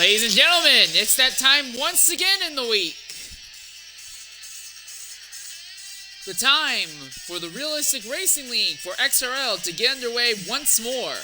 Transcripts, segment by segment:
Ladies and gentlemen, it's that time once again in the week. The time for the Realistic Racing League for XRRL to get underway once more.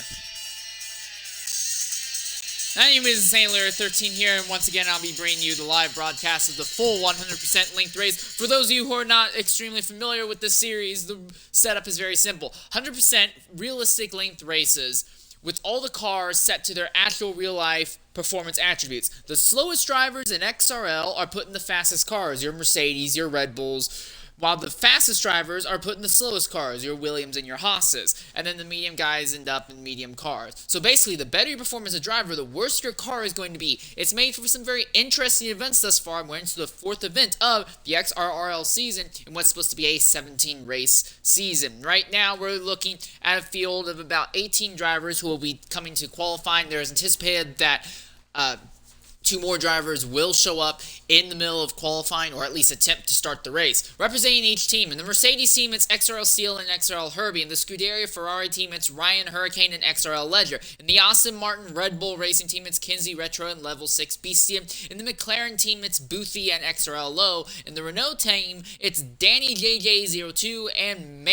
My name is St. Larry 13 here, and once again I'll be bringing you the live broadcast of the full 100% linked race. For those of you who are not extremely familiar with this series, the setup is very simple. 100% realistic linked races with all the cars set to their actual real-life performance attributes. The slowest drivers in XRL are put in the fastest cars, your Mercedes, your Red Bulls, while the fastest drivers are put in the slowest cars, your Williams and your Haas's, and then the medium guys end up in medium cars. So basically, the better you perform as a driver, the worse your car is going to be. It's made for some very interesting events thus far. We're into the fourth event of the XRRL season in what's supposed to be a 17-race season. Right now, we're looking at a field of about 18 drivers who will be coming to qualifying. There is anticipated that two more drivers will show up in the middle of qualifying, or at least attempt to start the race. Representing each team, in the Mercedes team, it's XRL Seal and XRL Herbie. In the Scuderia Ferrari team, it's Ryan Hurricane and XRL Ledger. In the Aston Martin Red Bull Racing team, it's Kinsey Retro and Level 6 Beastia. In the McLaren team, it's Boothie and XRL Low. In the Renault team, it's Danny JJ02 and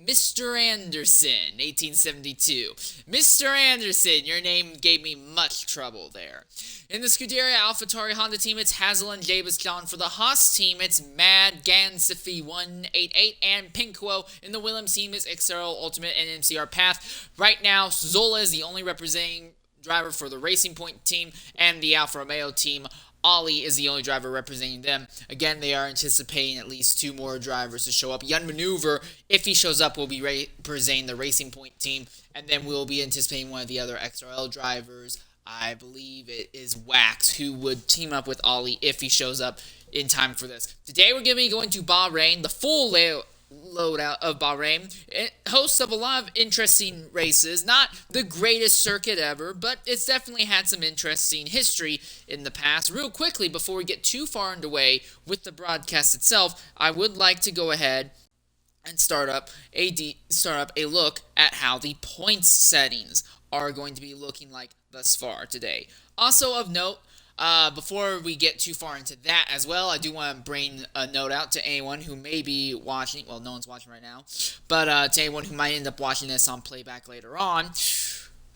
Mr. Anderson, 1872. Mr. Anderson, your name gave me much trouble there. In the Scuderia AlphaTauri Honda team, it's Hazel and Jabez John. For the Haas team, it's Mad Gansifi 188 and Pinko. In the Williams team, it's XRL Ultimate and MCR Path. Right now, Zola is the only representing driver for the Racing Point team, and the Alfa Romeo team, Ollie, is the only driver representing them. Again, they are anticipating at least two more drivers to show up. Young Maneuver, if he shows up, will be representing the Racing Point team, and then we'll be anticipating one of the other XRL drivers. I believe it is Wax, who would team up with Ollie if he shows up in time for this. Today we're going to be going to Bahrain, the full loadout of Bahrain. It hosts of a lot of interesting races. Not the greatest circuit ever, but it's definitely had some interesting history in the past. Real quickly, before we get too far underway with the broadcast itself, I would like to go ahead and start up a look at how the points settings are going to be looking like thus far today. Also of note, before we get too far into that as well, I do want to bring a note out to anyone who may be watching. Well, no one's watching right now, but to anyone who might end up watching this on playback later on,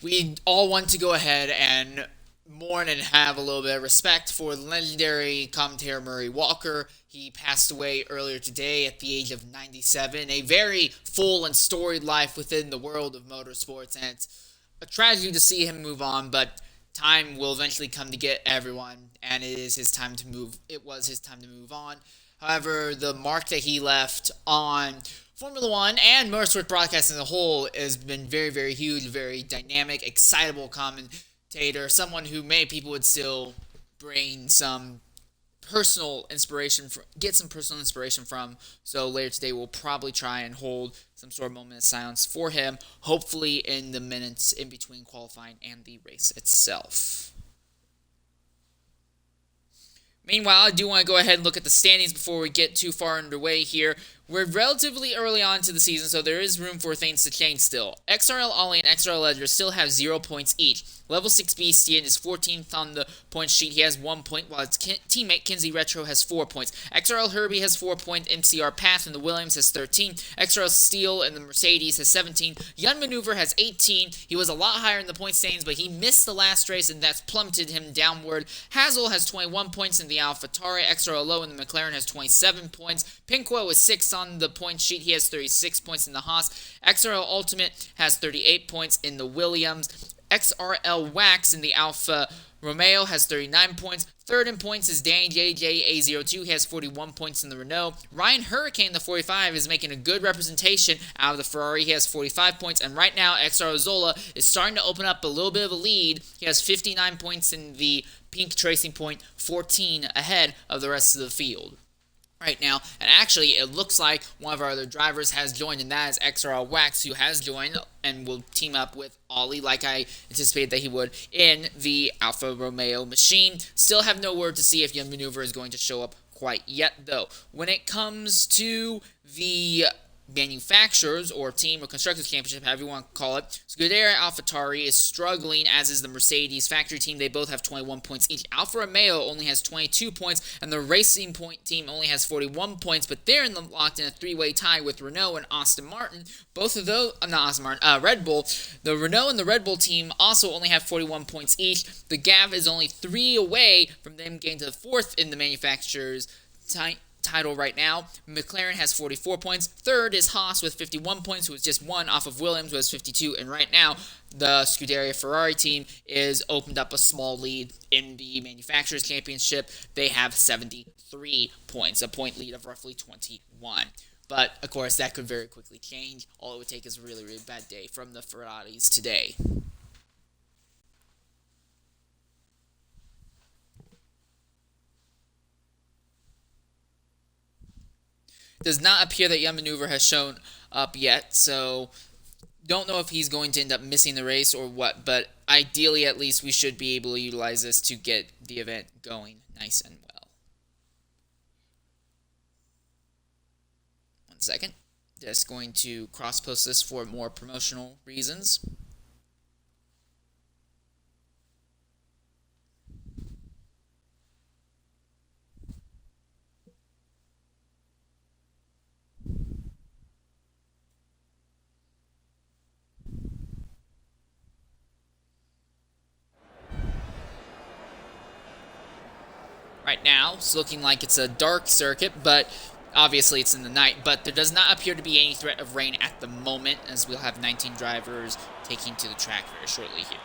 we all want to go ahead and mourn and have a little bit of respect for the legendary commentator Murray Walker. He passed away earlier today at the age of 97. A very full and storied life within the world of motorsports, and it's a tragedy to see him move on, but time will eventually come to get everyone, and it was his time to move on. However, the mark that he left on Formula One and motorsport broadcasting as a whole has been very, very huge, very dynamic, excitable commentator, someone who many people would still bring some personal inspiration from. So later today we'll probably try and hold some sort of moment of silence for him, hopefully in the minutes in between qualifying and the race itself. Meanwhile, I do want to go ahead and look at the standings before we get too far underway here. We're relatively early on to the season, so there is room for things to change still. XRL Ollie and XRL Ledger still have 0 points each. Level 6 Beastie is 14th on the point sheet. He has 1 point, while his teammate Kinsey Retro has 4 points. XRL Herbie has 4 points. MCR Path in the Williams has 13. XRL Steel in the Mercedes has 17. Young Maneuver has 18. He was a lot higher in the point standings, but he missed the last race, and that's plummeted him downward. Hazel has 21 points in the AlphaTauri. XRL Low in the McLaren has 27 points. Pinko is 6th on the point sheet. He has 36 points in the Haas. XRL Ultimate has 38 points in the Williams. XRL Wax in the Alfa Romeo has 39 points. Third in points is Danny JJ02. He has 41 points in the Renault. Ryan Hurricane, the 45, is making a good representation out of the Ferrari. He has 45 points. And right now, XR Zola is starting to open up a little bit of a lead. He has 59 points in the Pink Racing Point, 14 ahead of the rest of the field right now. And actually, it looks like one of our other drivers has joined, and that is XRL Wax, who has joined and will team up with Ollie, like I anticipated that he would, in the Alfa Romeo machine. Still have no word to see if Young Maneuver is going to show up quite yet, though. When it comes to the manufacturers or team or constructors championship, however you want to call it, Scuderia AlphaTauri is struggling, as is the Mercedes factory team. They both have 21 points each. Alfa Romeo only has 22 points, and the Racing Point team only has 41 points, but they're locked in a three-way tie with Renault and Aston Martin. Both of those, not Aston Martin, Red Bull. The Renault and the Red Bull team also only have 41 points each. The gap is only 3 away from them getting to the fourth in the manufacturers' title right now. McLaren has 44 points. Third is Haas with 51 points, who was just one off of Williams, who has 52. And right now, the Scuderia Ferrari team is opened up a small lead in the Manufacturers' Championship. They have 73 points, a point lead of roughly 21. But, of course, that could very quickly change. All it would take is a really, really bad day from the Ferraris today. Does not appear that Young Maneuver has shown up yet, so don't know if he's going to end up missing the race or what, but ideally at least we should be able to utilize this to get the event going nice and well. 1 second. Just going to cross-post this for more promotional reasons. Right now, it's looking like it's a dark circuit, but obviously it's in the night. But there does not appear to be any threat of rain at the moment, as we'll have 19 drivers taking to the track very shortly here.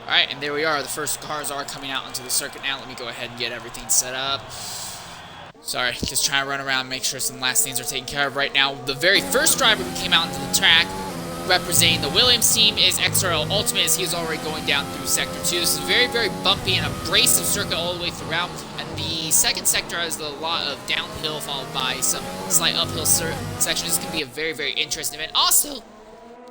Alright, and there we are. The first cars are coming out onto the circuit now. Let me go ahead and get everything set up. Sorry, just trying to run around, make sure some last things are taken care of right now. The very first driver who came out into the track representing the Williams team is XRRL Ultimate, as he is already going down through Sector 2. This is very, very bumpy and abrasive circuit all the way throughout. And the second sector has a lot of downhill followed by some slight uphill sections. This can be a very, very interesting event. Also,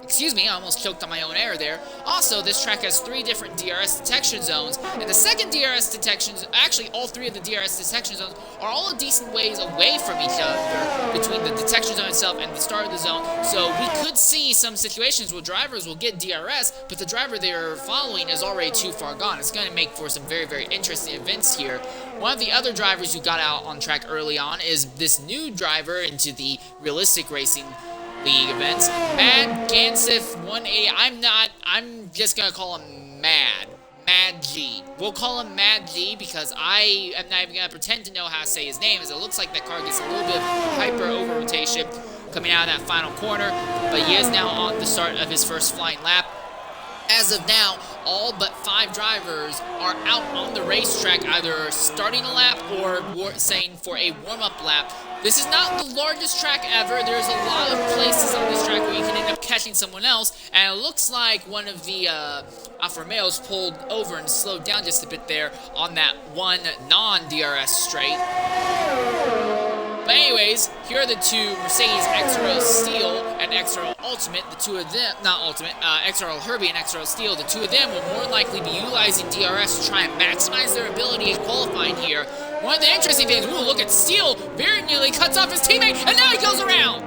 excuse me, I almost choked on my own air there. Also, this track has 3 different DRS detection zones, and the second DRS detection, actually all 3 of the DRS detection zones are all a decent ways away from each other between the detection zone itself and the start of the zone. So we could see some situations where drivers will get DRS, but the driver they're following is already too far gone. It's going to make for some very, very interesting events here. One of the other drivers who got out on track early on is this new driver into the realistic racing league events, Mad Gansif 180. I'm just gonna call him Mad G. We'll call him Mad G because I am not even gonna pretend to know how to say his name, as it looks like that car gets a little bit of hyper over rotation coming out of that final corner, but he is now on the start of his first flying lap. As of now, all but 5 drivers are out on the racetrack, either starting a lap or saying for a warm-up lap. This is not the largest track ever. There's a lot of places on this track where you can end up catching someone else, and it looks like one of the Alfa Romeos pulled over and slowed down just a bit there on that one non-DRS straight. But anyways, here are the 2 Mercedes XRRL Steel and XRRL Ultimate. The 2 of them, not Ultimate, XRRL Herbie and XRRL Steel. The 2 of them will more likely be utilizing DRS to try and maximize their ability in qualifying here. One of the interesting things, look at Steel very nearly cuts off his teammate, and now he goes around.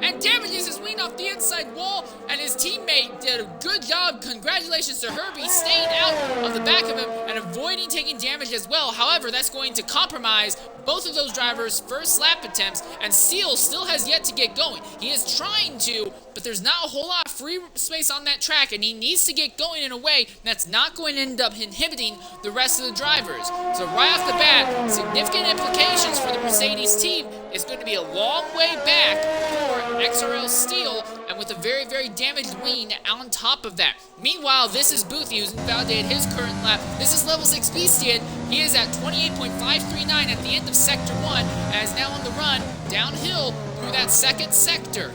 and damages his wing off the inside wall, and his teammate did a good job. Congratulations to Herbie, staying out of the back of him and avoiding taking damage as well. However, that's going to compromise both of those drivers' first lap attempts, and Steele still has yet to get going. He is trying to, but there's not a whole lot of free space on that track, and he needs to get going in a way that's not going to end up inhibiting the rest of the drivers. So right off the bat, significant implications for the Mercedes team. It's going to be a long way back for XRRL Steele, and with a very, very damaged wing on top of that. Meanwhile, this is Boothie, who's invalidated his current lap. This is level 6 Beastian. He is at 28.539 at the end of Sector 1, and is now on the run downhill through that second sector.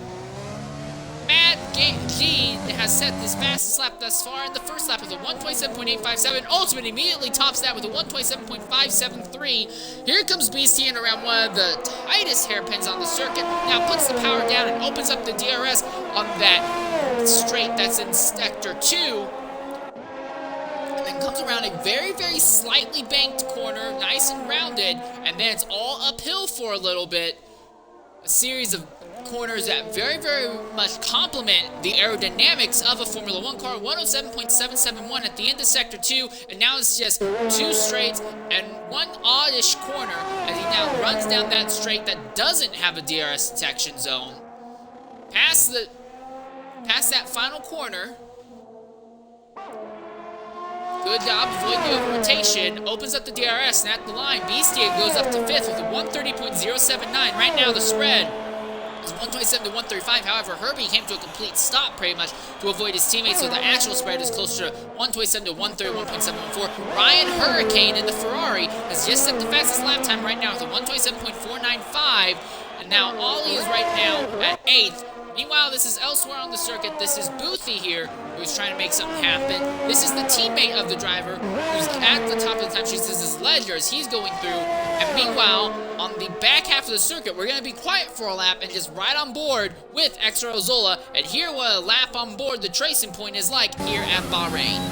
Mad G has set his fastest lap thus far in the first lap with a 127.857. Ultimate immediately tops that with a 127.573. Here comes Beastie in around one of the tightest hairpins on the circuit. Now puts the power down and opens up the DRS on that straight that's in Sector 2. And then comes around a very, very slightly banked corner, nice and rounded, and then it's all uphill for a little bit. A series of corners that very, very much complement the aerodynamics of a Formula 1 car. 107.771 at the end of Sector 2, and now it's just two straights and one oddish corner as he now runs down that straight that doesn't have a DRS detection zone. Past that final corner. Good job avoiding the over-rotation. Opens up the DRS, and at the line, Beastie goes up to 5th with a 130.079. Right now, the spread is 127 to 135. However, Herbie came to a complete stop pretty much to avoid his teammates, so the actual spread is closer to 127 to 131.714. Ryan Hurricane in the Ferrari has just set the fastest lap time right now with a 127.495. And now Ollie is right now at 8th. Meanwhile, this is elsewhere on the circuit. This is Boothie here, who's trying to make something happen. This is the teammate of the driver, who's at the top of the time sheet. This is Ledger as he's going through. And meanwhile, on the back half of the circuit, we're going to be quiet for a lap and just ride on board with XRRL Zola and hear what a lap on board the tracing point is like here at Bahrain.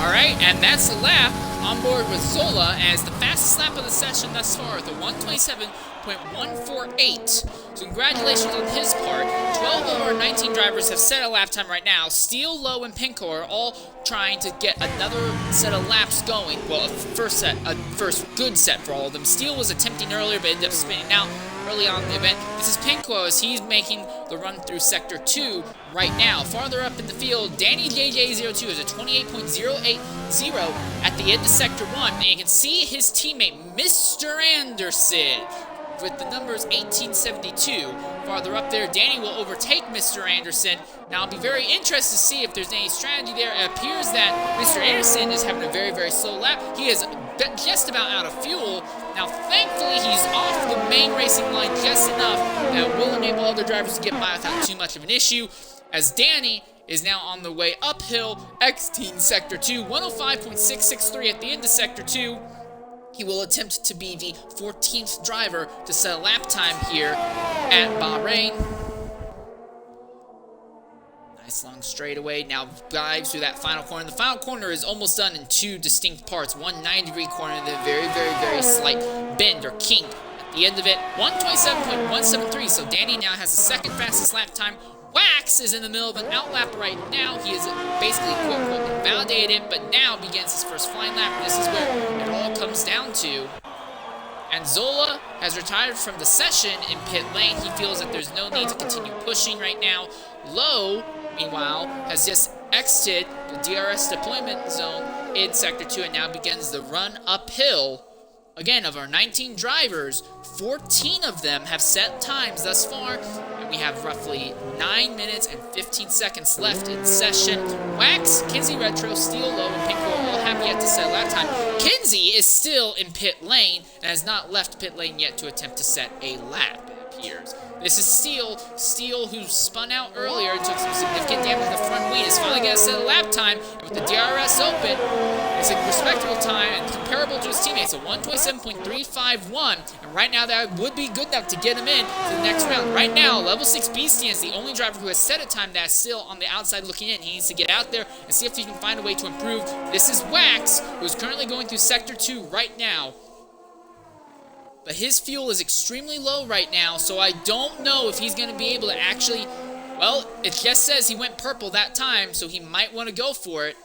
Alright, and that's the lap on board with Zola as the fastest lap of the session thus far with a 127.148. So congratulations on his part. 12 of our 19 drivers have set a lap time right now. Steele, Lowe, and Pinko are all trying to get another set of laps going. Well, a first good set for all of them. Steele was attempting earlier but ended up spinning out early on in the event. This is Pinko as he's making the run through Sector 2 right now. Farther up in the field, Danny JJ02 is a 28.080 at the end of Sector 1. And you can see his teammate, Mr. Anderson, with the numbers 1872. Farther up there, Danny will overtake Mr. Anderson. Now, I'll be very interested to see if there's any strategy there. It appears that Mr. Anderson is having a very, very slow lap. He is just about out of fuel. Now, thankfully, he's off the main racing line just enough that will enable other drivers to get by without too much of an issue, as Danny is now on the way uphill, exiting Sector 2, 105.663 at the end of Sector 2. He will attempt to be the 14th driver to set a lap time here at Bahrain. Nice long straightaway. Now dives through that final corner. The final corner is almost done in two distinct parts. One 90-degree corner and then very slight bend or kink at the end of it. 127.173. So Danny now has the second fastest lap time. Wax is in the middle of an outlap right now. He is basically quote-unquote invalidated, but now begins his first flying lap. This is where it all comes down to. And Zola has retired from the session in pit lane. He feels that there's no need to continue pushing right now. Lowe, meanwhile, has just exited the DRS deployment zone in Sector 2 and now begins the run uphill. Again, of our 19 drivers, 14 of them have set times thus far, and we have roughly 9 minutes and 15 seconds left in session. Wax, Kinsey Retro, Steel, Lowe, and Pinko all have yet to set a lap time. Kinsey is still in pit lane and has not left pit lane yet to attempt to set a lap, it appears. This is Steel, who spun out earlier and took some significant damage to the front wing, is finally going to set a lap time, and with the DRS open, it's a respectable time and comparable to his teammates, a 127.351, and right now that would be good enough to get him in to the next round. Right now, Level 6 Beastian is the only driver who has set a time that's still on the outside looking in. He needs to get out there and see if he can find a way to improve. This is Wax, who's currently going through Sector 2 right now. But his fuel is extremely low right now, so I don't know if he's going to be able to actually... Well, it just says he went purple that time, so he might want to go for it.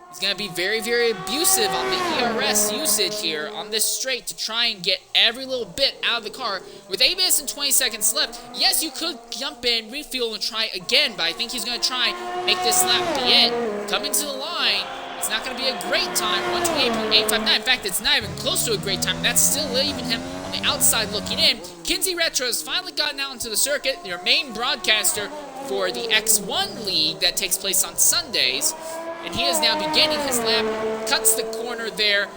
He's going to be very abusive on the ERS usage here on this straight to try and get every little bit out of the car. With 8 minutes and 20 seconds left, yes, you could jump in, refuel, and try again, but I think he's going to try make this lap be it. Coming to the line... It's not going to be a great time, 128.859. In fact, it's not even close to a great time. That's still leaving him on the outside looking in. Kinsey Retro has finally gotten out into the circuit, your main broadcaster for the X1 League that takes place on Sundays. And he is now beginning his lap, cuts the corner there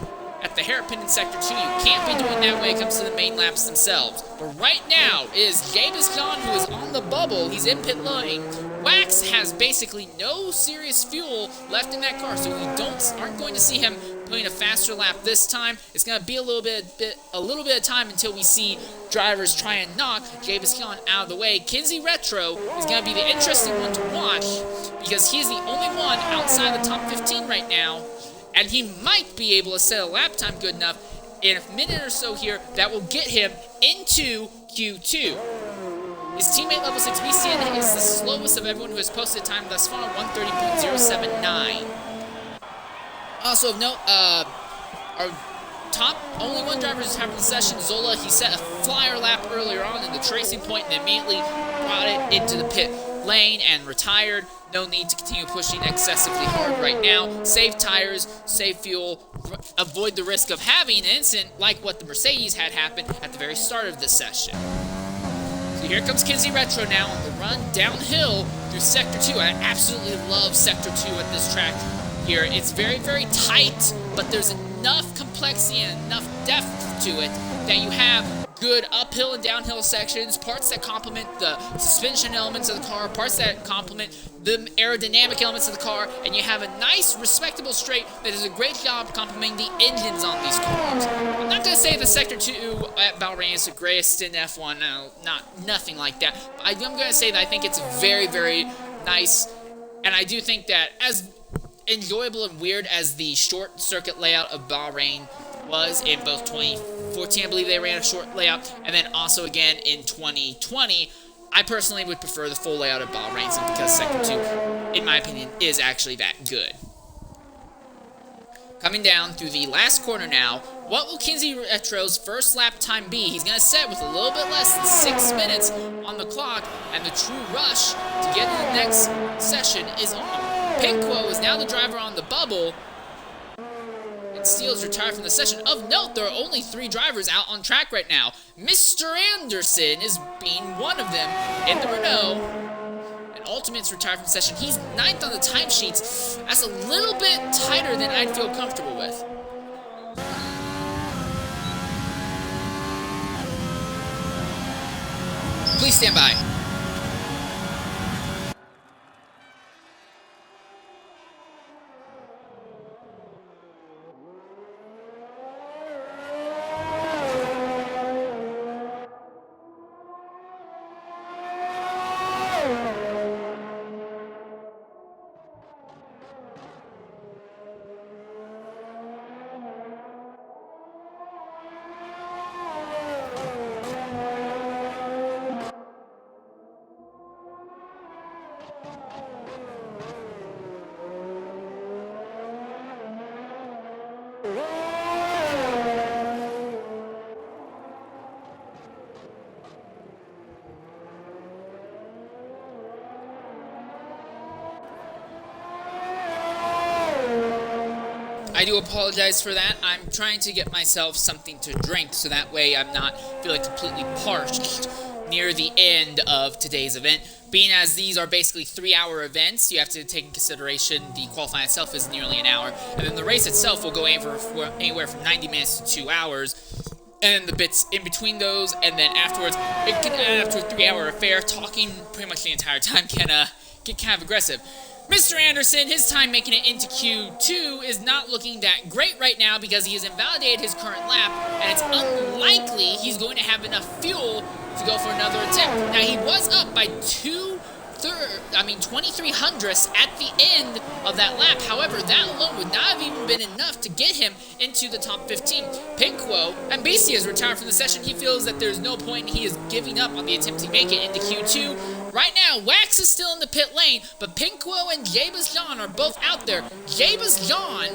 at the hairpin in Sector 2. You can't be doing that when it comes to the main laps themselves. But right now is Davis John, who is on the bubble. He's in pit lane. Wax has basically no serious fuel left in that car, so we aren't going to see him putting a faster lap this time. It's going to be a little bit of time until we see drivers try and knock Davis John out of the way. Kinsey Retro is going to be the interesting one to watch because he's the only one outside the top 15 right now. And he might be able to set a lap time good enough in a minute or so here that will get him into Q2. His teammate Level 6 BCN is the slowest of everyone who has posted time thus far, 130.079. Also of note, our top only one driver who's having the session, Zola, he set a flyer lap earlier on in the tracing point and immediately brought it into the pit lane and retired. No need to continue pushing excessively hard right now. Save tires, save fuel, avoid the risk of having an incident like what the Mercedes had happen at the very start of this session. So here comes Kinsey Retro now on the run downhill through Sector 2. I absolutely love Sector 2 at this track here. It's very tight, but there's enough complexity and enough depth to it that you have good uphill and downhill sections, parts that complement the suspension elements of the car, parts that complement the aerodynamic elements of the car, and you have a nice, respectable straight that does a great job complementing the engines on these cars. I'm not going to say the Sector 2 at Bahrain is the greatest in F1, no, nothing like that. I'm going to say that I think it's very nice, and I do think that as enjoyable and weird as the short circuit layout of Bahrain was in both 2014, I believe they ran a short layout, and then also again in 2020, I personally would prefer the full layout of Bahrain simply because Sector 2, in my opinion, is actually that good. Coming down through the last corner now, what will Kinsey Retro's first lap time be? He's going to set with a little bit less than 6 minutes on the clock, and the true rush to get to the next session is on. Pinko is now the driver on the bubble, and Steele's retired from the session. Of note, there are only 3 drivers out on track right now. Mr. Anderson is being one of them in the Renault. And Ultimate's retired from the session. He's 9th on the timesheets. That's a little bit tighter than I'd feel comfortable with. Please stand by. I do apologize for that. I'm trying to get myself something to drink so that way I'm not feeling completely parched near the end of today's event. Being as these are basically 3-hour events, you have to take in consideration the qualifying itself is nearly an hour, and then the race itself will go anywhere from 90 minutes to 2 hours, and then the bits in between those, and then afterwards, it can add up to a 3-hour affair. Talking pretty much the entire time can get kind of aggressive. Mr. Anderson, his time making it into Q2 is not looking that great right now because he has invalidated his current lap, and it's unlikely he's going to have enough fuel to go for another attempt. Now, he was up by 23 hundredths at the end of that lap. However, that alone would not have even been enough to get him into the top 15. Pinquo and BC has retired from the session. He feels that there's no point, and he is giving up on the attempt to make it into Q2. Right now, Wax is still in the pit lane, but Pinquo and Jabez John are both out there. Jabez John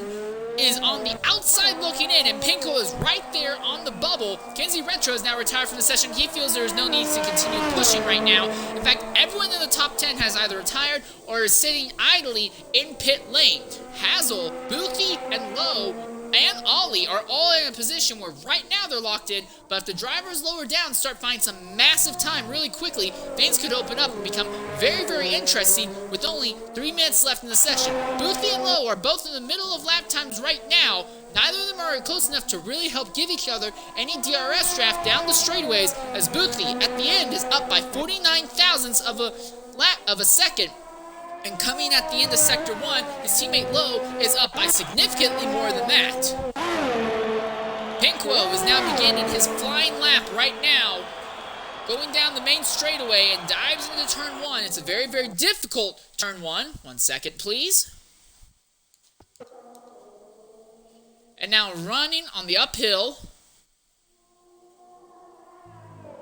is on the outside looking in, and Pinquo is right there on the bubble. Kenzie Retro is now retired from the session. He feels there is no need to continue pushing right now. In fact, everyone in the top 10 has either retired or is sitting idly in pit lane. Hazel, Boothie, and Lowe and Ollie are all in a position where right now they're locked in, but if the drivers lower down start finding some massive time really quickly, things could open up and become very, very interesting with only 3 minutes left in the session. Boothie and Lowe are both in the middle of lap times right now. Neither of them are close enough to really help give each other any DRS draft down the straightaways, as Boothie at the end is up by 49 thousandths of a second. And coming at the end of Sector 1, his teammate Lowe is up by significantly more than that. Pinquo is now beginning his flying lap right now, going down the main straightaway and dives into Turn 1. It's a very, very difficult Turn 1. 1 second, please. And now running on the uphill.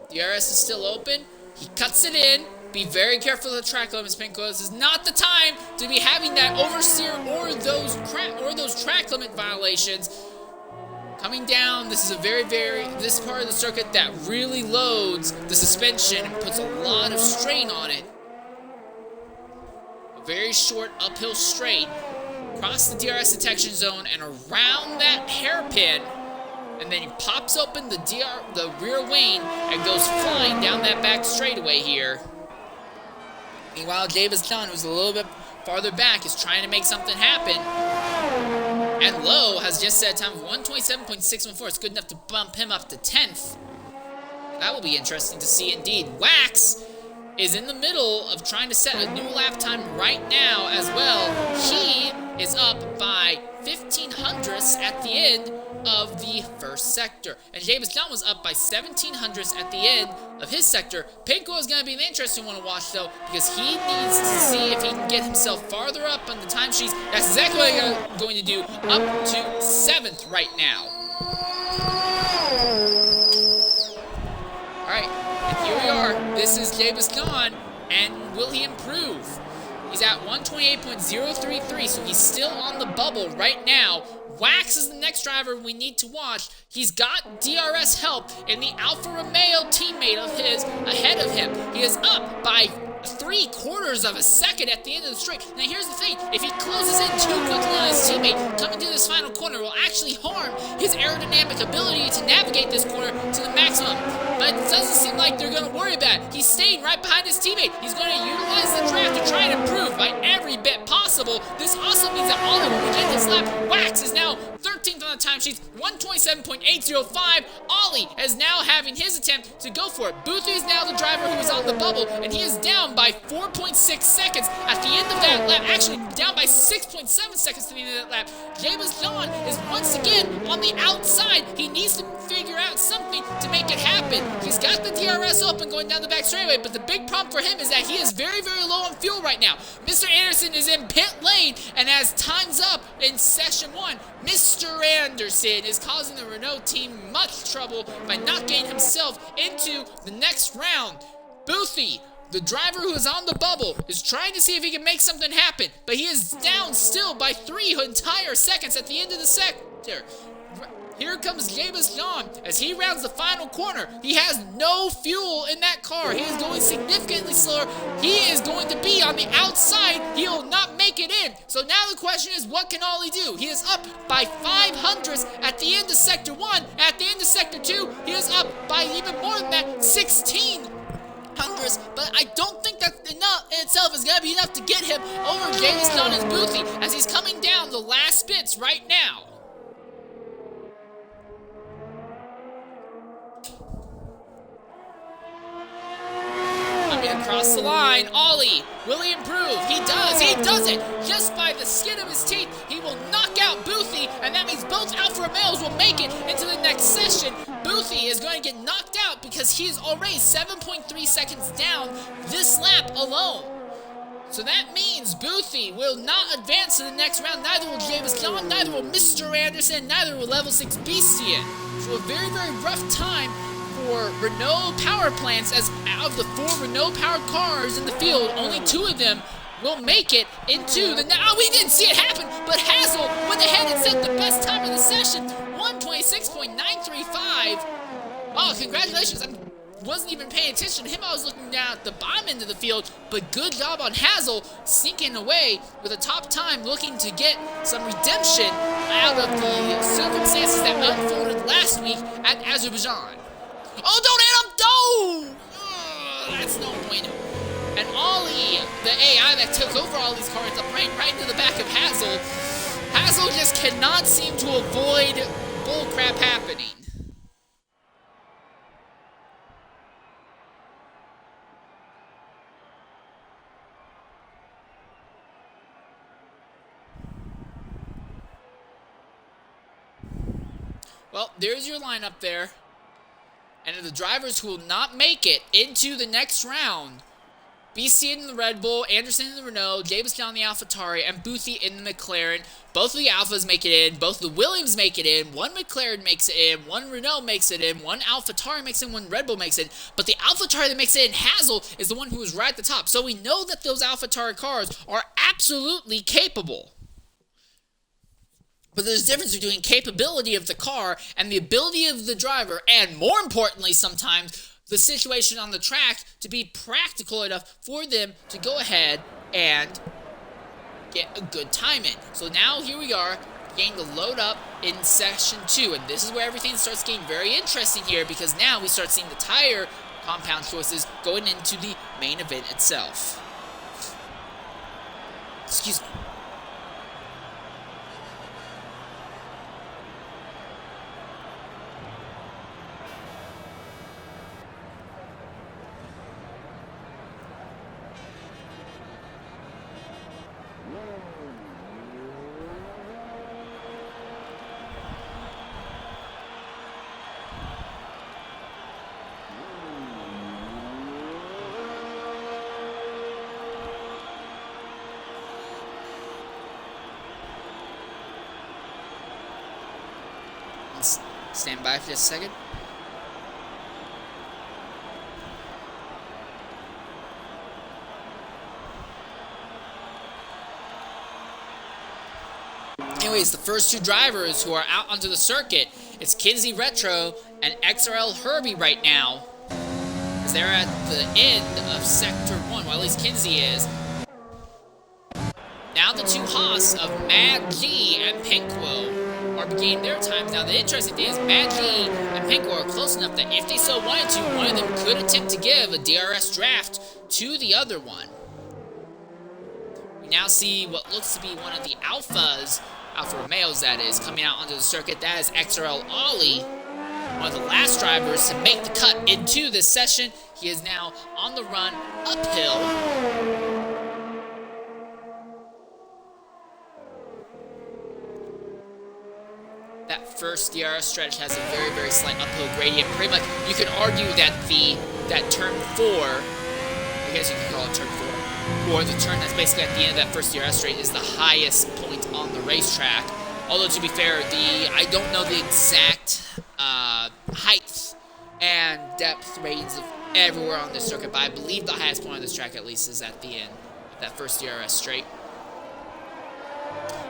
DRS is still open. He cuts it in. Be very careful of the track limits, Pinquo. This is not the time to be having that oversteer or those track limit violations. Coming down, this is a this part of the circuit that really loads the suspension and puts a lot of strain on it. A very short uphill straight. Across the DRS detection zone and around that hairpin. And then he pops open the rear wing and goes flying down that back straightaway here. Meanwhile, Jabez John, who's a little bit farther back, is trying to make something happen. And Lowe has just set a time of 127.614. It's good enough to bump him up to 10th. That will be interesting to see indeed. Wax is in the middle of trying to set a new lap time right now as well. He is up by 15 hundredths at the end of the first sector. And Jabez John was up by 17 hundredths at the end of his sector. Pinquo is going to be an interesting one to watch, though, because he needs to see if he can get himself farther up on the timesheets. That's exactly what he's going to do, up to 7th right now. Alright, and here we are. This is Jabez John, and will he improve? He's at 128.033, so he's still on the bubble right now. Wax is the next driver we need to watch. He's got DRS help in the Alfa Romeo teammate of his ahead of him. He is up by 3/4 of a second at the end of the straight. Now here's the thing, if he closes in too quickly on his teammate, coming to this final corner will actually harm his aerodynamic ability to navigate this corner to the maximum. But it doesn't seem like they're going to worry about it. He's staying right behind his teammate. He's going to utilize the draft to try and improve by every bit possible. This also means that Ollie will begin his lap. Wax is now 13th on the timesheets, 127.805. Ollie is now having his attempt to go for it. Boothie is now the driver who is on the bubble, and he is down by 4.6 seconds at the end of that lap. Actually, down by 6.7 seconds to the end of that lap. Jabez John is once again on the outside. He needs to figure out something to make it happen. He's got the DRS open going down the back straightaway, but the big problem for him is that he is very, very low on fuel right now. Mr. Anderson is in pit lane, and as time's up in session 1, Mr. Anderson is causing the Renault team much trouble by not getting himself into the next round. Boothie, the driver who is on the bubble, is trying to see if he can make something happen, but he is down still by 3 entire seconds at the end of the sector. Here comes James John as he rounds the final corner. He has no fuel in that car. He is going significantly slower. He is going to be on the outside. He will not make it in. So now the question is, what can Ollie do? He is up by 500s at the end of Sector 1. At the end of Sector 2, he is up by even more than that, 16. But I don't think that enough in itself is going to be enough to get him over James John and Boothie as he's coming down the last bits right now. Across the line, Ollie, will he improve? He does it! Just by the skin of his teeth, he will knock out Boothie, and that means both Alfa Romeos will make it into the next session. Boothie is going to get knocked out because he is already 7.3 seconds down this lap alone. So that means Boothie will not advance to the next round. Neither will James John, neither will Mr. Anderson, neither will Level 6 Beastian. So a very, very rough time for Renault power plants, as out of the 4 Renault powered cars in the field, only 2 of them will make it into the... Oh, we didn't see it happen, but Hazel went ahead and set the best time of the session, 1:26.935. Oh, congratulations. I wasn't even paying attention to him. I was looking down at the bottom end of the field, but good job on Hazel sneaking away with a top time, looking to get some redemption out of the circumstances that unfolded last week at Azerbaijan. Oh, don't hit him! No! That's no bueno. And Ollie, the AI that took over all these cars, up right into the back of Hazel. Hazel just cannot seem to avoid bullcrap happening. Well, there's your lineup there. And of the drivers who will not make it into the next round, BC in the Red Bull, Anderson in the Renault, James John in the AlphaTauri, and Boothie in the McLaren. Both of the Alphas make it in, both of the Williams make it in, one McLaren makes it in, one Renault makes it in, one AlphaTauri makes it in, one Red Bull makes it in. But the AlphaTauri that makes it in, Hazel, is the one who is right at the top. So we know that those AlphaTauri cars are absolutely capable. But there's a difference between capability of the car and the ability of the driver, and more importantly sometimes, the situation on the track to be practical enough for them to go ahead and get a good time in. So now here we are, getting to load up in Session 2, and this is where everything starts getting very interesting here, because now we start seeing the tire compound choices going into the main event itself. Excuse me. Stand by for just a second. Anyways, the first 2 drivers who are out onto the circuit, it's Kinsey Retro and XRRL Herbie right now, as they're at the end of Sector 1, well, at least Kinsey is. Now the 2 Haas of Mad G and Pinkwo are beginning their times. Now the interesting thing is Mad G and Pinkwo are close enough that if they so wanted to, one of them could attempt to give a DRS draft to the other one. We now see what looks to be one of the Alphas, Alfa Romeos that is, coming out onto the circuit. That is XRRL Ollie, one of the last drivers to make the cut into this session. He is now on the run uphill. That first DRS stretch has a very, very slight uphill gradient. Pretty much, you could argue that that turn 4, I guess you could call it turn 4, or the turn that's basically at the end of that first DRS straight is the highest point on the racetrack. Although, to be fair, I don't know the exact height and depth ratings of everywhere on this circuit, but I believe the highest point on this track, at least, is at the end of that first DRS straight.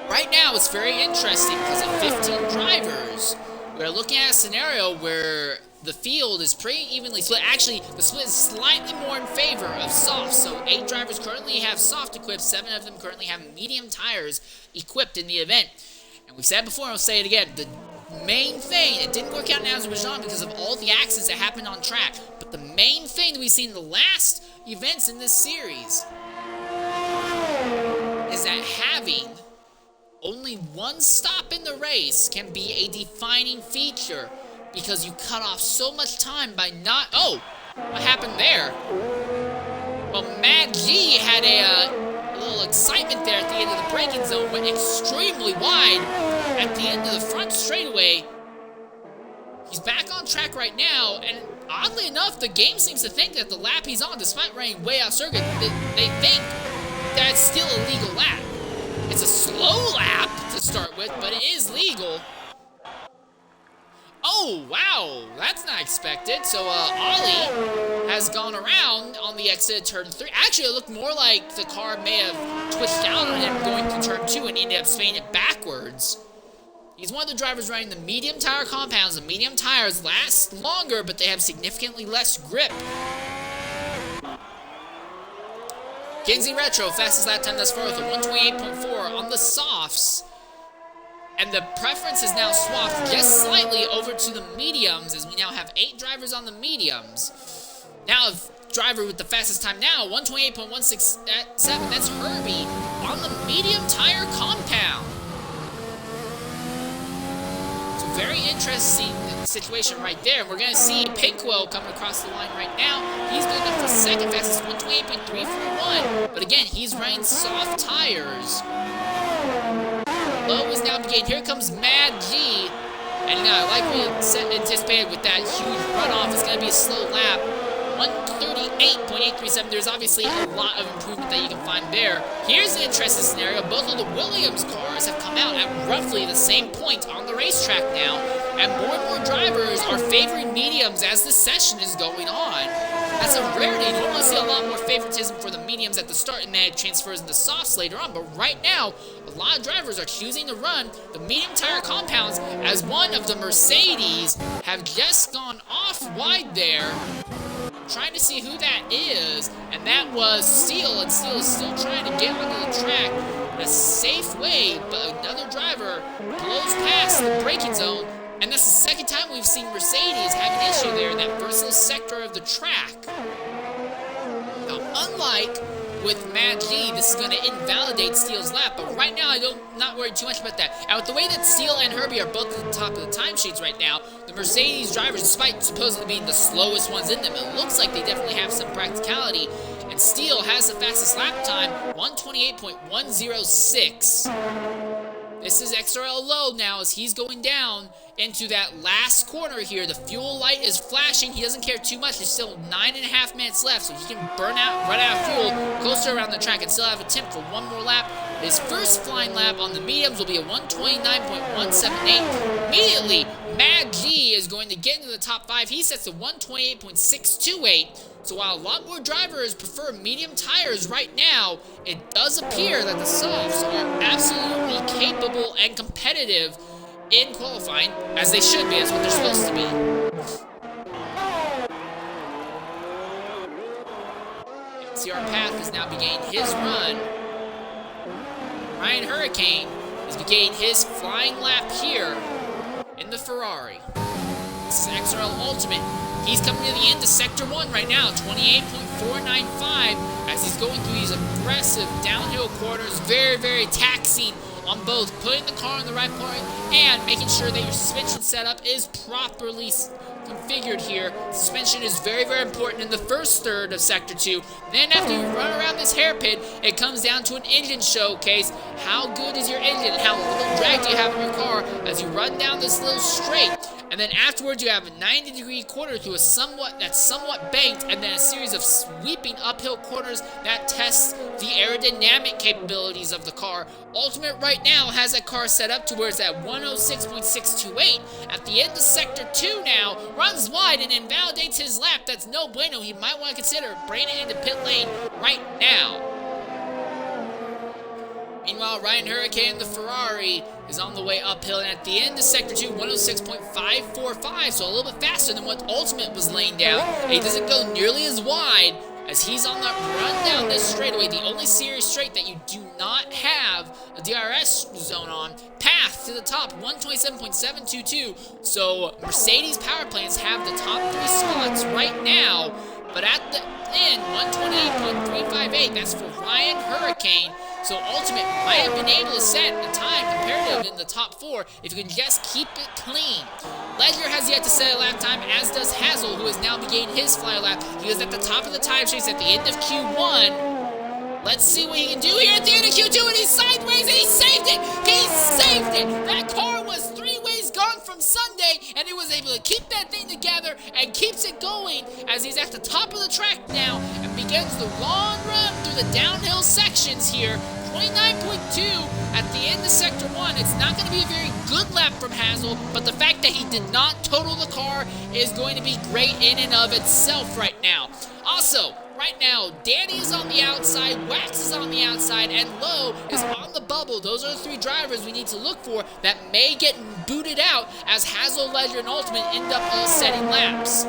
Right now, it's very interesting because of 15 drivers we're looking at a scenario where the field is pretty evenly split. Actually, the split is slightly more in favor of soft. So 8 drivers currently have soft equipped. 7 of them currently have medium tires equipped in the event. And we've said before, and I'll say it again, the main thing, it didn't work out in Azerbaijan because of all the accidents that happened on track. But the main thing that we've seen in the last events in this series is that having only one stop in the race can be a defining feature, because you cut off so much time by not... Oh! What happened there? Well, Mad G had a little excitement there at the end of the braking zone, went extremely wide at the end of the front straightaway. He's back on track right now, and oddly enough, the game seems to think that the lap he's on, despite running way out circuit, they think that it's still a legal lap. It's a slow lap to start with, but it is legal. Oh, wow, that's not expected. So, Ollie has gone around on the exit of turn 3. Actually, it looked more like the car may have twitched out on him going through turn 2 and he ended up spinning it backwards. He's one of the drivers running the medium tire compounds. The medium tires last longer, but they have significantly less grip. Kinsey Retro, fastest lap time thus far with a 128.4 on the softs. And the preference is now swapped just slightly over to the mediums, as we now have 8 drivers on the mediums. Now, a driver with the fastest time now, 128.167, that's Herbie on the medium tire compound. So very interesting situation right there. We're going to see Pinkwell coming across the line right now. He's good enough for second fastest, 128.341. But again, he's running soft tires. Low is now beginning. Here comes Mad G. And like we anticipated with that huge runoff, it's going to be a slow lap. 138.837. There's obviously a lot of improvement that you can find there. Here's an interesting scenario. Both of the Williams cars have come out at roughly the same point on the racetrack now. And more drivers are favoring mediums as the session is going on. That's a rarity. You normally see a lot more favoritism for the mediums at the start, and then it transfers into softs later on. But right now, a lot of drivers are choosing to run the medium tire compounds, as one of the Mercedes have just gone off wide there. Trying to see who that is, and that was Steele, and Steele is still trying to get onto the track in a safe way, but another driver blows past the braking zone. And that's the second time we've seen Mercedes have an issue there in that first little sector of the track. Now, unlike with Mad G, this is going to invalidate Steele's lap, but right now I'm not worried too much about that. And with the way that Steele and Herbie are both at the top of the timesheets right now, the Mercedes drivers, despite supposedly being the slowest ones in them, it looks like they definitely have some practicality. And Steele has the fastest lap time, 128.106. This is XRRL low now as he's going down into that last corner here. The fuel light is flashing. He doesn't care too much. There's still 9.5 minutes left, so he can run out of fuel closer around the track and still have a attempt for one more lap. His first flying lap on the mediums will be a 129.178. Immediately, Mad G is going to get into the top 5. He sets a 128.628. So while a lot more drivers prefer medium tires right now, it does appear that the softs are absolutely capable and competitive in qualifying, as they should be. That's what they're supposed to be. CR Path is now beginning his run. Ryan Hurricane is beginning his flying lap here in the Ferrari. This is XRRL Ultimate. He's coming to the end of Sector 1 right now, 28.495, as he's going through these aggressive downhill corners, very, very taxing on both putting the car in the right point and making sure that your suspension setup is properly configured here. Suspension is very, very important in the first third of Sector 2. Then after you run around this hairpin, it comes down to an engine showcase. How good is your engine? How little drag do you have in your car as you run down this little straight? And then afterwards, you have a 90-degree corner through that's somewhat banked, and then a series of sweeping uphill corners that tests the aerodynamic capabilities of the car. Ultimate right now has that car set up to where it's at 106.628. At the end of Sector 2 now, runs wide and invalidates his lap. That's no bueno. He might want to consider bringing it into pit lane right now. Meanwhile, Ryan Hurricane, the Ferrari, is on the way uphill, and at the end of Sector 2, 106.545, so a little bit faster than what Ultimate was laying down. And he doesn't go nearly as wide as he's on that run down this straightaway, the only serious straight that you do not have a DRS zone on. Path to the top, 127.722, so Mercedes power plants have the top 3 spots right now, but at the end, 128.358, that's for Ryan Hurricane. So Ultimate might have been able to set a time comparative in the top 4 if you can just keep it clean. Ledger has yet to set a lap time, as does Hazel, who has now begun his fly lap. He was at the top of the time chase at the end of Q1. Let's see what he can do here at the end of Q2, and he's sideways, and he saved it! He saved it! That car was 3 ways gone from Sunday, and he was able to keep that thing together and keeps it going as he's at the top of the track now and begins the long run through the downhill sections here. 29.2 at the end of Sector 1. It's not going to be a very good lap from Hazel, but the fact that he did not total the car is going to be great in and of itself right now. Also, right now, Danny is on the outside, Wax is on the outside, and Lowe is on the bubble. Those are the 3 drivers we need to look for that may get booted out as Hazel, Ledger, and Ultimate end up all setting laps.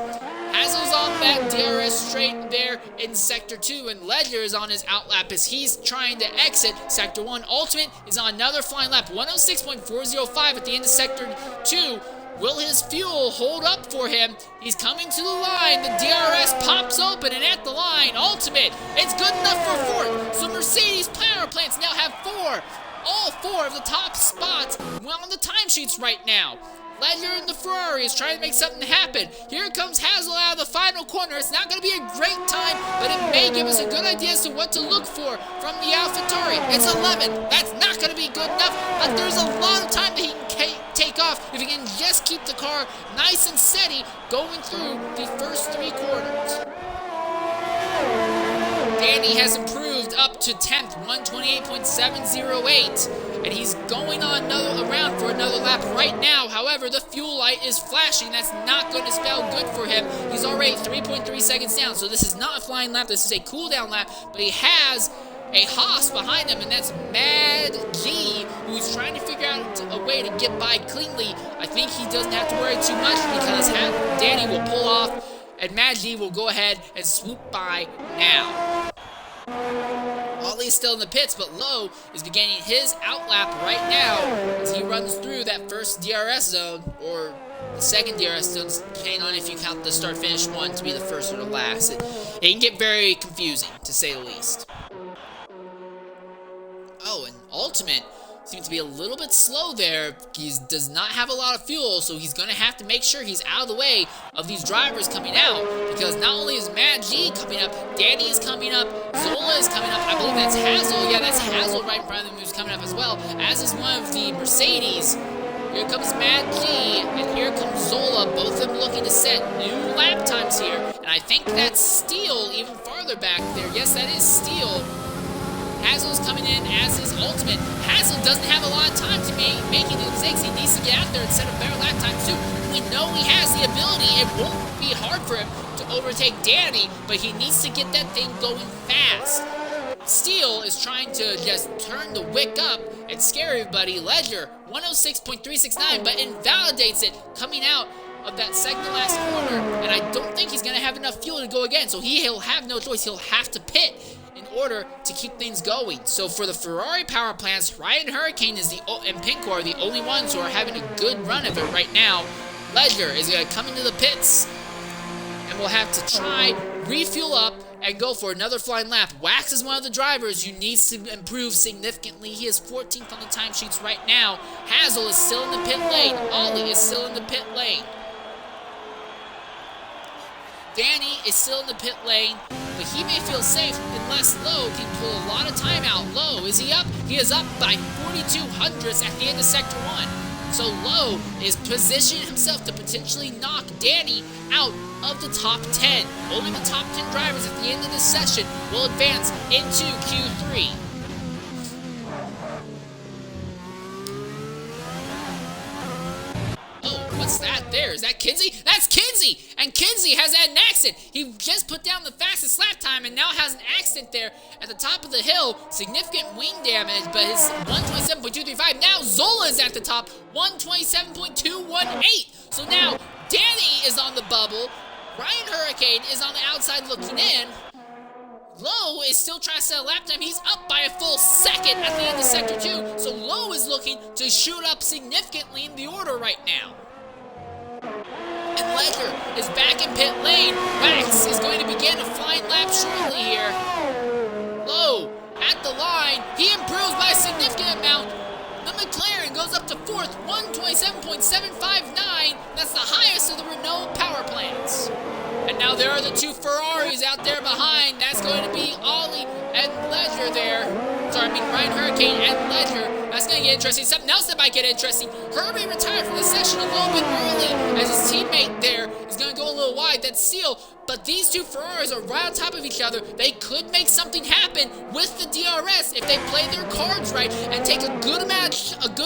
Hazel's on that DRS straight there in Sector 2, and Ledger is on his out lap as he's trying to exit Sector 1. Ultimate is on another flying lap, 106.405 at the end of Sector 2. Will his fuel hold up for him? He's coming to the line. The DRS pops open, and at the line, Ultimate, it's good enough for 4th. So Mercedes power plants now have 4. All 4 of the top spots on the timesheets right now. Ledger and the Ferrari is trying to make something happen. Here comes Hazel out of the final corner. It's not going to be a great time, but it may give us a good idea as to what to look for from the AlphaTauri. It's 11. That's not going to be good enough, but there's a lot of time that he can take off if he can just keep the car nice and steady going through the first 3 quarters. Danny has improved up to 10th, 128.708, and he's going on around for another lap right now. However, the fuel light is flashing. That's not going to spell good for him. He's already 3.3 seconds down, so this is not a flying lap. This is a cool down lap, but he has a Haas behind him, and that's Mad G, who's trying to figure out a way to get by cleanly. I think he doesn't have to worry too much because Danny will pull off, and Mad G will go ahead and swoop by now. Ollie's still in the pits, but Lowe is beginning his outlap right now as he runs through that first DRS zone, or the second DRS zone, depending on if you count the start-finish one to be the first or the last. It can get very confusing, to say the least. Oh, and Ultimate seems to be a little bit slow there. He does not have a lot of fuel, so he's going to have to make sure he's out of the way of these drivers coming out, because not only is Mad G coming up, Danny is coming up, Zola is coming up, I believe that's Hazel, yeah, that's Hazel right in front of him who's coming up as well, as is one of the Mercedes. Here comes Mad G, and here comes Zola, both of them looking to set new lap times here, and I think that's Steel even farther back there. Yes, that is Steel. Hazel's coming in, as is Ultimate. Hazel doesn't have a lot of time to make any mistakes. He needs to get out there and set a better lap time too. We know he has the ability. It won't be hard for him to overtake Danny, but he needs to get that thing going fast. Steel is trying to just turn the wick up and scare everybody. Ledger, 106.369, but invalidates it coming out of that second to last corner, and I don't think he's going to have enough fuel to go again, so he'll have no choice. He'll have to pit in order to keep things going. So for the Ferrari power plants, Ryan Hurricane and Pinkor are the only ones who are having a good run of it right now. Ledger is going to come into the pits, and we'll have to try, refuel up, and go for another flying lap. Wax is one of the drivers who needs to improve significantly. He is 14th on the timesheets right now. Hazel is still in the pit lane. Ollie is still in the pit lane. Danny is still in the pit lane, but he may feel safe unless Lowe can pull a lot of time out. Lowe, is he up? He is up by 42 hundredths at the end of Sector 1. So Lowe is positioning himself to potentially knock Danny out of the top 10. Only the top 10 drivers at the end of this session will advance into Q3. What's that there? Is that Kinsey? That's Kinsey! And Kinsey has had an accident. He just put down the fastest lap time and now has an accident there at the top of the hill. Significant wing damage, but his 127.235. Now Zola is at the top, 127.218. So now Danny is on the bubble. Ryan Hurricane is on the outside looking in. Lowe is still trying to set a lap time. He's up by a full second at the end of Sector 2. So Lowe is looking to shoot up significantly in the order right now. And Ledger is back in pit lane. Wax is going to begin a flying lap shortly here. Lowe at the line. He improves by a significant amount. The McLaren goes up to 4th, 127.759. That's the highest of the Renault power plants. And now there are the two Ferraris out there behind. That's going to be Ollie and Ledger there. Ryan Hurricane and Ledger. That's going to get interesting. Something else that might get interesting. Herbie retired from the section a little bit early as his teammate there is going to go a little wide. That's Seal. But these two Ferraris are right on top of each other. They could make something happen with the DRS if they play their cards right and take a good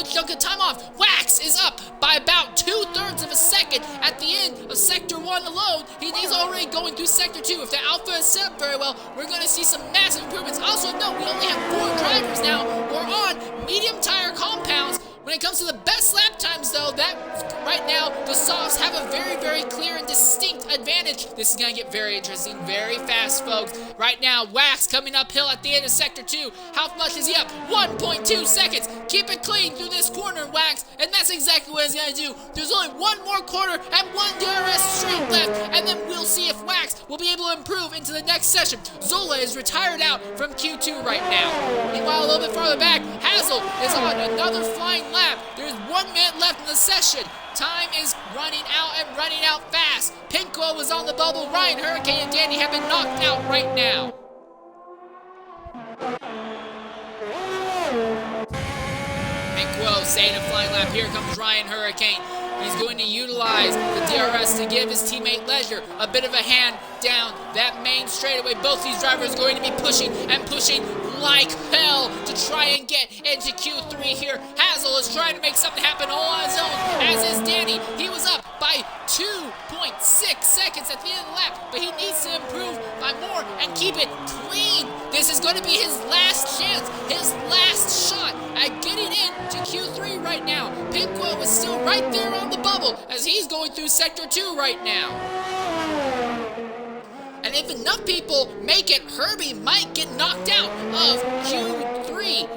chunk of time off. Wax is up by about 2/3 of a second at the end of Sector 1 alone. He's already going through Sector 2. If the Alpha is set up very well, we're going to see some massive improvements. Also, note, we only have 4 drivers now who are on medium tire compounds. When it comes to the best lap times, though, that right now, the softs have a very, very clear and distinct advantage. This is going to get very interesting, very fast, folks. Right now, Wax coming uphill at the end of Sector 2. How much is he up? 1.2 seconds. Keep it clean through this corner, Wax, and that's exactly what he's going to do. There's only one more corner and one DRS straight left, and then we'll see if Wax will be able to improve into the next session. Zola is retired out from Q2 right now. Meanwhile, a little bit farther back, Hazel is on another flying lap. There's 1 minute left in the session. Time is running out and running out fast. Pinko was on the bubble. Ryan Hurricane and Danny have been knocked out right now. Pinko staying a flying lap. Here comes Ryan Hurricane. He's going to utilize the DRS to give his teammate Ledger a bit of a hand down that main straightaway. Both these drivers are going to be pushing and pushing like hell to try and get into Q3 here. Hazel is trying to make something happen all on his own, as is Danny. He was up by 2.6 seconds at the end of the lap, but he needs to improve by more and keep it clean. This is going to be his last chance, his last shot at getting into Q3 right now. Pinko is still right there on the bubble as he's going through Sector 2 right now. And if enough people make it, Herbie might get knocked out of Q3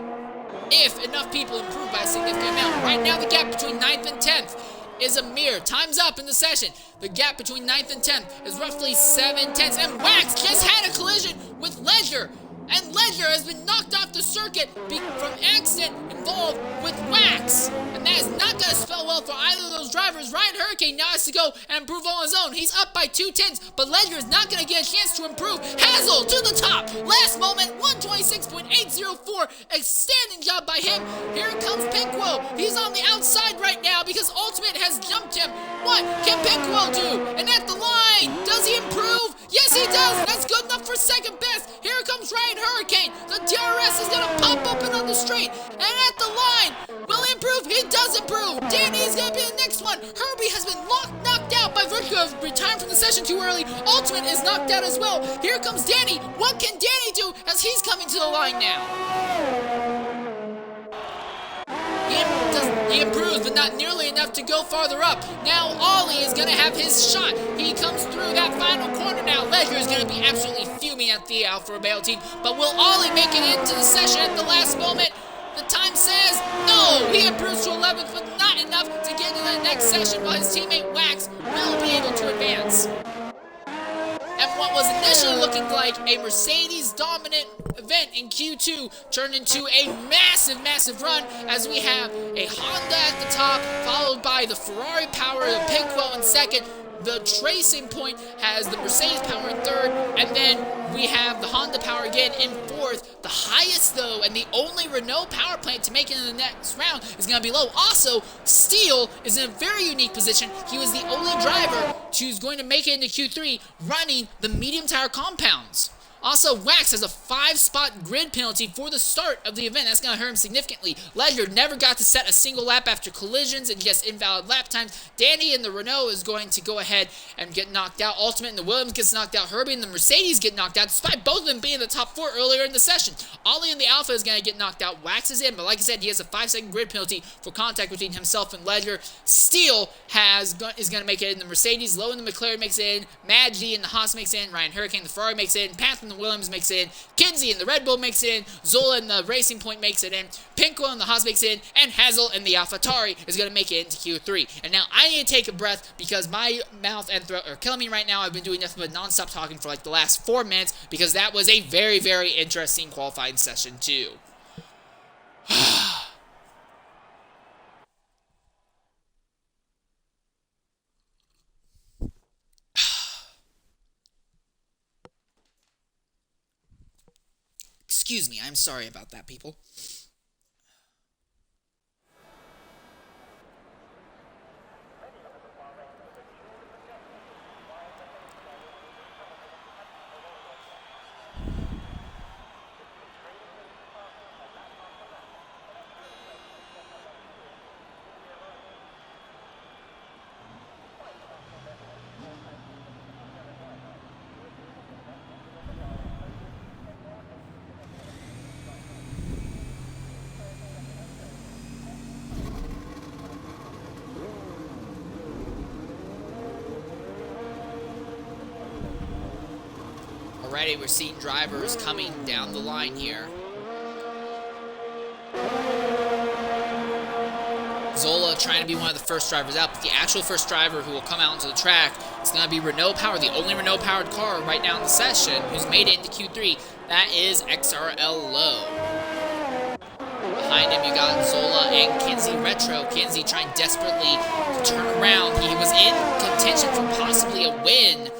if enough people improve by a significant amount. Right now, the gap between 9th and 10th is a mere. Time's up in the session. The gap between 9th and 10th is roughly 7/10. And Wax just had a collision with Ledger. And Ledger has been knocked off the circuit from accident involved with Wax. And that is not going to spell well for either of those drivers. Ryan Hurricane now has to go and improve on his own. He's up by 2/10, but Ledger is not going to get a chance to improve. Hazel to the top. Last moment, 126.804. Outstanding job by him. Here comes Pinko. He's on the outside right now because Ultimate has jumped him. What can Pinko do? And at the line, does he improve? Yes, he does. That's good enough for second best. Here comes Ryan Hurricane. The DRS is going to pop open on the straight. And at the line, will he improve? He does improve. Danny is going to be the next one. Herbie has been knocked out by virtue of retiring from the session too early. Ultimate is knocked out as well. Here comes Danny. What can Danny do as he's coming to the line now? He improves, but not nearly enough to go farther up. Now Ollie is going to have his shot. He comes through that final corner now. Ledger is going to be absolutely fuming at the Alfa Romeo team. But will Ollie make it into the session at the last moment? The time says no. He improves to 11th, but not enough to get into the next session, while his teammate Wax will be able to advance. And what was initially looking like a Mercedes-dominant event in Q2 turned into a massive, massive run as we have a Honda at the top, followed by the Ferrari power of Pinko in second. The Tracing Point has the Mercedes power in third, and then we have the Honda power again in fourth. The highest, though, and the only Renault power plant to make it in the next round is going to be low. Also, Steele is in a very unique position. He was the only driver who's going to make it into Q3 running the medium tire compounds. Also, Wax has a 5-spot grid penalty for the start of the event. That's going to hurt him significantly. Ledger never got to set a single lap after collisions and gets invalid lap times. Danny in the Renault is going to go ahead and get knocked out. Ultimate in the Williams gets knocked out. Herbie in the Mercedes get knocked out, despite both of them being in the top 4 earlier in the session. Ollie in the Alpha is going to get knocked out. Wax is in, but like I said, he has a 5-second grid penalty for contact between himself and Ledger. Steele is going to make it in the Mercedes. Low in the McLaren makes it in. Mad G in the Haas makes it in. Ryan Hurricane the Ferrari makes it in. Panther in the Williams makes it in. Kinsey in the Red Bull makes it in. Zola in the Racing Point makes it in. Pinko in the Haas makes it in. And Hazel in the AlphaTauri is going to make it into Q3. And now I need to take a breath because my mouth and throat are killing me right now. I've been doing nothing but non-stop talking for like the last 4 minutes because that was a very, very interesting qualifying session too. Excuse me, I'm sorry about that, people. Already, we're seeing drivers coming down the line here. Zola trying to be one of the first drivers out, but the actual first driver who will come out onto the track is going to be Renault Power, the only Renault powered car right now in the session who's made it into Q3. That is XRRL Low. Behind him, you got Zola and Kinsey Retro. Kinsey trying desperately to turn around. He was in contention for possibly a win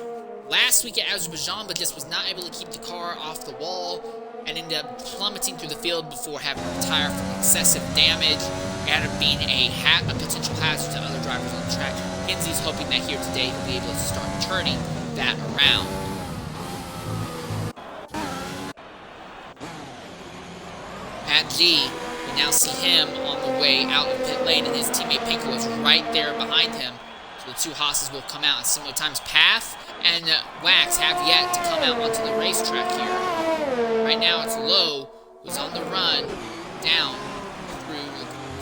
last week at Azerbaijan, but just was not able to keep the car off the wall and ended up plummeting through the field before having to retire from excessive damage and being a potential hazard to other drivers on the track. Kinsey's hoping that here today he'll be able to start turning that around. Matt G, we now see him on the way out of pit lane, and his teammate Pinko is right there behind him. So the two Haas's will come out at similar times. Path and Wax have yet to come out onto the racetrack here. Right now it's Low, who's on the run down through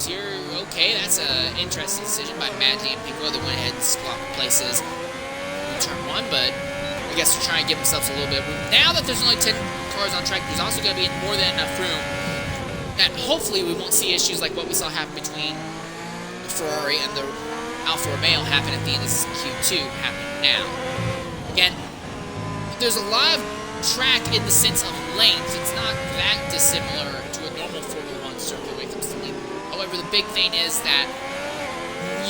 tier. Okay, that's an interesting decision by Maggi and Pinko. They went ahead and swapped places in turn 1, but I guess they're trying to give themselves a little bit of room. Now that there's only 10 cars on track, there's also going to be more than enough room that hopefully we won't see issues like what we saw happen between the Ferrari and the Alfa Romeo happen at the end of Q2 happening now. Again, there's a lot of track in the sense of length. It's not that dissimilar to a normal Formula 1 circuit when it comes to length. However, the big thing is that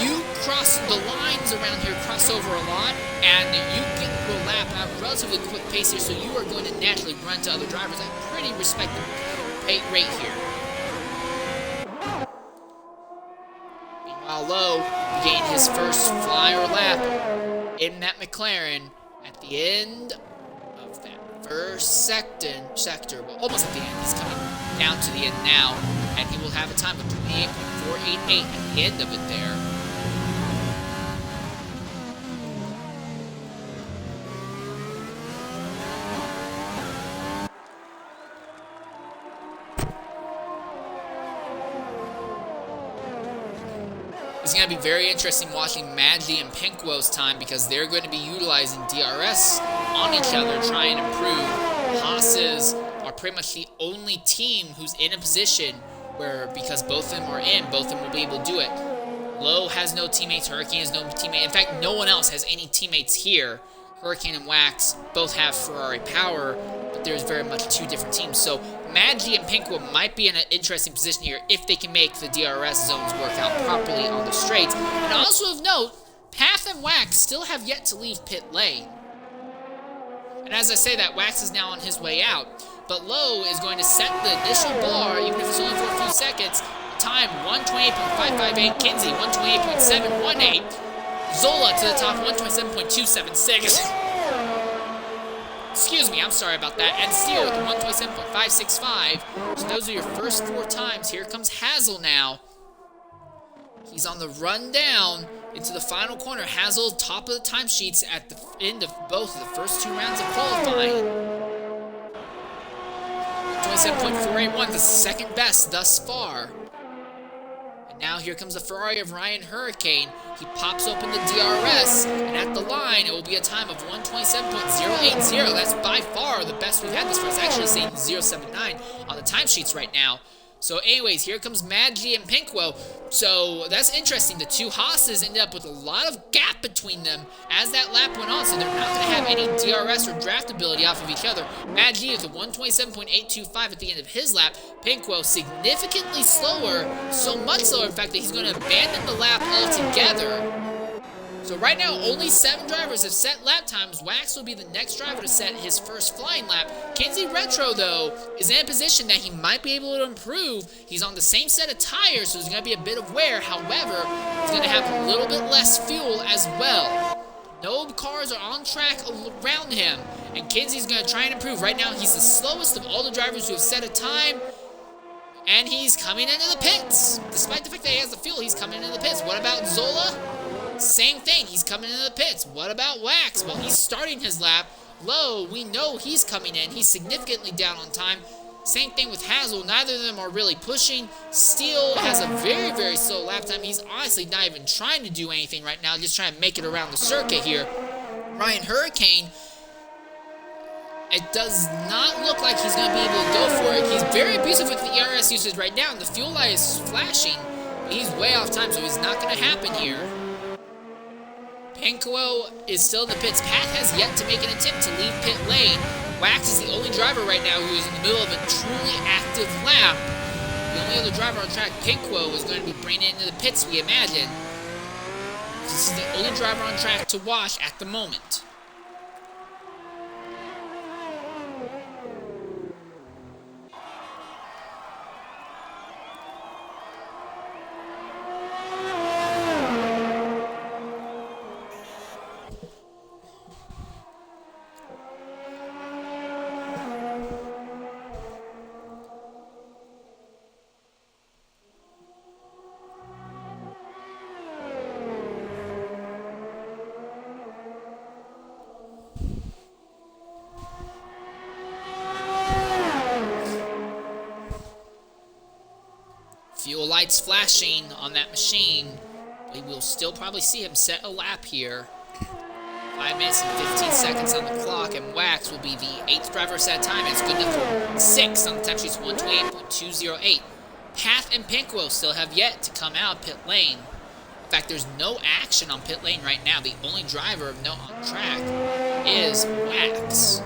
you cross the lines around here, cross over a lot, and you get through a lap at a relatively quick pace here, so you are going to naturally run to other drivers at a pretty respectable rate here. Meanwhile, Low gained his first flyer lap in that McLaren at the end of that first sector. Well, almost at the end. He's coming down to the end now, and he will have a time of 28.488 at the end of it there. It's going to be very interesting watching Maggi and Pinko's time because they're going to be utilizing DRS on each other, trying to improve. Haas's are pretty much the only team who's in a position where, because both of them are in, both of them will be able to do it. Low has no teammates, Hurricane has no teammate. In fact, no one else has any teammates here. Hurricane and Wax both have Ferrari power, but there's very much two different teams. So Maggi and Pinko might be in an interesting position here if they can make the DRS zones work out properly on the straights. And also of note, Path and Wax still have yet to leave pit lane. And as I say that, Wax is now on his way out. But Low is going to set the initial bar, even if it's only for a few seconds. Time 128.558, Kinsey 128.718. Zola to the top, 127.276. Excuse me, I'm sorry about that. And Steele with the 127.565. So those are your first 4 times. Here comes Hazel now. He's on the run down into the final corner. Hazel, top of the timesheets at the end of both of the first 2 rounds of qualifying. 27.481, the second best thus far. And now here comes the Ferrari of Ryan Hurricane. He pops open the DRS, and at the line, it will be a time of 127.080. That's by far the best we've had this far. It's actually saying 079 on the timesheets right now. So anyways, here comes Maggi and Pinkwell. So that's interesting. The 2 Haas's ended up with a lot of gap between them as that lap went on. So they're not going to have any DRS or draftability off of each other. Maggi is a 127.825 at the end of his lap. Pinkwell significantly slower, so much slower in fact that he's going to abandon the lap altogether. So right now, only 7 drivers have set lap times. Wax will be the next driver to set his first flying lap. Kenzie Retro, though, is in a position that he might be able to improve. He's on the same set of tires, so there's going to be a bit of wear. However, he's going to have a little bit less fuel as well. No cars are on track around him, and Kenzie's going to try and improve. Right now, he's the slowest of all the drivers who have set a time, and he's coming into the pits. Despite the fact that he has the fuel, he's coming into the pits. What about Zola? Same thing, he's coming into the pits. What about Wax? Well, he's starting his lap low. We know he's coming in. He's significantly down on time. Same thing with Hazel. Neither of them are really pushing. Steele has a very, very slow lap time. He's honestly not even trying to do anything right now, just trying to make it around the circuit here. Ryan Hurricane, it does not look like he's going to be able to go for it. He's very abusive with the ERS usage right now, and the fuel light is flashing. He's way off time, so it's not going to happen here. Pinkwell is still in the pits. Pat has yet to make an attempt to leave pit lane. Wax is the only driver right now who is in the middle of a truly active lap. The only other driver on track, Pinkwell, is going to be bringing it into the pits, we imagine. This is the only driver on track to watch at the moment. Fuel lights flashing on that machine. We will still probably see him set a lap here. 5 minutes and 15 seconds on the clock, and Wax will be the 8th driver set time. It's good enough for 6 on the time sheet's 128.208. Path and Pinkwell still have yet to come out of pit lane. In fact, there's no action on pit lane right now. The only driver of note on track is Wax.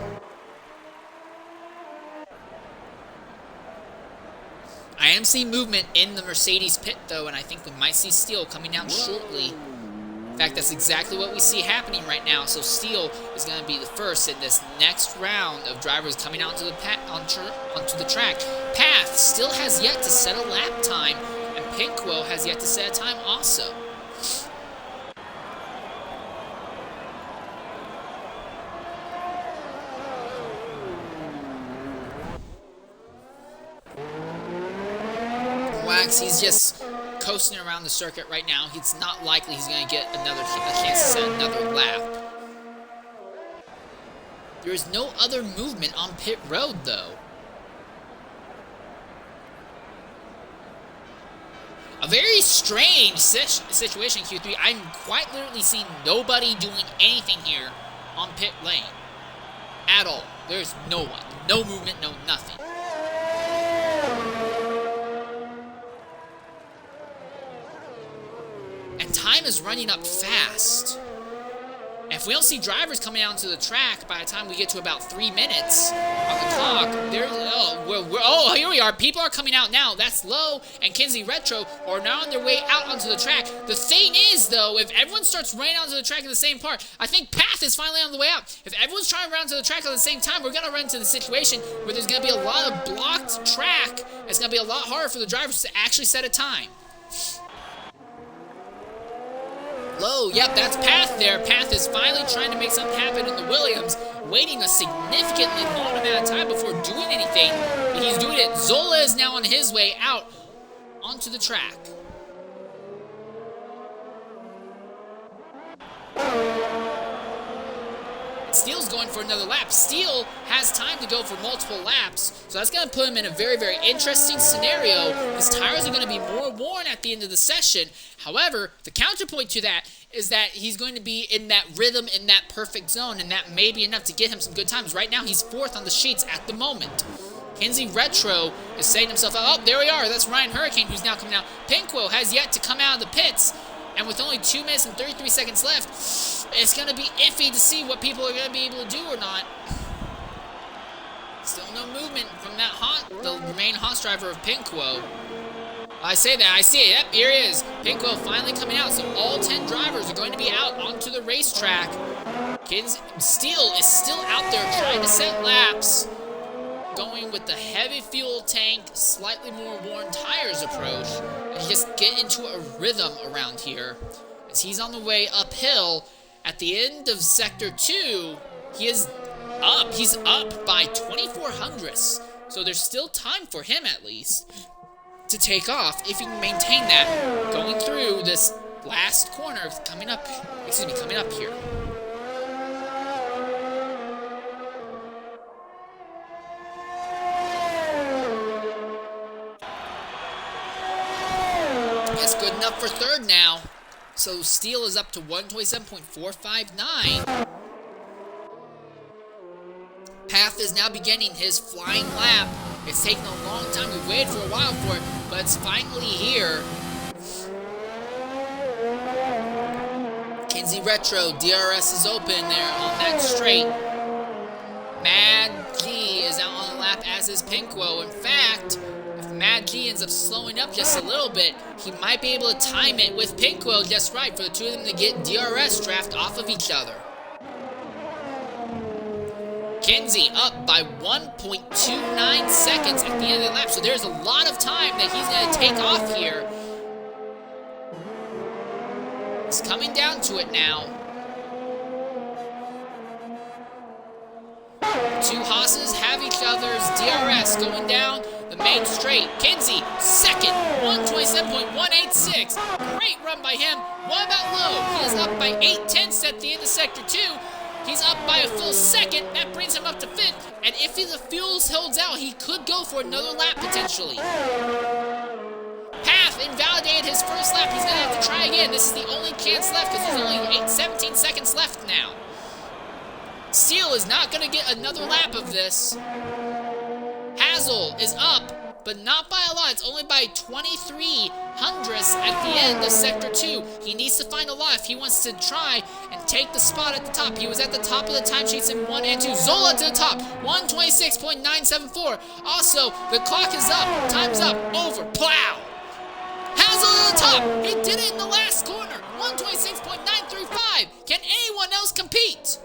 I am seeing movement in the Mercedes pit, though, and I think we might see Steele coming down shortly. In fact, that's exactly what we see happening right now. So Steele is going to be the first in this next round of drivers coming out onto the track. Path still has yet to set a lap time, and Pinkwell has yet to set a time also. He's just coasting around the circuit right now. It's not likely he's going to get a chance to set another lap. There is no other movement on pit road, though. A very strange situation, Q3. I'm quite literally seeing nobody doing anything here on pit lane. At all. There's no one. No movement, no nothing. And time is running up fast. And if we don't see drivers coming out onto the track by the time we get to about 3 minutes on the clock, here we are. People are coming out now. That's Low and Kenzie Retro are now on their way out onto the track. The thing is, though, if everyone starts running onto the track in the same part, I think Path is finally on the way out. If everyone's trying to run onto the track at the same time, we're going to run into the situation where there's going to be a lot of blocked track. It's going to be a lot harder for the drivers to actually set a time. Low, yep, that's Path there. Path is finally trying to make something happen in the Williams, waiting a significantly long amount of time before doing anything, but he's doing it. Zola is now on his way out onto the track. Steele's going for another lap. Steele has time to go for multiple laps, so that's going to put him in a very, very interesting scenario. His tires are going to be more worn at the end of the session. However, the counterpoint to that is that he's going to be in that rhythm, in that perfect zone, and that may be enough to get him some good times. Right now, he's 4th on the sheets at the moment. Kinsey Retro is saying to himself, oh, there we are. That's Ryan Hurricane, who's now coming out. Pinquo has yet to come out of the pits. And with only 2 minutes and 33 seconds left, it's going to be iffy to see what people are going to be able to do or not. Still no movement from that the main Haas driver of Pinquo. I say that, I see it. Yep, here he is. Pinquo finally coming out. So all 10 drivers are going to be out onto the racetrack. Steele is still out there trying to set laps. Going with the heavy fuel tank, slightly more worn tires approach, and just get into a rhythm around here. As he's on the way uphill, at the end of Sector 2, he is up. He's up by 24 hundredths. So there's still time for him, at least, to take off if he can maintain that going through this last corner coming up here. That's good enough for 3rd now. So Steele is up to 127.459. Path is now beginning his flying lap. It's taken a long time. We've waited for a while for it, but it's finally here. Kinsey Retro, DRS is open there on that straight. Mad G is out on the lap, as is Pinquo. In fact, if Mad G ends up slowing up just a little bit, he might be able to time it with Pinquo just right for the two of them to get DRS draft off of each other. Kinsey up by 1.29 seconds at the end of the lap, so there's a lot of time that he's going to take off here. It's coming down to it now. 2 Haas's have each other's DRS going down the main straight. Kinsey, 2nd, 127.186. Great run by him. What about Lowe? He is up by 8/10 at the end of Sector 2. He's up by a full 2nd. That brings him up to 5th. And if the fuels holds out, he could go for another lap potentially. Path invalidated his first lap. He's going to have to try again. This is the only chance left because there's only 17 seconds left now. Steele is not going to get another lap of this. Hazel is up, but not by a lot. It's only by 23 hundredths at the end of Sector 2. He needs to find a lot if he wants to try and take the spot at the top. He was at the top of the timesheets in 1 and 2. Zola to the top, 126.974. Also, the clock is up. Time's up. Over. Plow. Hazel to the top. He did it in the last corner. 126.935. Can anyone else compete?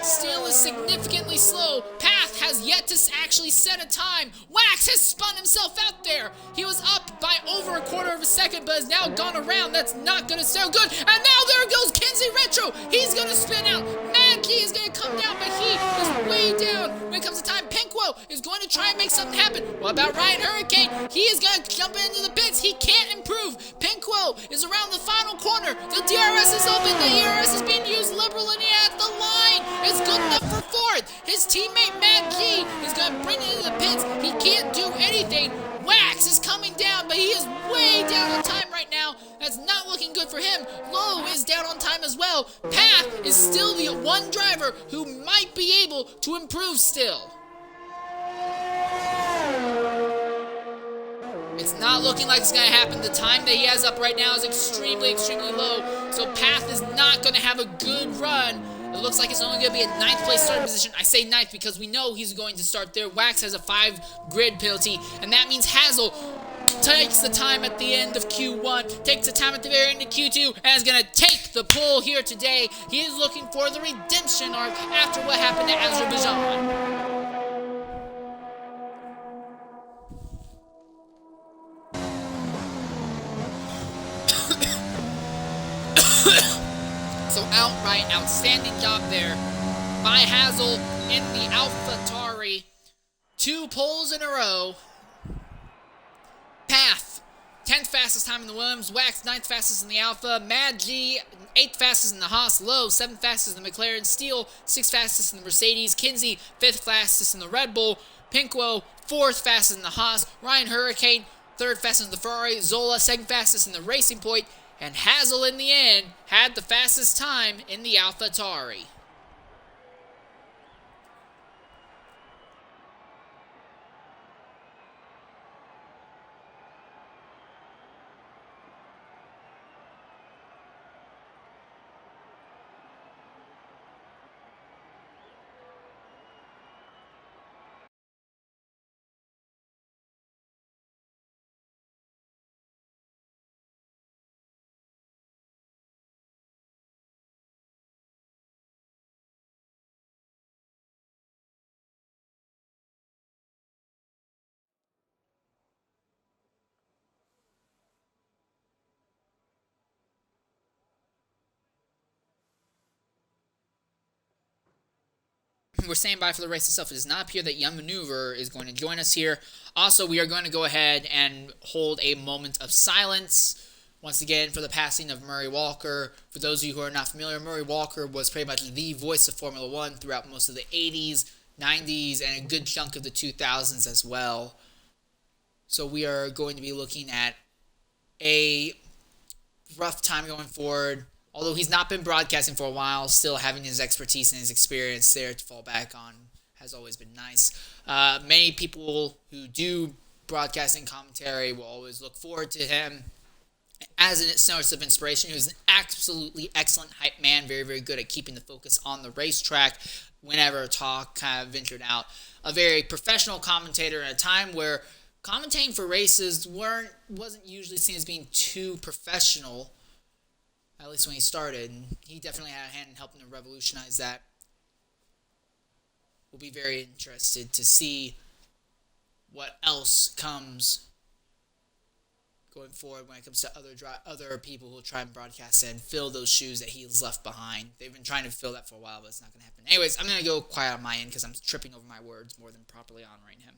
Steele is significantly slow. Path has yet to actually set a time. Wax has spun himself out there. He was up by over a quarter of a second, but has now gone around. That's not going to sound good. And now there goes Kinsey Retro. He's going to spin out. Mad Key is going to come down, but he is way down. When it comes to time, Pinquo is going to try and make something happen. What about Ryan Hurricane? He is going to jump into the pits. He can't improve. Pinquo is around the final corner. The DRS is open. The DRS is being used liberally at the line. It's good enough for 4th. His teammate Mad G is going to bring it into the pits. He can't do anything. Wax is coming down, but he is way down on time right now. That's not looking good for him. Lowe is down on time as well. Path is still the one driver who might be able to improve still. It's not looking like it's going to happen. The time that he has up right now is extremely, extremely low. So Path is not going to have a good run. It looks like it's only going to be a 9th place starting position. I say 9th because we know he's going to start there. Wax has a 5 grid penalty, and that means Hazel takes the time at the end of Q1, takes the time at the very end of Q2, and is going to take the pole here today. He is looking for the redemption arc after what happened at Azerbaijan. So outright outstanding job there by Hazel in the AlphaTauri. 2 poles in a row. Path, 10th fastest time in the Williams. Wax, 9th fastest in the Alpha. Mad G, 8th fastest in the Haas. Lowe, 7th fastest in the McLaren. Steele, 6th fastest in the Mercedes. Kinsey, 5th fastest in the Red Bull. Pinkwo, 4th fastest in the Haas. Ryan Hurricane, 3rd fastest in the Ferrari. Zola, 2nd fastest in the Racing Point. And Hazel, in the end, had the fastest time in the AlphaTauri. We're saying bye for the race itself. It does not appear that Young Maneuver is going to join us here. Also, we are going to go ahead and hold a moment of silence once again for the passing of Murray Walker. For those of you who are not familiar, Murray Walker was pretty much the voice of Formula One throughout most of the 80s, 90s, and a good chunk of the 2000s as well. So we are going to be looking at a rough time going forward. Although he's not been broadcasting for a while, still having his expertise and his experience there to fall back on has always been nice. Many people who do broadcasting commentary will always look forward to him as a source of inspiration. He was an absolutely excellent hype man, very, very good at keeping the focus on the racetrack whenever a talk kind of ventured out. A very professional commentator in a time where commentating for races wasn't usually seen as being too professional. At least when he started, and he definitely had a hand in helping to revolutionize that. We'll be very interested to see what else comes going forward when it comes to other people who will try and broadcast and fill those shoes that he's left behind. They've been trying to fill that for a while, but it's not going to happen. Anyways, I'm going to go quiet on my end because I'm tripping over my words more than properly honoring him.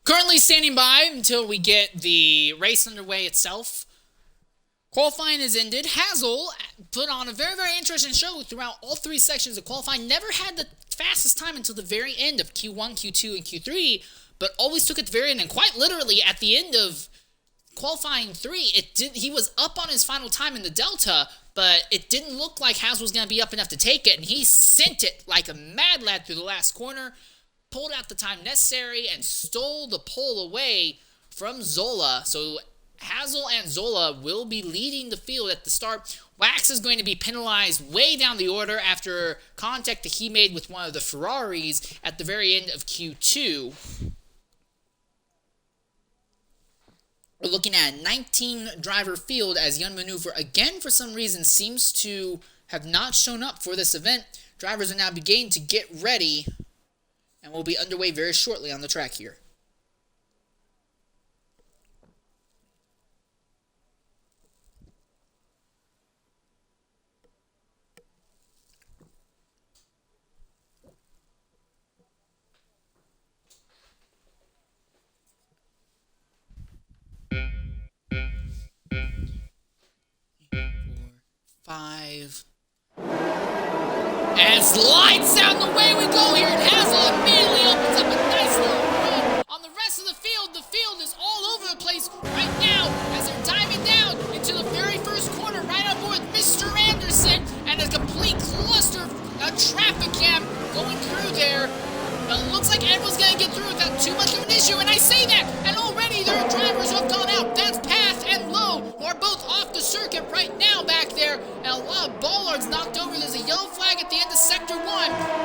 Currently standing by until we get the race underway itself. Qualifying is ended. Hazel put on a very, very interesting show throughout all three sections of qualifying. Never had the fastest time until the very end of Q1, Q2, and Q3, but always took it at the very end. And quite literally, at the end of qualifying 3, he was up on his final time in the Delta, but it didn't look like Hazel was going to be up enough to take it, and he sent it like a mad lad through the last corner, pulled out the time necessary, and stole the pole away from Zola. So Hazel and Zola will be leading the field at the start. Wax is going to be penalized way down the order after contact that he made with one of the Ferraris at the very end of Q2. We're looking at a 19-driver field as Young Maneuver, again, for some reason, seems to have not shown up for this event. Drivers are now beginning to get ready and will be underway very shortly on the track here. Five. As lights out, the way we go here, and Hazel immediately opens up a nice little run on the rest of the field. The field is all over the place right now as they're diving down into the very first corner, right on board with Mr. Anderson, and a complete cluster of traffic jam going through there. But it looks like everyone's going to get through without too much of an issue, and I say that, and already there are drivers who have gone out. That's Path and Lowe, who are both off the circuit right now back there, and a lot of bollards knocked over. There's a yellow flag at the end of Sector 1,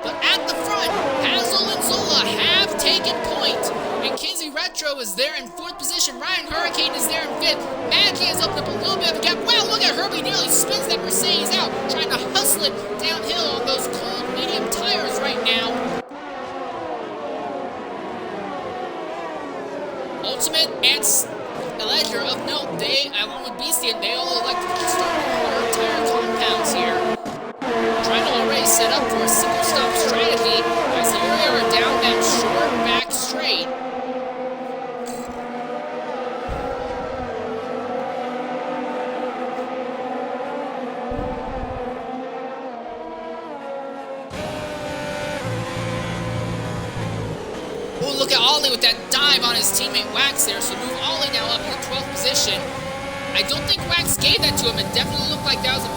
but at the front, Hazel and Zola have taken point, and Kinsey Retro is there in 4th position. Ryan Hurricane is there in 5th. Maggie has opened up a little bit of a gap. Wow, look at Herbie nearly spins that Mercedes out, trying to hustle it downhill on those cold medium tires right now. Ultimate and Ledger of note, they, along with Beastian, they all elected to start hard tire compounds here. Trying to already set up for a single stop strategy as here we are down that short back straight. Oh, look at Ollie with that dive on his teammate Wax there. So move Ollie now up in the 12th position. I don't think Wax gave that to him. It definitely looked like that was a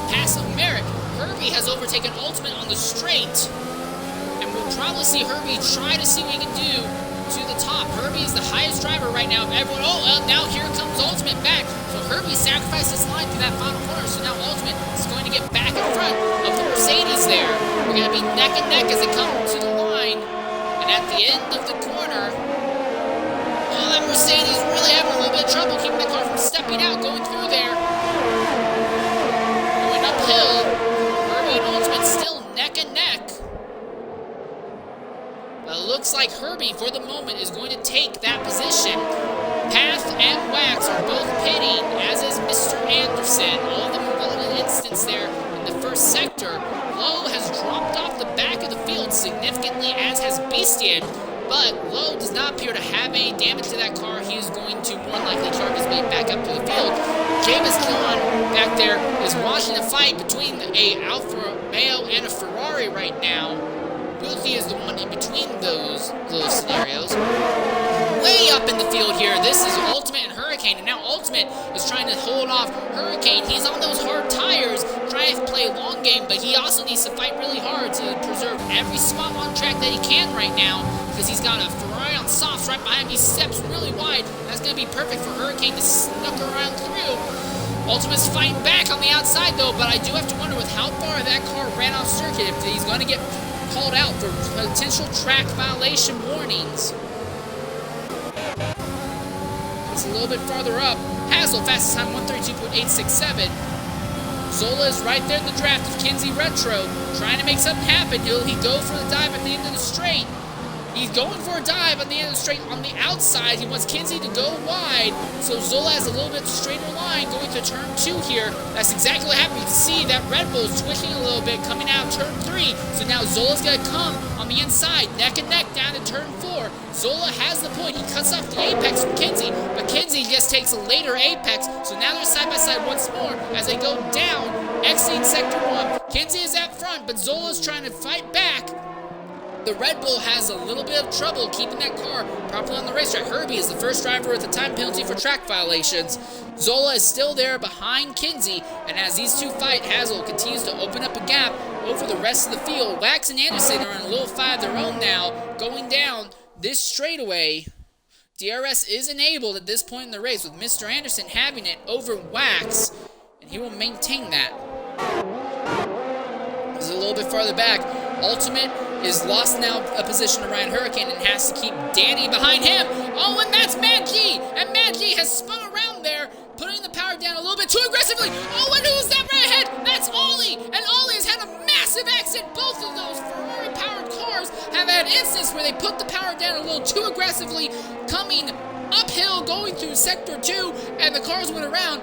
pass of merit. Herbie has overtaken Ultimate on the straight. And we'll probably see Herbie try to see what he can do to the top. Herbie is the highest driver right now of everyone. Oh, now here comes Ultimate back. So Herbie sacrificed his line through that final corner. So now Ultimate is going to get back in front of the Mercedes there. We're going to be neck and neck as they come to the line. And at the end of the corner, oh, that Mercedes really having a little bit of trouble keeping the car from stepping out, going through there. Going uphill. Herbie and Ultimate still neck and neck. But it looks like Herbie, for the moment, is going to take that position. Path and Wax are both pitting, as is Mr. Anderson. All of them involved in an instance there in the first sector. Lowe has dropped off the back of the field significantly, as has Beastian, but Lowe does not appear to have any damage to that car. He is going to more likely charge his way back up to the field. James Killen back there is watching the fight between a Alfa Romeo and a Ferrari right now. Boothie is the one in between those scenarios. Way up in the field here, this is Ultimate and Hurricane, and now Ultimate is trying to hold off Hurricane. He's on those hard tires, trying to play a long game, but he also needs to fight really hard to preserve every spot on track that he can right now, because he's got a Ferrari on softs right behind him. He steps really wide. That's going to be perfect for Hurricane to snuck around through. Ultimate's fighting back on the outside, though, but I do have to wonder with how far that car ran off circuit if he's going to get called out for potential track violation warnings. It's a little bit farther up. Hazel, fastest time 132.867. Zola is right there in the draft of Kinsey Retro, trying to make something happen. Will he go for the dive at the end of the straight? He's going for a dive on the end of the straight on the outside. He wants Kinsey to go wide. So Zola has a little bit straighter line going to turn 2 here. That's exactly what happened. You can see that Red Bull is twitching a little bit coming out turn 3. So now Zola's going to come on the inside, neck and neck down in turn 4. Zola has the point. He cuts off the apex from Kinsey, but Kinsey just takes a later apex. So now they're side by side once more as they go down, exiting sector 1. Kinsey is at front, but Zola's trying to fight back. The Red Bull has a little bit of trouble keeping that car properly on the racetrack. Herbie is the first driver with a time penalty for track violations. Zola is still there behind Kinsey, and as these two fight, Hazel continues to open up a gap over the rest of the field. Wax and Anderson are in a little fight of their own now, going down this straightaway. DRS is enabled at this point in the race, with Mr. Anderson having it over Wax, and he will maintain that. This is a little bit farther back. Ultimate is lost now a position to Ryan Hurricane and has to keep Danny behind him. Oh, and that's Mad G! And Mad G has spun around there, putting the power down a little bit too aggressively. Oh, and who's that right ahead? That's Ollie! And Ollie has had a massive accident. Both of those Ferrari-powered cars have had instances where they put the power down a little too aggressively, coming uphill, going through Sector 2, and the cars went around.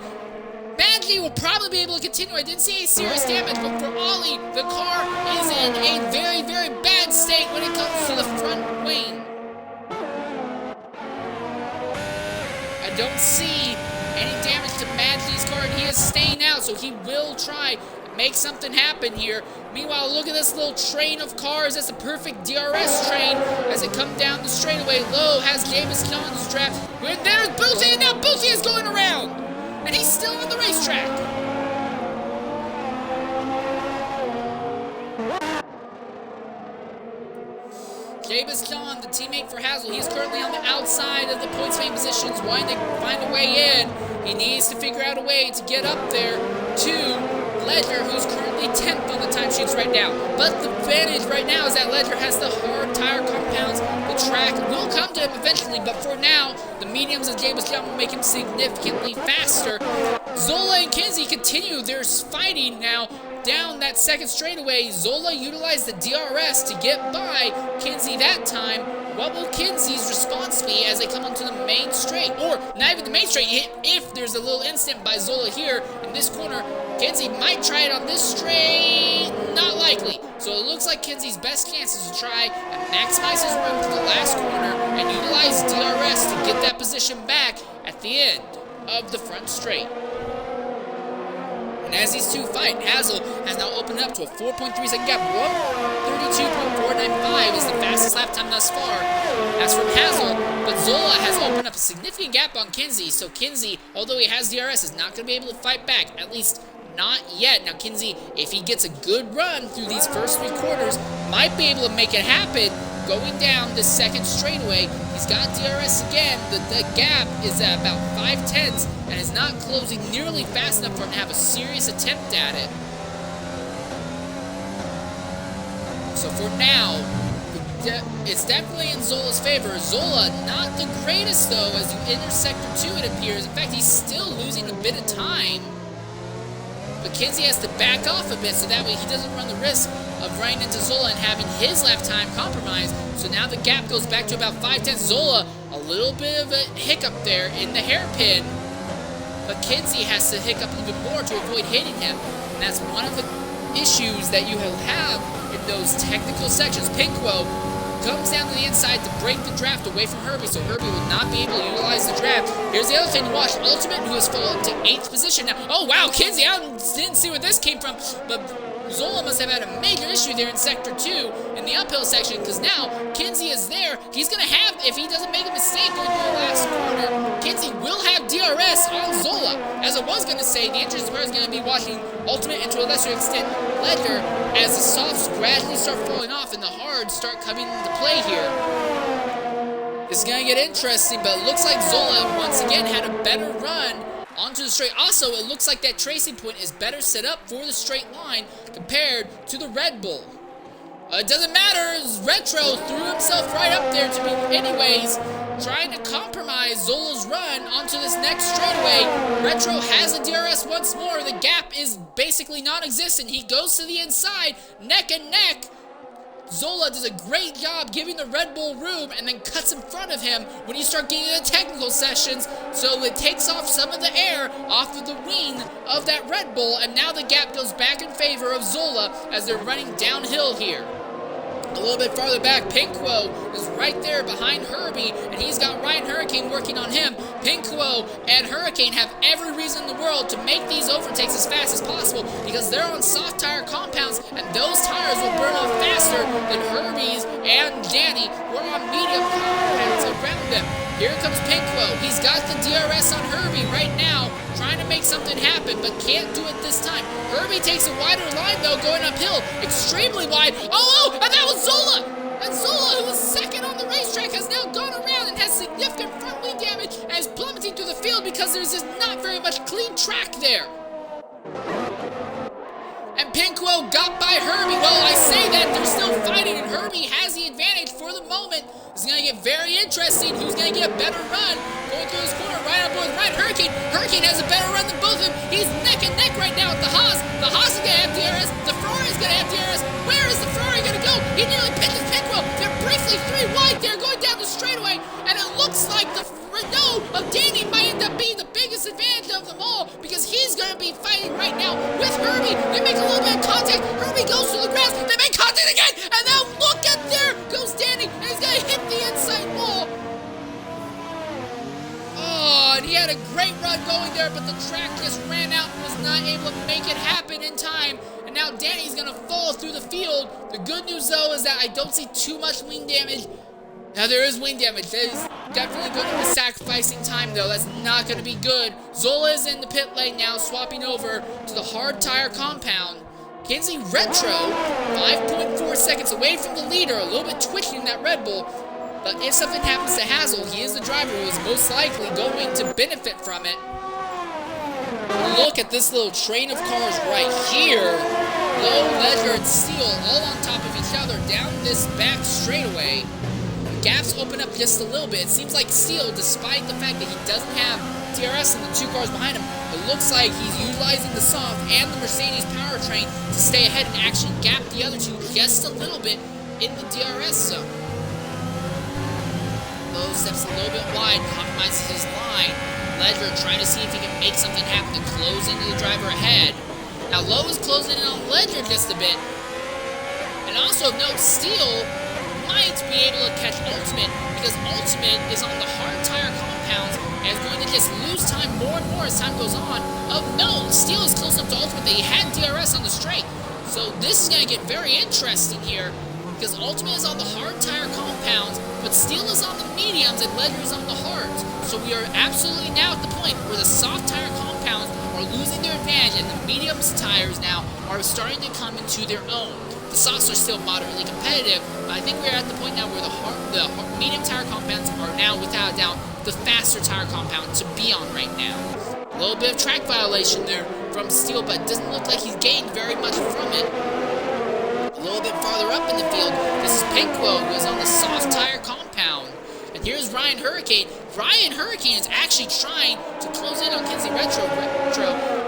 Badley will probably be able to continue. I didn't see any serious damage, but for Ollie, the car is in a very, very bad state when it comes to the front wing. I don't see any damage to Badley's car, and he is staying out, so he will try and make something happen here. Meanwhile, look at this little train of cars. That's a perfect DRS train as it comes down the straightaway. Low has James Collins draft. When there's Boosie, and now Boosie is going around. And he's still on the racetrack. Jabez John, the teammate for Hazel, he is currently on the outside of the points main positions, wanting to find a way in. He needs to figure out a way to get up there to Ledger, who's currently 10th on the timesheets right now. But the advantage right now is that Ledger has the hard tire compounds. The track will come to him eventually, but for now, the mediums of James Young will make him significantly faster. Zola and Kinsey continue their fighting now down that second straightaway. Zola utilized the DRS to get by Kinsey that time. What will Kinsey's response be as they come onto the main straight? Or not even the main straight, if there's a little instant by Zola here in this corner, Kinsey might try it on this straight. Not likely. So it looks like Kinsey's best chance is to try and maximize his run to the last corner and utilize DRS to get that position back at the end of the front straight. And as these two fight, Hazel has now opened up to a 4.3 second gap. 1:32.495 is the fastest lap time thus far. As from Hazel, but Zola has opened up a significant gap on Kinsey. So Kinsey, although he has DRS, is not going to be able to fight back, at least not yet. Now Kinsey, if he gets a good run through these first 3 quarters, might be able to make it happen. Going down the second straightaway, he's got DRS again. The gap is at about 5/10 and is not closing nearly fast enough for him to have a serious attempt at it. So for now, it's definitely in Zola's favor. Zola, not the greatest though, as you enter Sector 2 it appears. In fact, he's still losing a bit of time. But Kinsey has to back off a bit so that way he doesn't run the risk of running into Zola and having his lap time compromised. So now the gap goes back to about 5/10. Zola, a little bit of a hiccup there in the hairpin. But Kinsey has to hiccup a little bit more to avoid hitting him. And that's one of the issues that you will have in those technical sections. Pinkwo comes down to the inside to break the draft away from Herbie, so Herbie will not be able to utilize the draft. Here's the other thing to watch. Ultimate, who has fallen to 8th position now. Oh, wow, Kinsey, I didn't see where this came from, but Zola must have had a major issue there in Sector 2 in the uphill section, because now Kinsey is there. He's going to have, if he doesn't make a mistake going through the last corner, Kinsey will have DRS on Zola. As I was going to say, the interesting part is going to be watching Ultimate and to a lesser extent Ledger as the softs gradually start falling off and the hards start coming into play here. This is going to get interesting, but it looks like Zola once again had a better run onto the straight. Also, it looks like that tracing point is better set up for the straight line compared to the Red Bull. It doesn't matter. Retro threw himself right up there to be, anyways, trying to compromise Zola's run onto this next straightaway. Retro has a DRS once more. The gap is basically non-existent. He goes to the inside, neck and neck. Zola does a great job giving the Red Bull room and then cuts in front of him when you start getting into technical sessions, so it takes off some of the air off of the wing of that Red Bull, and now the gap goes back in favor of Zola as they're running downhill here. A little bit farther back, Pinquo is right there behind Herbie, and he's got Ryan Hurricane working on him. Pinquo and Hurricane have every reason in the world to make these overtakes as fast as possible because they're on soft tire compounds, and those tires will burn off faster than Herbie's and Danny, who are on medium compounds around them. Here comes Pinquo. He's got the DRS on Herbie right now, trying to make something happen, but can't do it this time. Herbie takes a wider line, though, going uphill, extremely wide. Oh, and that was Zola! And Zola, who was second on the racetrack, has now gone around and has significant front wing damage and is plummeting through the field because there's just not very much clean track there. And Pinquo got by Herbie. Well, I say that, they're still fighting, and Herbie has the advantage for the moment. It's going to get very interesting. Who's going to get a better run? Going through this corner, right on board with Ryan Hurricane. Hurricane has a better run than both of them. He's neck and neck right now with the Haas. The Haas is going to have DRS. The Ferrari is going to have DRS. Where is the Ferrari going to go? He nearly pitches Pinquo. They're briefly 3 wide there going down the straightaway, and it looks like the Renault of Danny might end up being the biggest advantage of them all because he's going to be fighting right now with Herbie. They make a little bit of contact. Herbie goes through the grass. They make contact again, and now look at there goes Danny, and he's going to hit the inside wall. Oh, and he had a great run going there, but the track just ran out and was not able to make it happen in time. And now Danny's going to fall through the field. The good news, though, is that I don't see too much wing damage. Now, there is wing damage. That is definitely going to be sacrificing time, though. That's not going to be good. Zola is in the pit lane now, swapping over to the hard tire compound. Kinsey Retro, 5.4 seconds away from the leader, a little bit twitching that Red Bull. But if something happens to Hazel, he is the driver who is most likely going to benefit from it. Look at this little train of cars right here. Low, Ledger, and Steel all on top of each other down this back straightaway. Gaps open up just a little bit. It seems like Steel, despite the fact that he doesn't have DRS in the 2 cars behind him, it looks like he's utilizing the soft and the Mercedes powertrain to stay ahead and actually gap the other two just a little bit in the DRS zone. Lowe steps a little bit wide, compromises his line. Ledger trying to see if he can make something happen to close into the driver ahead. Now Lowe is closing in on Ledger just a bit. And also of note, Steel might be able to catch Ultimate because Ultimate is on the hard tire compounds and is going to just lose time more and more as time goes on. Of note, Steel is close enough to Ultimate that he had DRS on the straight. So this is going to get very interesting here because Ultimate is on the hard tire compounds, but Steel is on the mediums and Ledger is on the hards. So we are absolutely now at the point where the soft tire compounds are losing their advantage and the mediums tires now are starting to come into their own. The softs are still moderately competitive, but I think we're at the point now where the medium tire compounds are now, without a doubt, the faster tire compound to be on right now. A little bit of track violation there from Steel, but it doesn't look like he's gained very much from it. A little bit farther up in the field, this is Pinquo, who is on the soft tire compound. And here's Ryan Hurricane. Ryan Hurricane is actually trying to close in on Kinsey Retro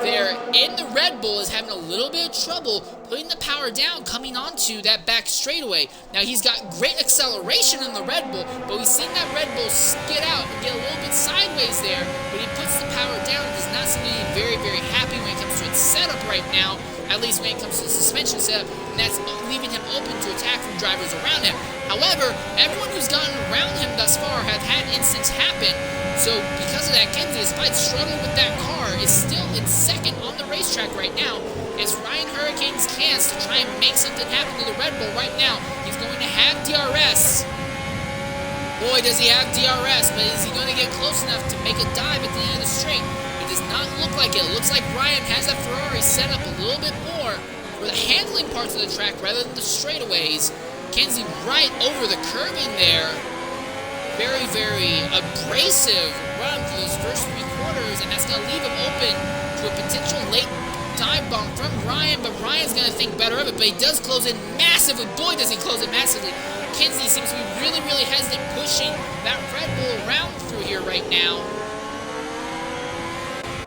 there in the Red Bull, is having a little bit of trouble putting the power down coming onto that back straightaway. Now he's got great acceleration in the Red Bull, but we've seen that Red Bull skid out and get a little bit sideways there. When he puts the power down, it does not seem to be very, very happy when it comes to its setup right now, at least when it comes to the suspension setup, and that's leaving him open to attack from drivers around him. However, everyone who's gotten around him thus far have had incidents happen, so because of that, Kinsey, despite struggling with that car, is still in second on the racetrack right now. It's Ryan Hurricane's chance to try and make something happen to the Red Bull right now. He's going to have DRS. Boy, does he have DRS, but is he going to get close enough to make a dive at the end of the straight? It does not look like it. It looks like Ryan has that Ferrari set up a little bit more for the handling parts of the track rather than the straightaways. Kinsey right over the curbing there. Very, very abrasive run for those first 3 quarters, and that's going to leave him open to a potential late dive bump from Ryan, but Ryan's going to think better of it, but he does close in massively. Boy, does he close it massively. Kinsey seems to be really, really hesitant pushing that Red Bull around through here right now.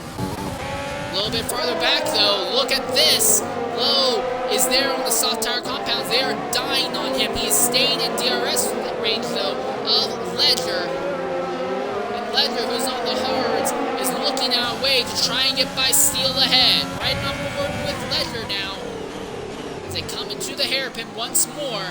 A little bit farther back, though, look at this. Lowe is there on the soft tire compounds. They are dying on him. He is staying in DRS range, though, of Ledger. And Ledger, who's on the hards, is looking at a way to try and get by Steele ahead. Right on board with Ledger now. As they come into the hairpin once more.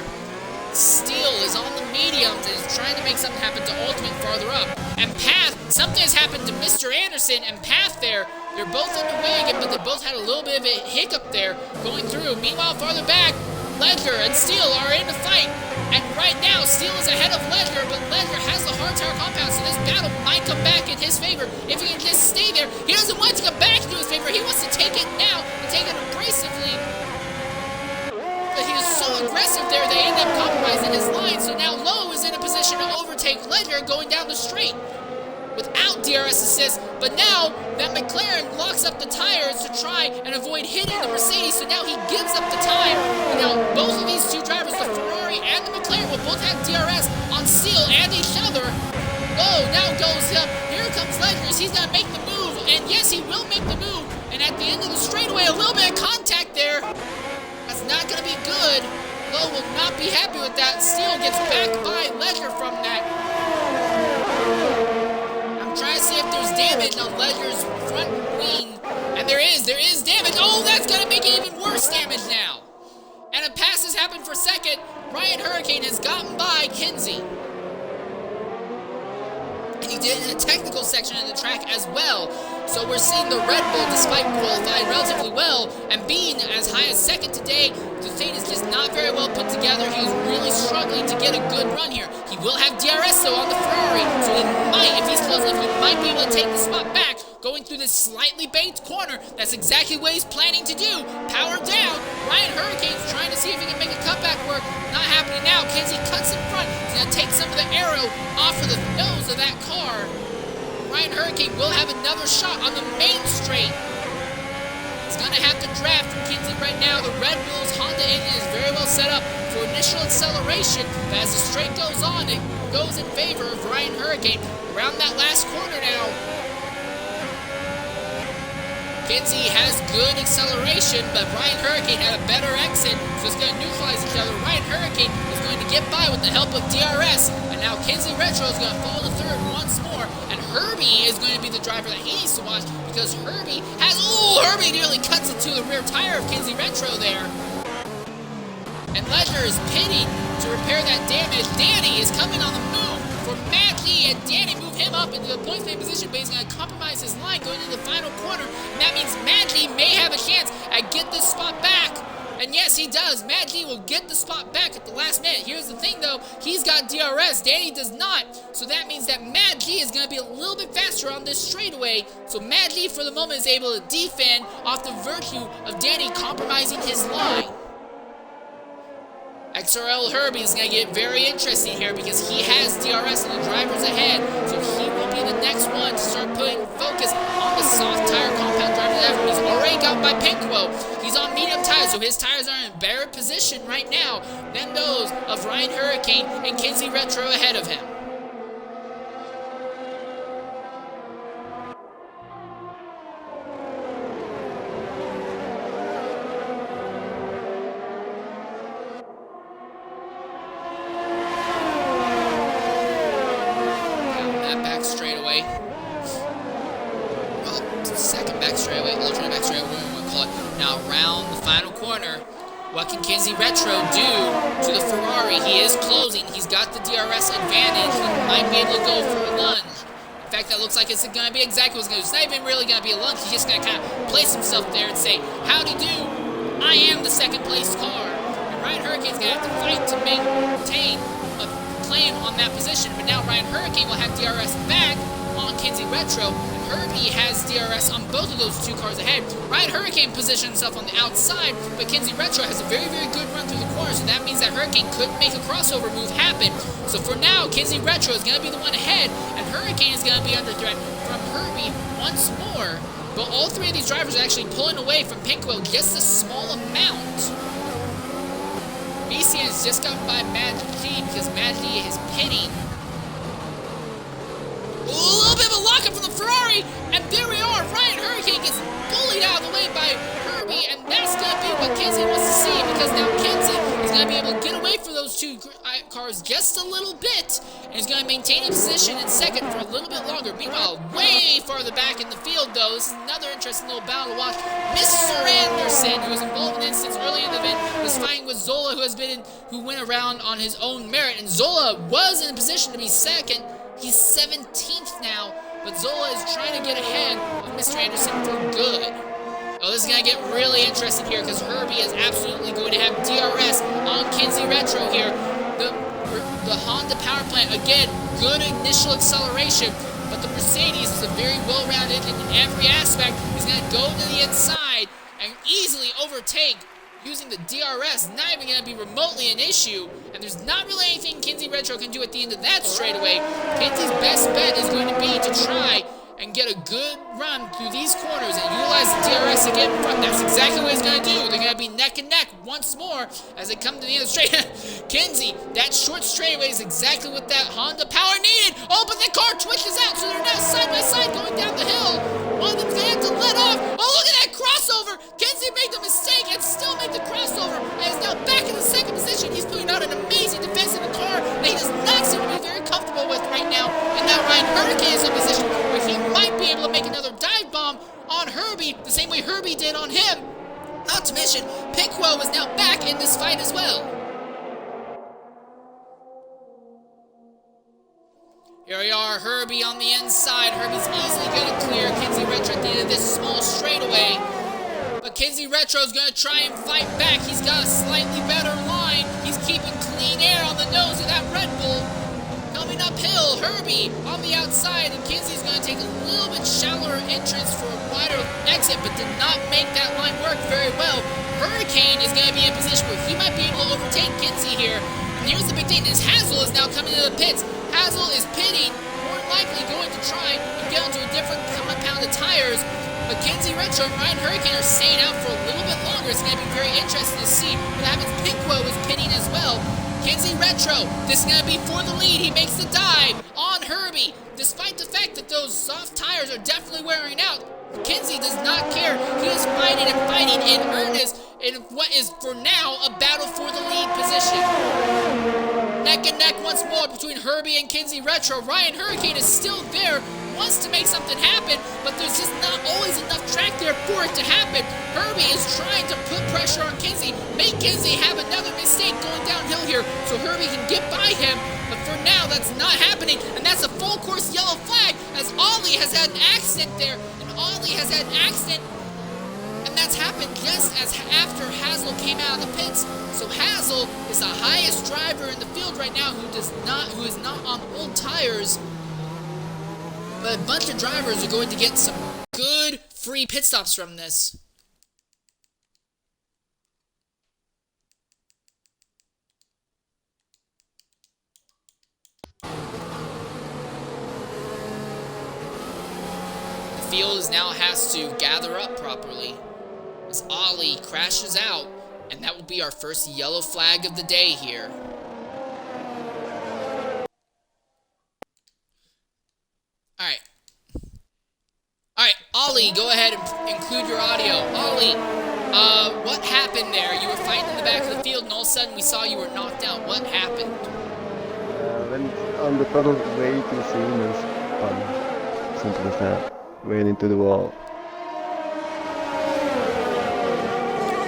Steele is on the mediums and is trying to make something happen to Ultimate farther up. And Path, something has happened to Mr. Anderson and Path there. They're both underway again, but they both had a little bit of a hiccup there going through. Meanwhile, farther back, Ledger and Steele are in the fight. And right now, Steele is ahead of Ledger, but Ledger has the hard tire compound, so this battle might come back in his favor. If he can just stay there, he doesn't want to come back into his favor. He wants to take it now and take it abrasively. But he is so aggressive there, they end up compromising his line, so now Lowe is in a position to overtake Ledger going down the straight without DRS assist, but now that McLaren locks up the tires to try and avoid hitting the Mercedes, so now he gives up the time, and now both of these two drivers, the Ferrari and the McLaren, will both have DRS on Steele and each other. Lowe now goes up, here comes Ledger, he's going to make the move, and yes, he will make the move, and at the end of the straightaway, a little bit of contact there. That's not going to be good. Lowe will not be happy with that. Steele gets back by Ledger from that. I'm trying to see if there's damage on Ledger's front wing. And there is damage. Oh, that's going to make it even worse damage now. And a pass has happened for second. Ryan Hurricane has gotten by Kinsey. And he did it in a technical section of the track as well. So we're seeing the Red Bull, despite qualifying relatively well and being as high as second today, the thing is just not very well put together. He's really struggling to get a good run here. He will have DRS though on the Ferrari, so he might, if he's close enough, he might be able to take the spot back. Going through this slightly banked corner, that's exactly what he's planning to do. Power down, Ryan Hurricane's trying to see if he can make a cutback work. Not happening now. Kinsey cuts in front. He's going to take some of the aero off of the nose of that car. Ryan Hurricane will have another shot on the main straight. He's going to have to draft from Kinsey right now. The Red Bull's Honda engine is very well set up for initial acceleration, but as the straight goes on, it goes in favor of Ryan Hurricane. Around that last corner now, Kinsey has good acceleration, but Ryan Hurricane had a better exit, so it's going to neutralize each other. Ryan Hurricane is going to get by with the help of DRS, and now Kinsey Retro is going to fall to third once more, and Herbie is going to be the driver that he needs to watch, because Herbie nearly cuts into the rear tire of Kinsey Retro there. And Ledger is pitting to repair that damage. Danny is coming on the move for Matt Lee, and Danny moved him up into the points main position, but he's going to compromise his line going into the final corner, and that means Matt Lee may have a chance at get this spot back. And yes, he does. Matt Lee will get the spot back at the last minute. Here's the thing, though. He's got DRS. Danny does not. So that means that Matt Lee is going to be a little bit faster on this straightaway. So Matt Lee, for the moment, is able to defend off the virtue of Danny compromising his line. XRRL Herbie is going to get very interesting here because he has DRS and the drivers ahead, so he will be the next one to start putting focus on the soft tire compound drivers ahead. He's already got by Pinkwell. He's on medium tires, so his tires are in a better position right now than those of Ryan Hurricane and Kinsey Retro ahead of him. What can Kinsey Retro do to the Ferrari? He is closing. He's got the DRS advantage. He might be able to go for a lunge. In fact, that looks like it's going to be exactly what it's going to do. It's not even really going to be a lunge. He's just going to kind of place himself there and say, howdy do, I am the second place car. And Ryan Hurricane's going to have to fight to maintain a claim on that position. But now Ryan Hurricane will have DRS back on Kinsey Retro. Herbie has DRS on both of those two cars ahead. Ryan Hurricane positioned himself on the outside, but Kinsey Retro has a very, very good run through the corner, so that means that Hurricane could make a crossover move happen. So for now, Kinsey Retro is going to be the one ahead, and Hurricane is going to be under threat from Herbie once more. But all three of these drivers are actually pulling away from Pinkwell just a small amount. BC has just gotten by Mad G because Mad G is pitting. A little bit of a lockup from the Ferrari, and there we are. Ryan Hurricane gets bullied out of the way by Herbie, and that's going to be what Kinsey wants to see. because now Kinsey is going to be able to get away from those two cars just a little bit, and he's going to maintain a position in second for a little bit longer. Meanwhile, way farther back in the field, though, this is another interesting little battle to watch. Mr. Anderson, who was involved in instance early in the event, was fighting with Zola, who went around on his own merit, and Zola was in a position to be second. He's 17th now, but Zola is trying to get ahead of Mr. Anderson for good. Oh, this is going to get really interesting here because Herbie is absolutely going to have DRS on Kinsey Retro here. The Honda power plant, again, good initial acceleration, but the Mercedes is a very well-rounded in every aspect. He's going to go to the inside and easily overtake using the DRS. Not even going to be remotely an issue, and there's not really anything Kinsey Retro can do at the end of that straightaway. Kinsey's best bet is going to be to try and get a good run through these corners and utilize the DRS again in front. That's exactly what he's going to do. They're going to be neck and neck once more as they come to the end of the straight. Kinsey, that short straightaway is exactly what that Honda power needed. Oh, but the car twitches out, so they're now side by side going down the hill. One of them's going to have to let off. Oh, look at that crossover. Kinsey made the mistake and still made the crossover and is now back in the second position. He's putting out an amazing defense in the car that he does not seem to be very comfortable with right now. And now Ryan Hurricane is in a position where he might be able to make another dive bomb on Herbie, the same way Herbie did on him. Not to mention, Pickwell was now back in this fight as well. Here we are, Herbie on the inside. Herbie's easily going to clear Kinsey Retro at the end of this small straightaway. But Kinsey Retro's going to try and fight back. He's got a slightly better line. He's keeping clean air on the nose of that Red Bull. Coming uphill, Herbie on the outside, and Kinsey's going to take a little bit shallower entrance for a wider exit, but did not make that line work very well. Hurricane is going to be in a position where he might be able to overtake Kinsey here. And here's the big thing, is Hazel is now coming to the pits. Hazel is pitting, more than likely going to try and get onto a different compound of tires. But Kinsey Retro and Ryan Hurricane are staying out for a little bit longer. It's going to be very interesting to see what happens. Pinkwo is pitting as well. Kinsey Retro, this is going to be for the lead. He makes the dive on Herbie. Despite the fact that those soft tires are definitely wearing out, Kinsey does not care. He is fighting and fighting in earnest in what is, for now, a battle for the lead position. Neck and neck once more between Herbie and Kinsey Retro. Ryan Hurricane is still there, wants to make something happen, but there's just not always enough track there for it to happen. Herbie is trying to put pressure on Kinsey, make Kinsey have another mistake going downhill here so Herbie can get by him, but for now that's not happening, and that's a full course yellow flag as Ollie has had an accident there, and Ollie has had an accident, and that's happened just as after Hazel came out of the pits. So Hazel is the highest driver in the field right now who is not on old tires. But a bunch of drivers are going to get some good free pit stops from this. The field now has to gather up properly as Ollie crashes out, and that will be our first yellow flag of the day here. Alright, Ollie, go ahead and include your audio. Ollie, what happened there? You were fighting in the back of the field, and all of a sudden we saw you were knocked out. What happened? Went on the pedal way too soon and simple as that. Ran into the wall.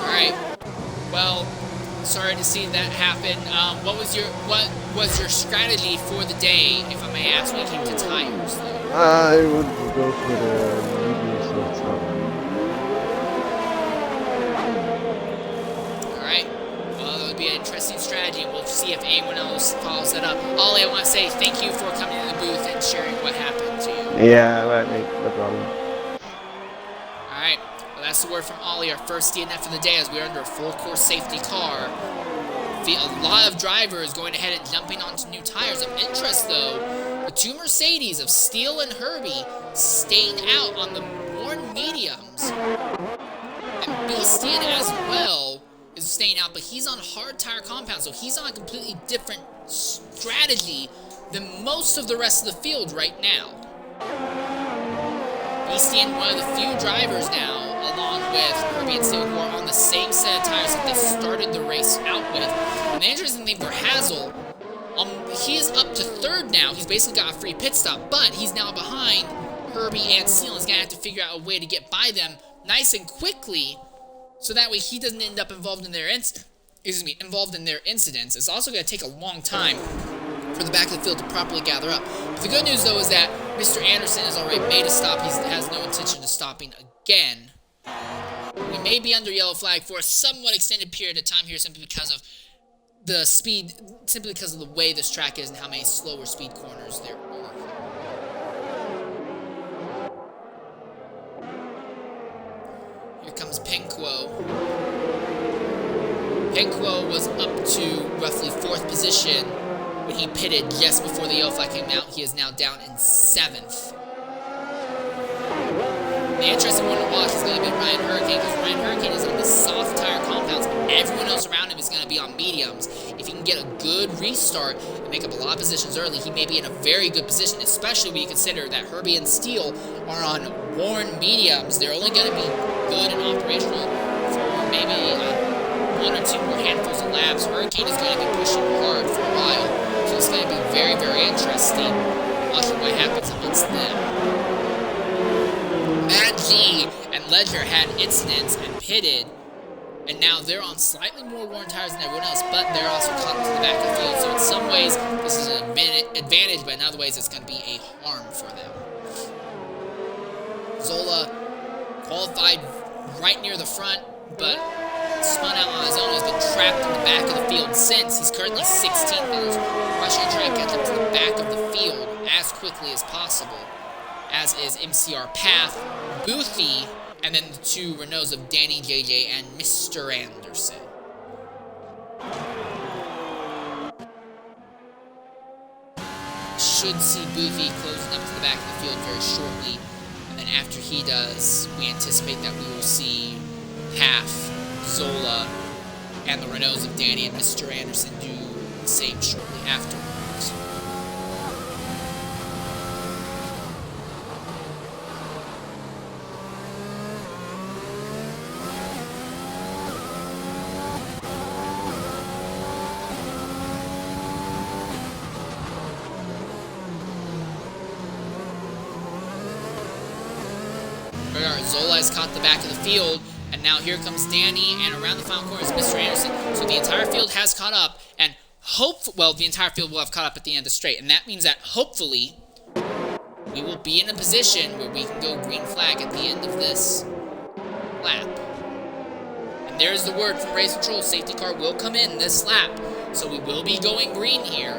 Alright, well, sorry to see that happen. What was your strategy for the day, if I may ask, when it came to tires? I would go for the medium soft top. Alright, well, that would be an interesting strategy, and we'll see if anyone else follows that up. Ollie, I want to say thank you for coming to the booth and sharing what happened to you. Yeah, right, mate, no problem. Alright, well, that's the word from Ollie, our first DNF of the day, as we are under a full course safety car. A lot of drivers going ahead and jumping onto new tires. Of interest, though, the two Mercedes of Steele and Herbie staying out on the worn mediums. And Beastian as well is staying out, but he's on hard tire compound, so he's on a completely different strategy than most of the rest of the field right now. Beastian, one of the few drivers now along with Herbie and Steel, who are on the same set of tires that they started the race out with. And the interesting thing for Hazel, he is up to third now. He's basically got a free pit stop, but he's now behind Herbie and Steel. He's going to have to figure out a way to get by them nice and quickly, so that way he doesn't end up involved in their incidents. It's also going to take a long time for the back of the field to properly gather up. But the good news, though, is that Mr. Anderson has already made a stop. He has no intention of stopping again. We may be under yellow flag for a somewhat extended period of time here, simply because of the speed, simply because of the way this track is and how many slower speed corners there are. Here comes Penquo. Penquo was up to roughly 4th position when he pitted just before the yellow flag came out. He is now down in 7th. The interesting one to watch is going to be Ryan Hurricane, because Ryan Hurricane is on the soft tire compounds. Everyone else around him is going to be on mediums. If he can get a good restart and make up a lot of positions early, he may be in a very good position, especially when you consider that Herbie and Steele are on worn mediums. They're only going to be good and operational for maybe 1 or 2 more handfuls of laps. Hurricane is going to be pushing hard for a while, so it's going to be very, very interesting watching what happens amongst them. Mad G and Ledger had incidents and pitted, and now they're on slightly more worn tires than everyone else, but they're also caught to the back of the field. So in some ways, this is an advantage, but in other ways, it's going to be a harm for them. Zola qualified right near the front, but spun out on his own. He's been trapped in the back of the field since. He's currently 16th, and is rushing to try and catch up to the back of the field as quickly as possible, as is MCR Path, Boothy, and then the 2 Renaults of Danny, JJ, and Mr. Anderson. Should see Boothy closing up to the back of the field very shortly, and then after he does, we anticipate that we will see Path, Zola, and the Renaults of Danny and Mr. Anderson do the same shortly afterwards. Zola has caught the back of the field, and now here comes Danny, and around the final corner is Mr. Anderson. So the entire field has caught up, and the entire field will have caught up at the end of the straight, and that means that hopefully we will be in a position where we can go green flag at the end of this lap. And there's the word from Race Control. Safety car will come in this lap, so we will be going green here.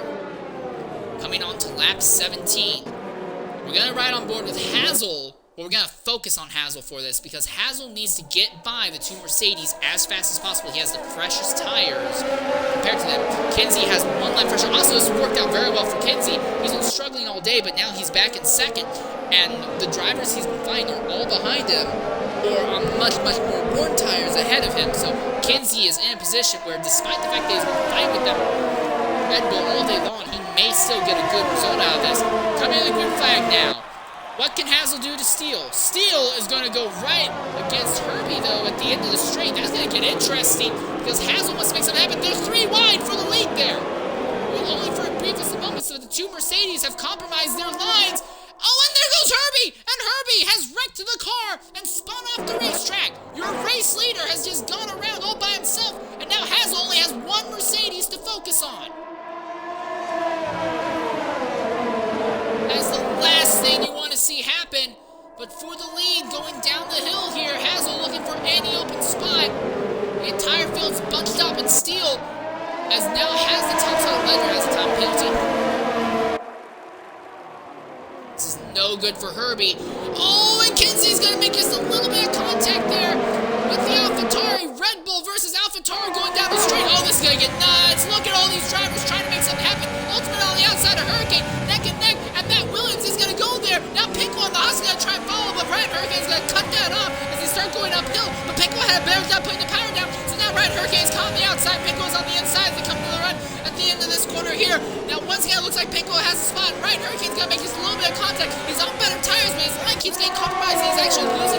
Coming on to lap 17. We're going to ride on board with Hazel. Well, we're going to focus on Hazel for this, because Hazel needs to get by the 2 Mercedes as fast as possible. He has the freshest tires compared to them. Kinsey has 1 lap fresher. Also, this worked out very well for Kinsey. He's been struggling all day, but now he's back in 2nd. And the drivers he's been fighting are all behind him, or on much, much more worn tires ahead of him. So Kinsey is in a position where, despite the fact that he's been fighting with them Red Bull all day long, he may still get a good result out of this. Coming in the green flag now. What can Hazel do to Steele? Steele is going to go right against Herbie, though, at the end of the straight. That's going to get interesting, because Hazel wants to make something happen. They're 3 wide for the lead there. Well, only for a brief moment, so the 2 Mercedes have compromised their lines. Oh, and there goes Herbie! And Herbie has wrecked the car and spun off the racetrack. Your race leader has just gone around all by himself, and now Hazel only has 1 Mercedes to focus on. That's the last thing you want to see happen, but for the lead going down the hill here, Hazel looking for any open spot. The entire field's bunched up, and Steele as now has the top side. Ledger has the top penalty. This is no good for Herbie. Oh, and Kinsey's going to make just a little bit of contact there with the AlphaTauri. Red Bull versus AlphaTauri going down the straight. Oh, this is going to get nuts. Look at all these drivers trying to make something happen. Ultimate on the outside of Hurricane, neck and neck, and Matt Williams is going to go there. Now Pinko on the Haas is going to try and follow, but Ryan Hurricane's going to cut that off as they start going uphill. But Pinko had a better job putting the power down, so now Ryan Hurricane's caught on the outside. Pinko's on the inside as they come to the run at the end of this corner here. Now once again, it looks like Pinko has the spot. Ryan Hurricane's going to make just a little bit of contact. He's on better tires, but his line keeps getting compromised, and he's actually losing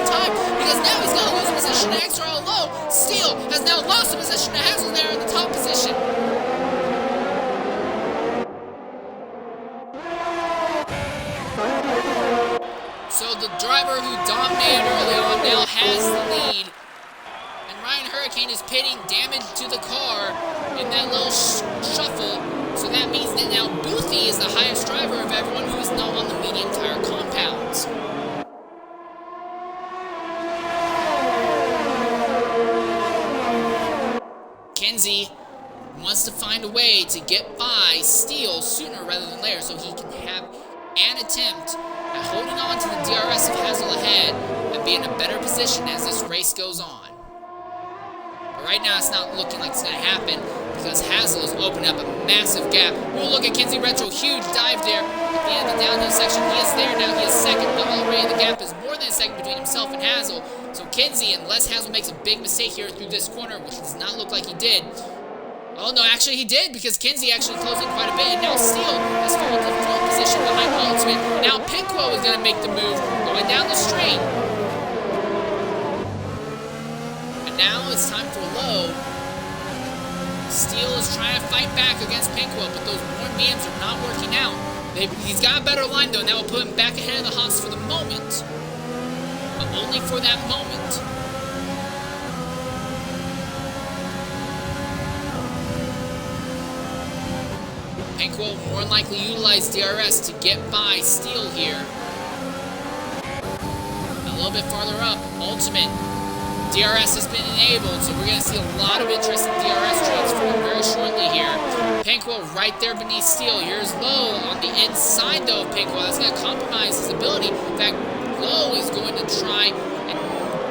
dominated early on, now has the lead. And Ryan Hurricane is pitting damage to the car in that little shuffle. So that means that now Boothie is the highest driver of everyone who is not on the medium tire compounds. Kinsey wants to find a way to get by Steele sooner rather than later so he can have an attempt at holding on to the DRS of Hazel ahead and be in a better position as this race goes on. But right now it's not looking like it's going to happen because Hazel is opening up a massive gap. Oh, look at Kinsey Retro, huge dive there at the end of the downhill section. He is there now, he is second, but already the gap is more than a second between himself and Hazel. So Kinsey, unless Hazel makes a big mistake here through this corner, which does not look like he did. Oh no, actually he did, because Kinsey actually closing quite a bit, and now Steele has fallen to third position behind Ultimate. Now Pinquo is going to make the move, going down the straight. And now it's time for low. Steele is trying to fight back against Pinquo, but those more mediums are not working out. He's got a better line though, and that will put him back ahead of the Haas for the moment. But only for that moment. Pinquo more than likely utilize DRS to get by Steele here. A little bit farther up, Ultimate. DRS has been enabled, so we're going to see a lot of interest in DRS transfer very shortly here. Pinquo right there beneath Steele. Here's Lowe on the inside though of Pinquo. That's going to compromise his ability. In fact, Lowe is going to try and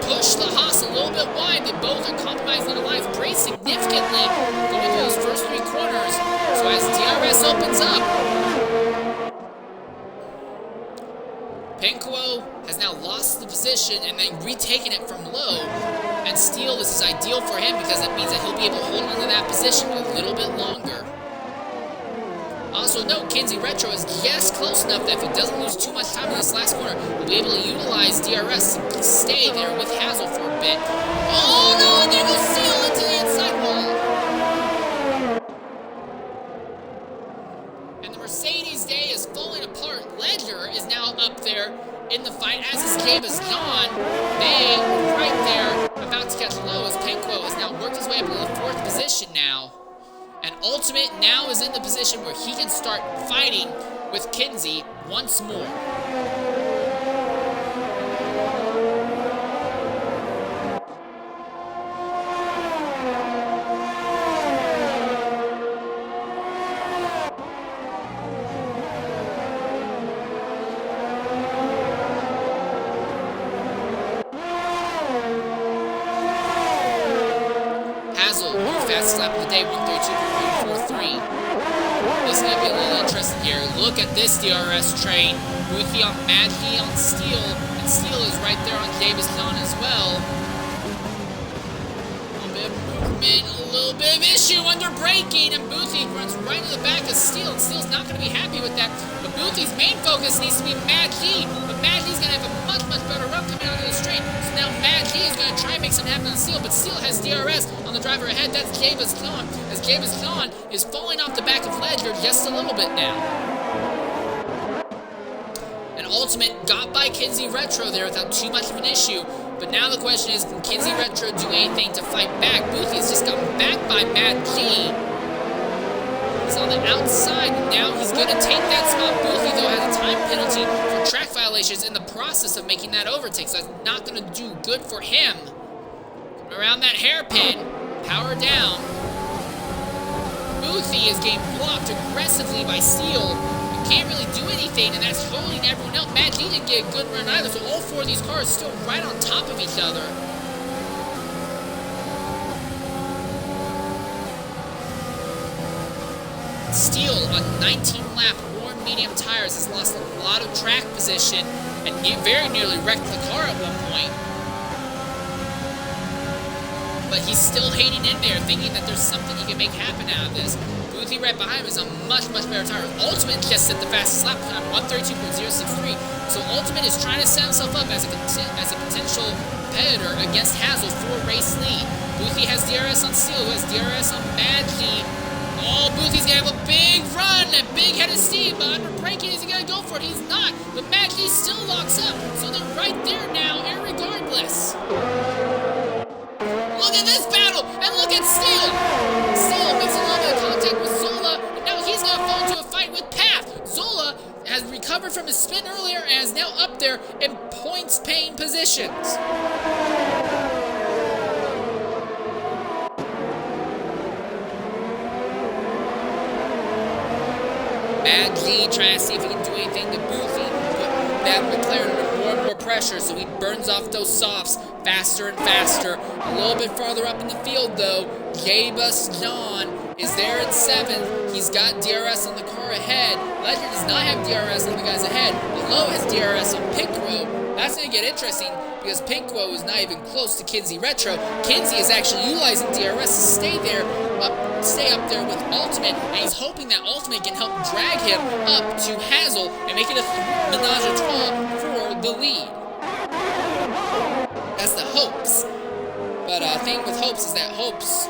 push the Haas a little bit wide. They both are compromising their lines pretty significantly going through those first three corners. So as DRS opens up, Pinquo has now lost the position and then retaken it from Lowe. And Steele, this is ideal for him because it means that he'll be able to hold on to that position a little bit longer. Also note, Kinsey Retro is just close enough that if he doesn't lose too much time in this last corner, he'll be able to utilize DRS to stay there with Hazel for a bit. Oh no, and there goes Steele into the inside wall. And the Mercedes day is falling apart. Ledger is now up there in the fight, as is Gabe is gone. They are right there about to catch Lowe as Pinquo has now worked his way up to the fourth position now. And Ultimate now is in the position where he can start fighting with Kinsey once more. Hazel, new fastest lap of the day, 132.43. This is going to be a little interesting here. Look at this DRS train. Boothie on Maggie on Steele, and Steele is right there on Davis Don as well. A little bit of movement, a little bit of issue under braking, and Boothie runs right into the back of Steele, and Steele's not going to be happy with that. But Boothie's main focus needs to be Maggie, but Maggie's going to have a much, much better run coming out of the straight. So now Maggie is going to try and make something happen on Steele, but Steele has DRS on the driver ahead. That's Javis Khan, as Javis Khan is falling off the back of Ledger just a little bit now. And Ultimate got by Kinsey Retro there without too much of an issue. But now the question is, can Kinsey Retro do anything to fight back? Boothie has just gotten back by Matt G. He's on the outside, and now he's going to take that spot. Boothie, though, has a time penalty for track violations in the process of making that overtake, so that's not going to do good for him. Coming around that hairpin, power down. Boothie is getting blocked aggressively by Steele. Can't really do anything, and that's holding everyone else. Matt G didn't get a good run either, so all four of these cars still right on top of each other. Steele, on 19-lap worn medium tires, has lost a lot of track position and very nearly wrecked the car at one point. But he's still hanging in there, thinking that there's something he can make happen out of this. Boothie right behind him is on much, much better tires. Ultimate just set the fastest lap time, 132.063. So Ultimate is trying to set himself up as a potential competitor against Hazel for race lead. Boothie has DRS on Steele, who has DRS on Maggie. Oh, Boothie's gonna have a big run, a big head of steam, but under braking, is he gonna go for it? He's not, but Maggie still locks up. So they're right there now. Here we Congratulations! Mad G trying to see if he can do anything to Boofy, put that McLaren under more and more pressure, so he burns off those softs faster and faster. A little bit farther up in the field, though, J-Bus John is there in 7th. He's got DRS on the car ahead. Ledger does not have DRS on the guys ahead. Below has DRS on Pinkwo. That's going to get interesting because Pinkwo is not even close to Kinsey Retro. Kinsey is actually utilizing DRS to stay up there with Ultimate, and he's hoping that Ultimate can help drag him up to Hazel and make it a menage a trois for the lead. That's the hopes. But thing with hopes is that hopes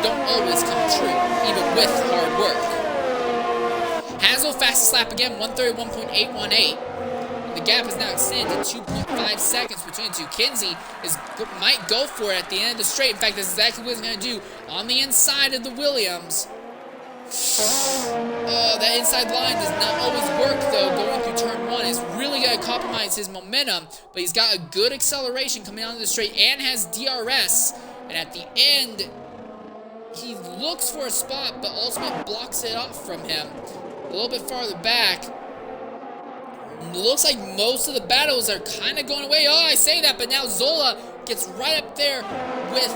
don't always come true, even with hard work. Hazel fastest lap again, 131.818. The gap is now extended to 2.5 seconds between the two. Kinsey might go for it at the end of the straight. In fact, that's exactly what he's going to do on the inside of the Williams. That inside line does not always work, though, going through turn 1. It's really going to compromise his momentum, but he's got a good acceleration coming onto the straight and has DRS. And at the end, he looks for a spot, but Ultimate blocks it off from him. A little bit farther back, looks like most of the battles are kind of going away. Oh, I say that, but now Zola gets right up there with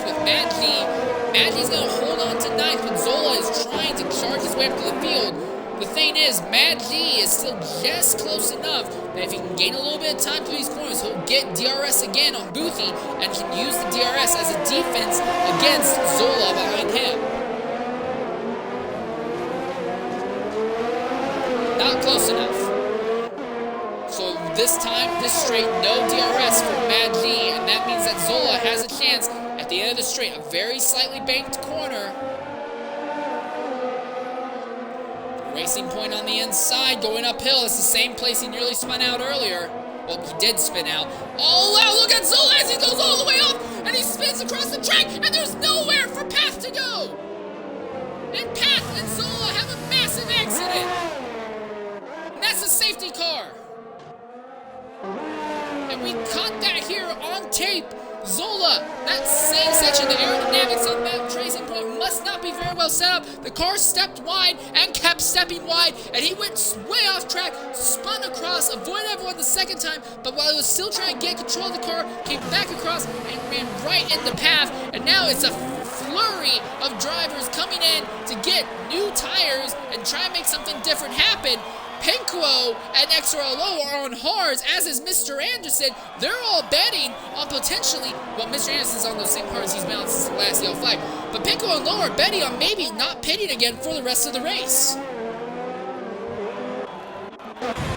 with Maggi. Maggi's going to hold on to 9th, but Zola is trying to charge his way up to the field. The thing is, Maggi is still just close enough that if he can gain a little bit of time through these corners, he'll get DRS again on Boothie and can use the DRS as a defense against Zola behind him. Not close enough. So this time, this straight, no DRS for Mad G, and that means that Zola has a chance at the end of the straight. A very slightly banked corner. Racing Point on the inside, going uphill. It's the same place he nearly spun out earlier. Well, he did spin out. Oh, wow, look at Zola as he goes all the way up, and he spins across the track, and there's nowhere for Path to go. And Path and Zola have a massive accident. And that's a safety car. And we caught that here on tape. Zola, that same section, the aerodynamics on that Racing Point must not be very well set up. The car stepped wide and kept stepping wide, and he went way off track, spun across, avoided everyone the second time, but while he was still trying to get control of the car, came back across and ran right in the path, and now it's a flurry of drivers coming in to get new tires and try and make something different happen. Pinkwo and XRRL are on hards, as is Mr. Anderson. They're all betting on potentially, well, Mr. Anderson's on those same cars he's been on since the last yellow flag, but Pinkwo and Lowe are betting on maybe not pitting again for the rest of the race.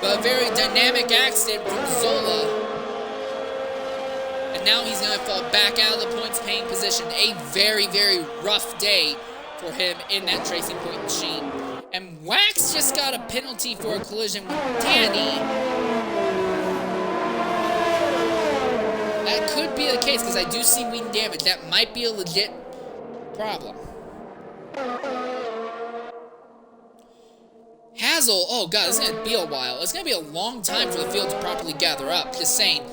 But a very dynamic accident from Zola. And now he's going to fall back out of the points-paying position. A very, very rough day for him in that Racing Point machine. And Wax just got a penalty for a collision with Danny. That could be the case because I do see wing damage. That might be a legit problem. Hazel, oh god, it's going to be a while. It's going to be a long time for the field to properly gather up, just saying.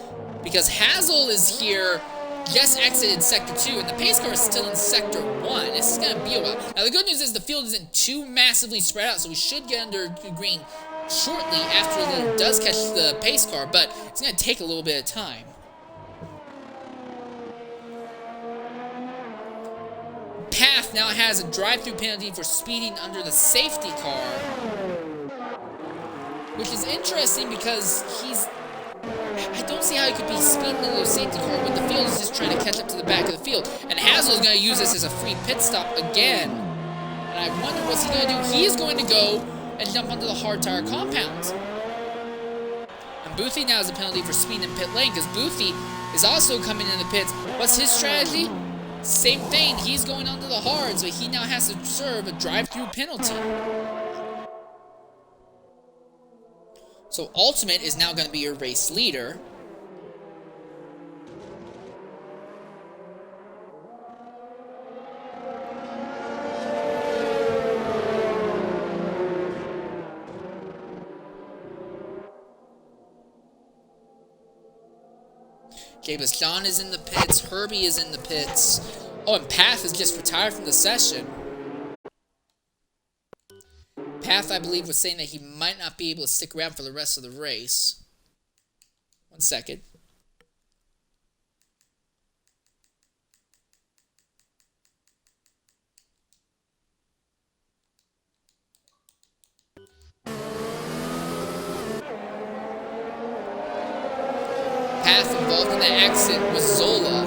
Because Hazel is here, just exited Sector 2, and the pace car is still in Sector 1. This is going to be a while. Now, the good news is the field isn't too massively spread out, so we should get under green shortly after the leader does catch the pace car, but it's going to take a little bit of time. Path now has a drive-through penalty for speeding under the safety car, which is interesting because I don't see how he could be speeding into the safety car when the field is just trying to catch up to the back of the field. And Hazel is going to use this as a free pit stop again. And I wonder what's he going to do. He is going to go and jump onto the hard tire compound. And Boothie now has a penalty for speeding in pit lane because Boothie is also coming in the pits. What's his strategy? Same thing. He's going onto the hard, so he now has to serve a drive-through penalty. So Ultimate is now going to be your race leader. Bashan is in the pits. Herbie is in the pits. Oh, and Path has just retired from the session. Path, I believe, was saying that he might not be able to stick around for the rest of the race. 1 second. Path involved in the accident was Zola.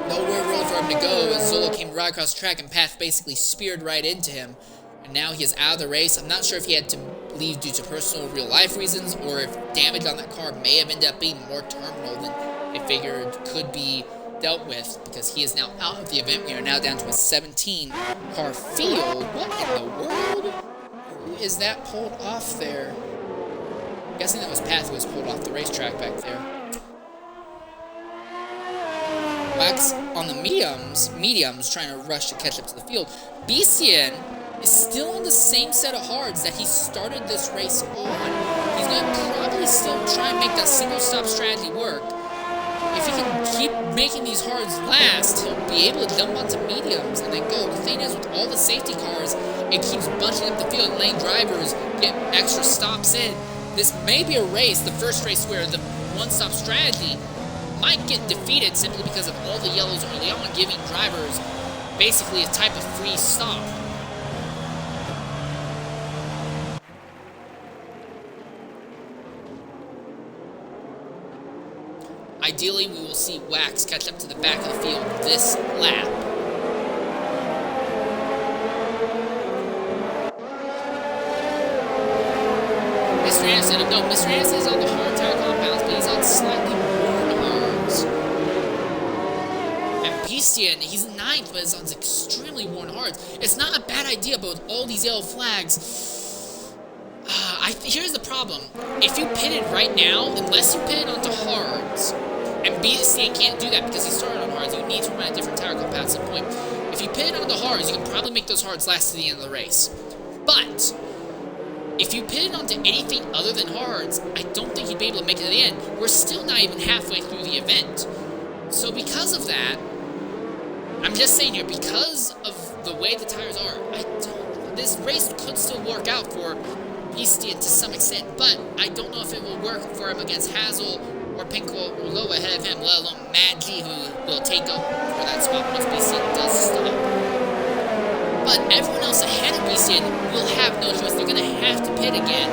Nowhere room for him to go as Zola came right across the track and Path basically speared right into him. And now he is out of the race. I'm not sure if he had to leave due to personal real-life reasons or if damage on that car may have ended up being more terminal than they figured could be dealt with because he is now out of the event. We are now down to a 17-car field. What in the world? Who is that pulled off there? I'm guessing that was Path who was pulled off the racetrack back there. Wax on the mediums trying to rush to catch up to the field. Bestian is still on the same set of hards that he started this race on. He's going to probably still try and make that single stop strategy work. If he can keep making these hards last, he'll be able to dump onto mediums and then go. The thing is, with all the safety cars, it keeps bunching up the field and letting drivers get extra stops in. This may be a race, the first race, where the one-stop strategy might get defeated simply because of all the yellows early on, giving drivers basically a type of free stop. Ideally, we will see Wax catch up to the back of the field this lap. Mr. Anderson, no, Mr. Anderson is on the hard tire compounds, but he's on slightly worn hards. And Bestian, he's 9th, but he's on extremely worn hards. It's not a bad idea, but with all these yellow flags, here's the problem. If you pitted right now, unless you pitted onto hards, and Bestian can't do that because he started on hards, you need to run a different tire compound at some point. If you pitted onto hards, you can probably make those hards last to the end of the race. But if you pitted onto anything other than hards, I don't think you'd be able to make it to the end. We're still not even halfway through the event. So because of that, I'm just saying here, because of the way the tires are, this race could still work out for Bestian to some extent, but I don't know if it will work for him against Hazel or Pinko or Low ahead of him, let alone Mad G, who will take over for that spot once Bestian does stop. But everyone else ahead of Bestian will have no choice. They're going to have to pit again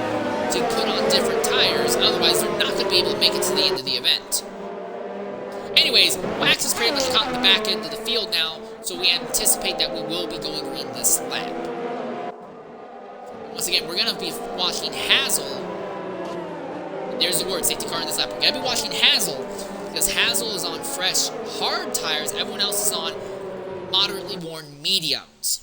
to put on different tires, otherwise they're not going to be able to make it to the end of the event. Anyways, Wax is pretty much caught in the back end of the field now, so we anticipate that we will be going green this lap. Once again, we're going to be watching Hazel. There's the word, safety car in this lap. We're going to be watching Hazel because Hazel is on fresh, hard tires. Everyone else is on moderately worn mediums.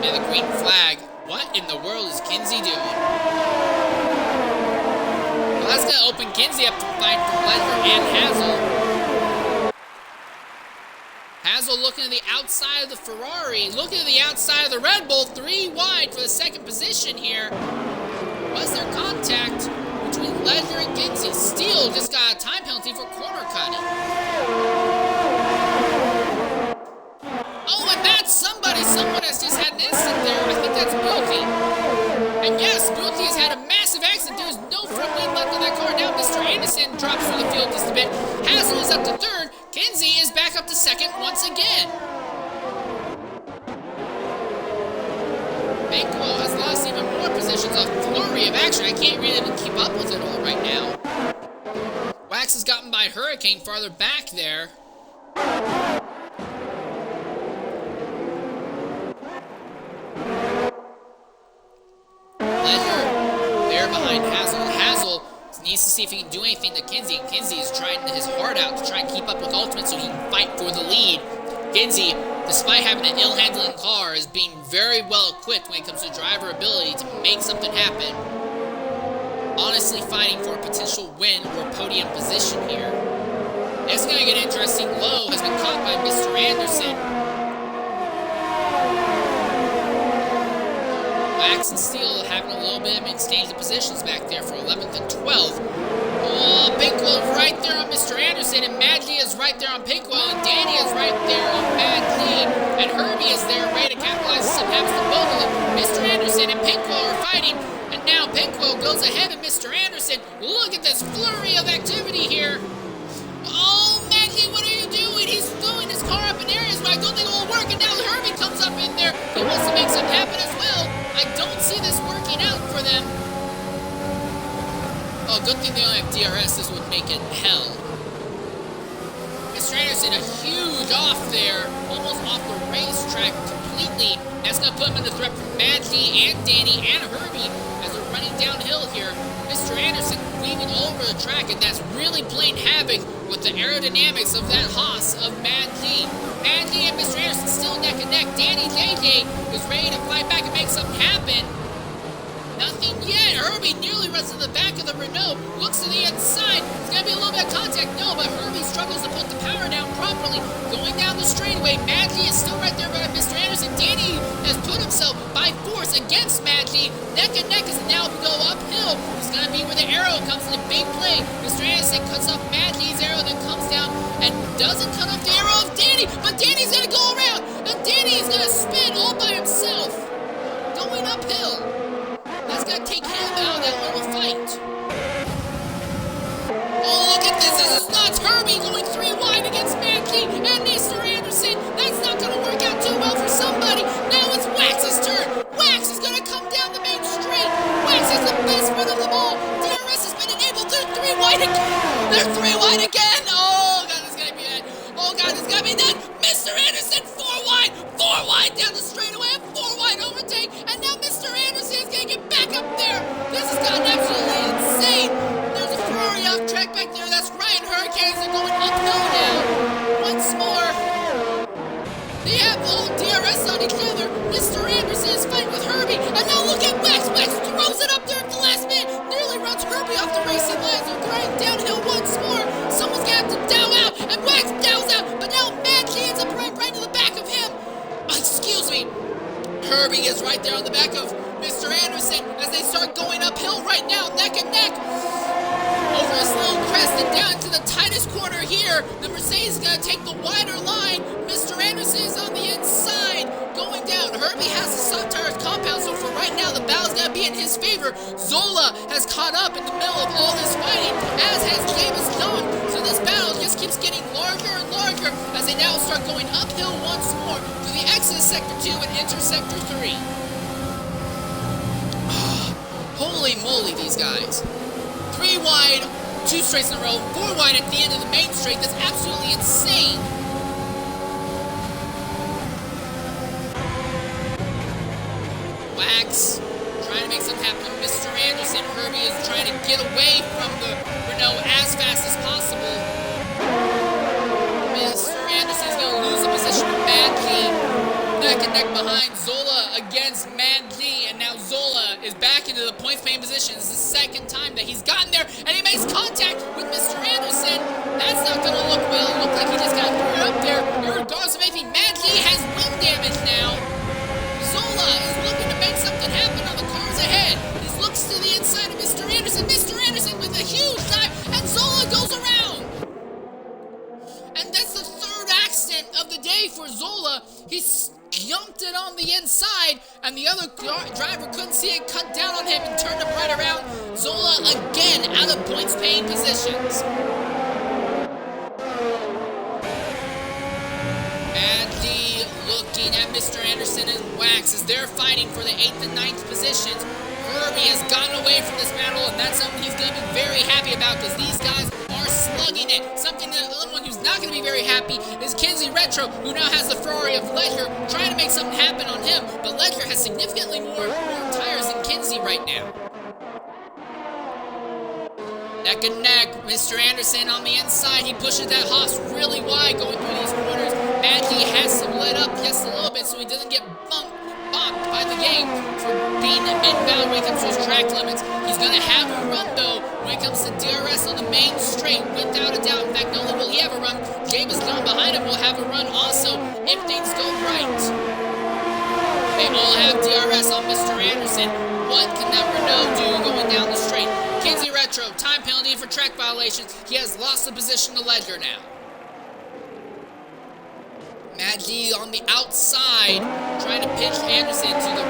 The green flag. What in the world is Kinsey doing? Well, that's going to open Kinsey up to fight for Ledger and Hazel. Hazel looking to the outside of the Ferrari, looking to the outside of the Red Bull, 3 wide for the second position here. Was there contact between Ledger and Kinsey? Steele just got a time penalty for corner cutting. Oh, and that's someone has just had an incident there. I think that's Bilky. And yes, Bilky has had a massive accident. There's no front wheel left on that car. Now Mr. Anderson drops through the field just a bit. Hazel is up to 3rd. Kinsey is back up to 2nd once again. Bankwell has lost even more positions. A flurry of action. I can't really even keep up with it all right now. Wax has gotten by Hurricane farther back there. Behind Hazel. Hazel needs to see if he can do anything to Kinsey, and Kinsey is trying his heart out to try and keep up with Ultimate so he can fight for the lead. Kinsey despite having an ill-handling car, is being very well equipped when it comes to driver ability to make something happen. Honestly fighting for a potential win or podium position here. It's going to get interesting. Low has been caught by Mr. Anderson. Wax and Steel having a little bit of exchange of positions back there for 11th and 12th. Oh, Pinkwell right there on Mr. Anderson, and Madley is right there on Pinkwell, and Danny is right there on Madley, and Herbie is there ready to capitalize on some happens to both of them. Mr. Anderson and Pinkwell are fighting, and now Pinkwell goes ahead of Mr. Anderson. Look at this flurry of activity here. Oh, Madley, what are you doing? He's throwing his car up in areas where I don't think it will work, and now Herbie comes up in there. He wants to make something happen as well. I don't see this working out for them. Oh, good thing they only have DRS. This would make it hell. Mr. Anderson, a huge off there. Almost off the racetrack completely. That's going to put him under threat from Madley and Danny and Herbie as they're running downhill here. Mr. Anderson weaving over the track, and that's really playing havoc with the aerodynamics of that Haas of Madley. Madley and Mr. Anderson still neck and neck. Danny JJ is ready to fight back and make something happen. Nothing yet. Herbie nearly runs to the back of the Renault. Looks to the inside. It's going to be a little bit of contact. No, but Herbie struggles to put the power down properly. Going down the straightaway. Madley is still right there by Mr. Anderson. Danny has put himself by force against Madley. Neck and neck as now go uphill. He's going to be where the arrow comes into big play. Mr. Anderson cuts off Madley's arrow, then comes down and doesn't cut off the arrow of Danny. But Danny's going to go around. And Danny is going to spin all by himself. Going uphill. That's going to take him out of that little fight. Oh, look at this. This is nuts. Herbie going 3 wide against Madley and Mr. Anderson. That's not going to work out too well for somebody. Now it's Wax's turn. Wax is going to come down the main straight. Wax is the best run of them all. DRS has been enabled. They're 3 wide again. They're 3 wide again. Oh, God, this is going to be it. Oh, God, this is going to be done. Mr. Anderson, 4 wide. 4 wide down the straightaway. 4 wide overtake. And now Mr. Anderson is going to get back up there. This has gotten absolutely insane. There's a Ferrari off track back there. That's Ryan Hurricanes are going uphill now. Once more. They have all DRS on each other. Mr. Anderson is fighting with Herbie. And now look at Wax. Wax throws it up there at the last minute. Nearly runs Herbie off the racing lines. They're going downhill once more. Someone's going to have to dow out. And Wax dows out. But now Madley ends up right to the back of him. Excuse me. Herbie is right there on the back of Mr. Anderson as they start going uphill right now, neck and neck. Over this little crest and down to the tightest corner here. The Mercedes is going to take the wider line. Mr. Anderson is on the inside, going down. Herbie has the soft tires compound, so for right now, the battle's going to be in his favor. Zola has caught up in the middle of all this fighting, as has James Young. So this battle just keeps getting larger and larger as they now start going uphill once more to the exit Sector 2 and enter Sector 3. Holy moly, these guys. 3 wide, 2 straights in a row, 4 wide at the end of the main straight. That's absolutely insane. Wax trying to make something happen. Mr. Anderson, Herbie is trying to get away from the Renault as fast as possible. Mr. Anderson is going to lose the position to Madley. Neck and neck behind Zola against Madley, and now Zola is back into the points paying position. This is the second time that he's gotten there, and he makes contact with Mr. Anderson. That's not going to look well. It looked like he just got thrown up there. Regardless of anything, Madley has wind damage now. Zola is looking to make something happen on the cars ahead. He looks to the inside of Mr. Anderson. Mr. Anderson with a huge dive, and Zola goes around. And that's the 3rd accident of the day for Zola. He's jumped it on the inside, and the other driver couldn't see it, cut down on him, and turned him right around. Zola again out of points paying positions. Madley looking at Mr. Anderson and Wax as they're fighting for the 8th and 9th positions. Herbie has gotten away from this battle, and that's something he's going to be very happy about because these guys are slugging it. Something that the one who's not going to be very happy is Kinsey Retro, who now has the Ferrari of Ledger, trying to make something happen on him, but Ledger has significantly more tires than Kinsey right now. Neck and neck, Mr. Anderson on the inside. He pushes that Haas really wide going through these corners. Madley has to let up get bonked by the game for being inbound when it comes to his track limits. He's going to have a run, though, when it comes to DRS on the main straight, without a doubt. In fact, not only will he have a run, James Gunn behind him will have a run also if things go right. They all have DRS on Mr. Anderson. What can that Renault do going down the straight? Kinsey Retro, time penalty for track violations. He has lost the position to Ledger now. Matt G on the outside, trying to pitch Anderson to the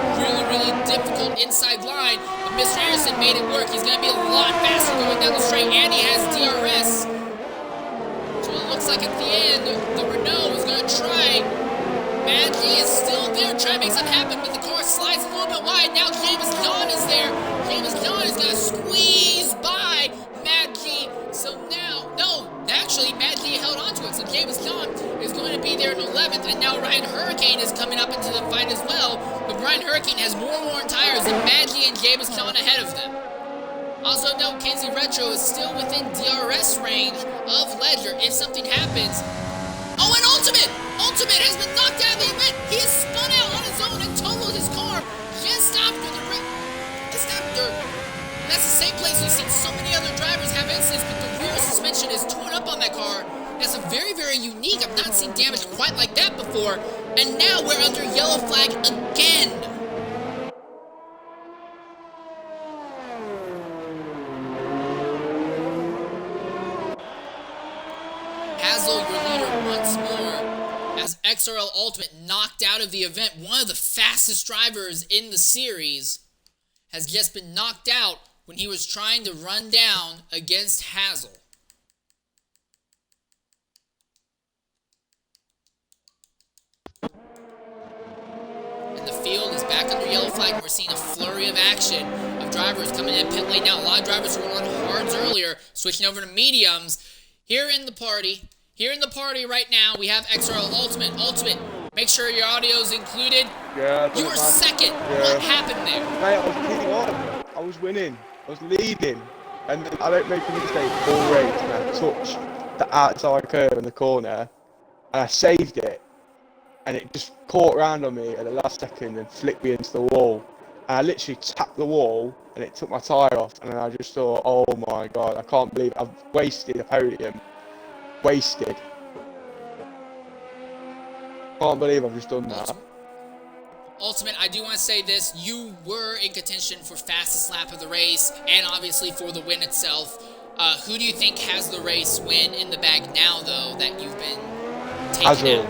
really difficult inside line. But Mr. Anderson made it work. He's going to be a lot faster going down the straight, and he has DRS. So it looks like at the end, the Renault is going to try. Matt G is still there, trying to make something happen, but the car slides a little bit wide. Now James Gunn is there. James Gunn is going to squeeze by Matt G. So now, no, actually, Matt G held onto it. So James Gunn is going to be there in 11th, and now Ryan Hurricane is coming up into the fight as well. But Ryan Hurricane has more worn tires than Matt G and James Gunn ahead of them. Also note, Kinsey Retro is still within DRS range of Ledger if something happens. Oh, and Ultimate! Ultimate has been knocked out of the event. He has spun out on his own and totaled his car just after the And that's the same place we've seen so many other drivers have incidents, but the rear suspension is torn up on that car. That's a very unique. I've not seen damage quite like that before. And now we're under yellow flag again. Hazel, your leader once more, as XRRL Ultimate knocked out of the event. One of the fastest drivers in the series has just been knocked out when he was trying to run down against Hazel. And the field is back under yellow flag, and we're seeing a flurry of action of drivers coming in pit lane now. A lot of drivers who were on hards earlier, switching over to mediums. Here in the party right now, we have XRRL Ultimate. Ultimate, make sure your audio is included. Yeah. You were second. Yeah. What happened there? Mate, I was leading on. I was winning. I was leading. And then I don't make a mistake all race, and I touched the outside curve in the corner, and I saved it. And it just caught around on me at the last second and flicked me into the wall. And I literally tapped the wall, and it took my tyre off, and I just thought, oh my god, I can't believe I've wasted a podium. Wasted. Can't believe I've just done that. Ultimate, I do want to say this. You were in contention for fastest lap of the race, and obviously for the win itself. Who do you think has the race win in the bag now, though, that you've been taking out?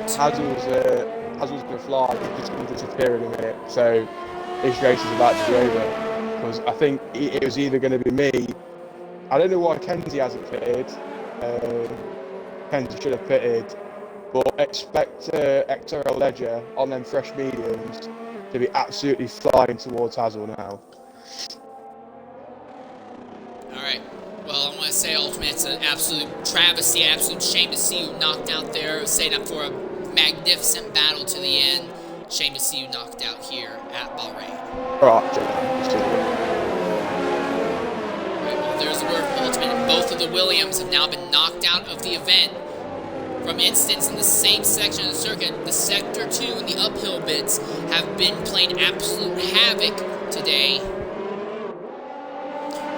Hazel's going to fly. He's just going to disappear in a minute. So this race is about to be over. Because I think it was either going to be me. I don't know why Kenzie hasn't pitted. Kenzie should have pitted. But expect XRRL Ledger on them fresh mediums to be absolutely flying towards Hazel now. Alright. Well, I want to say, Ultimate, it's an absolute travesty, absolute shame to see you knocked out there, setting up for a magnificent battle to the end. Shame to see you knocked out here at Bahrain. Alright, let's do it. Well, there's the word from Ultimate, and both of the Williams have now been knocked out of the event. From instance, in the same section of the circuit, the Sector 2 and the uphill bits have been playing absolute havoc today.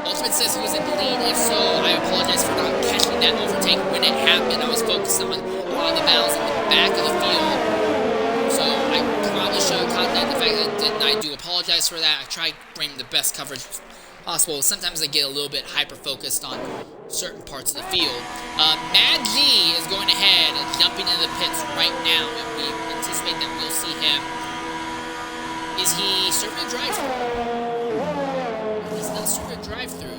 Ultimate says he was in the lead. If so, I apologize for not catching that overtake when it happened. I was focused on a lot of the battles in the back of the field. So I probably should have caught that. The fact that I didn't, I do apologize for that. I try to bring the best coverage possible. Sometimes I get a little bit hyper-focused on certain parts of the field. Mad G is going ahead and jumping into the pits right now, and we anticipate that we'll see him. Is he serving a drive-thru? He's not serving a drive-thru,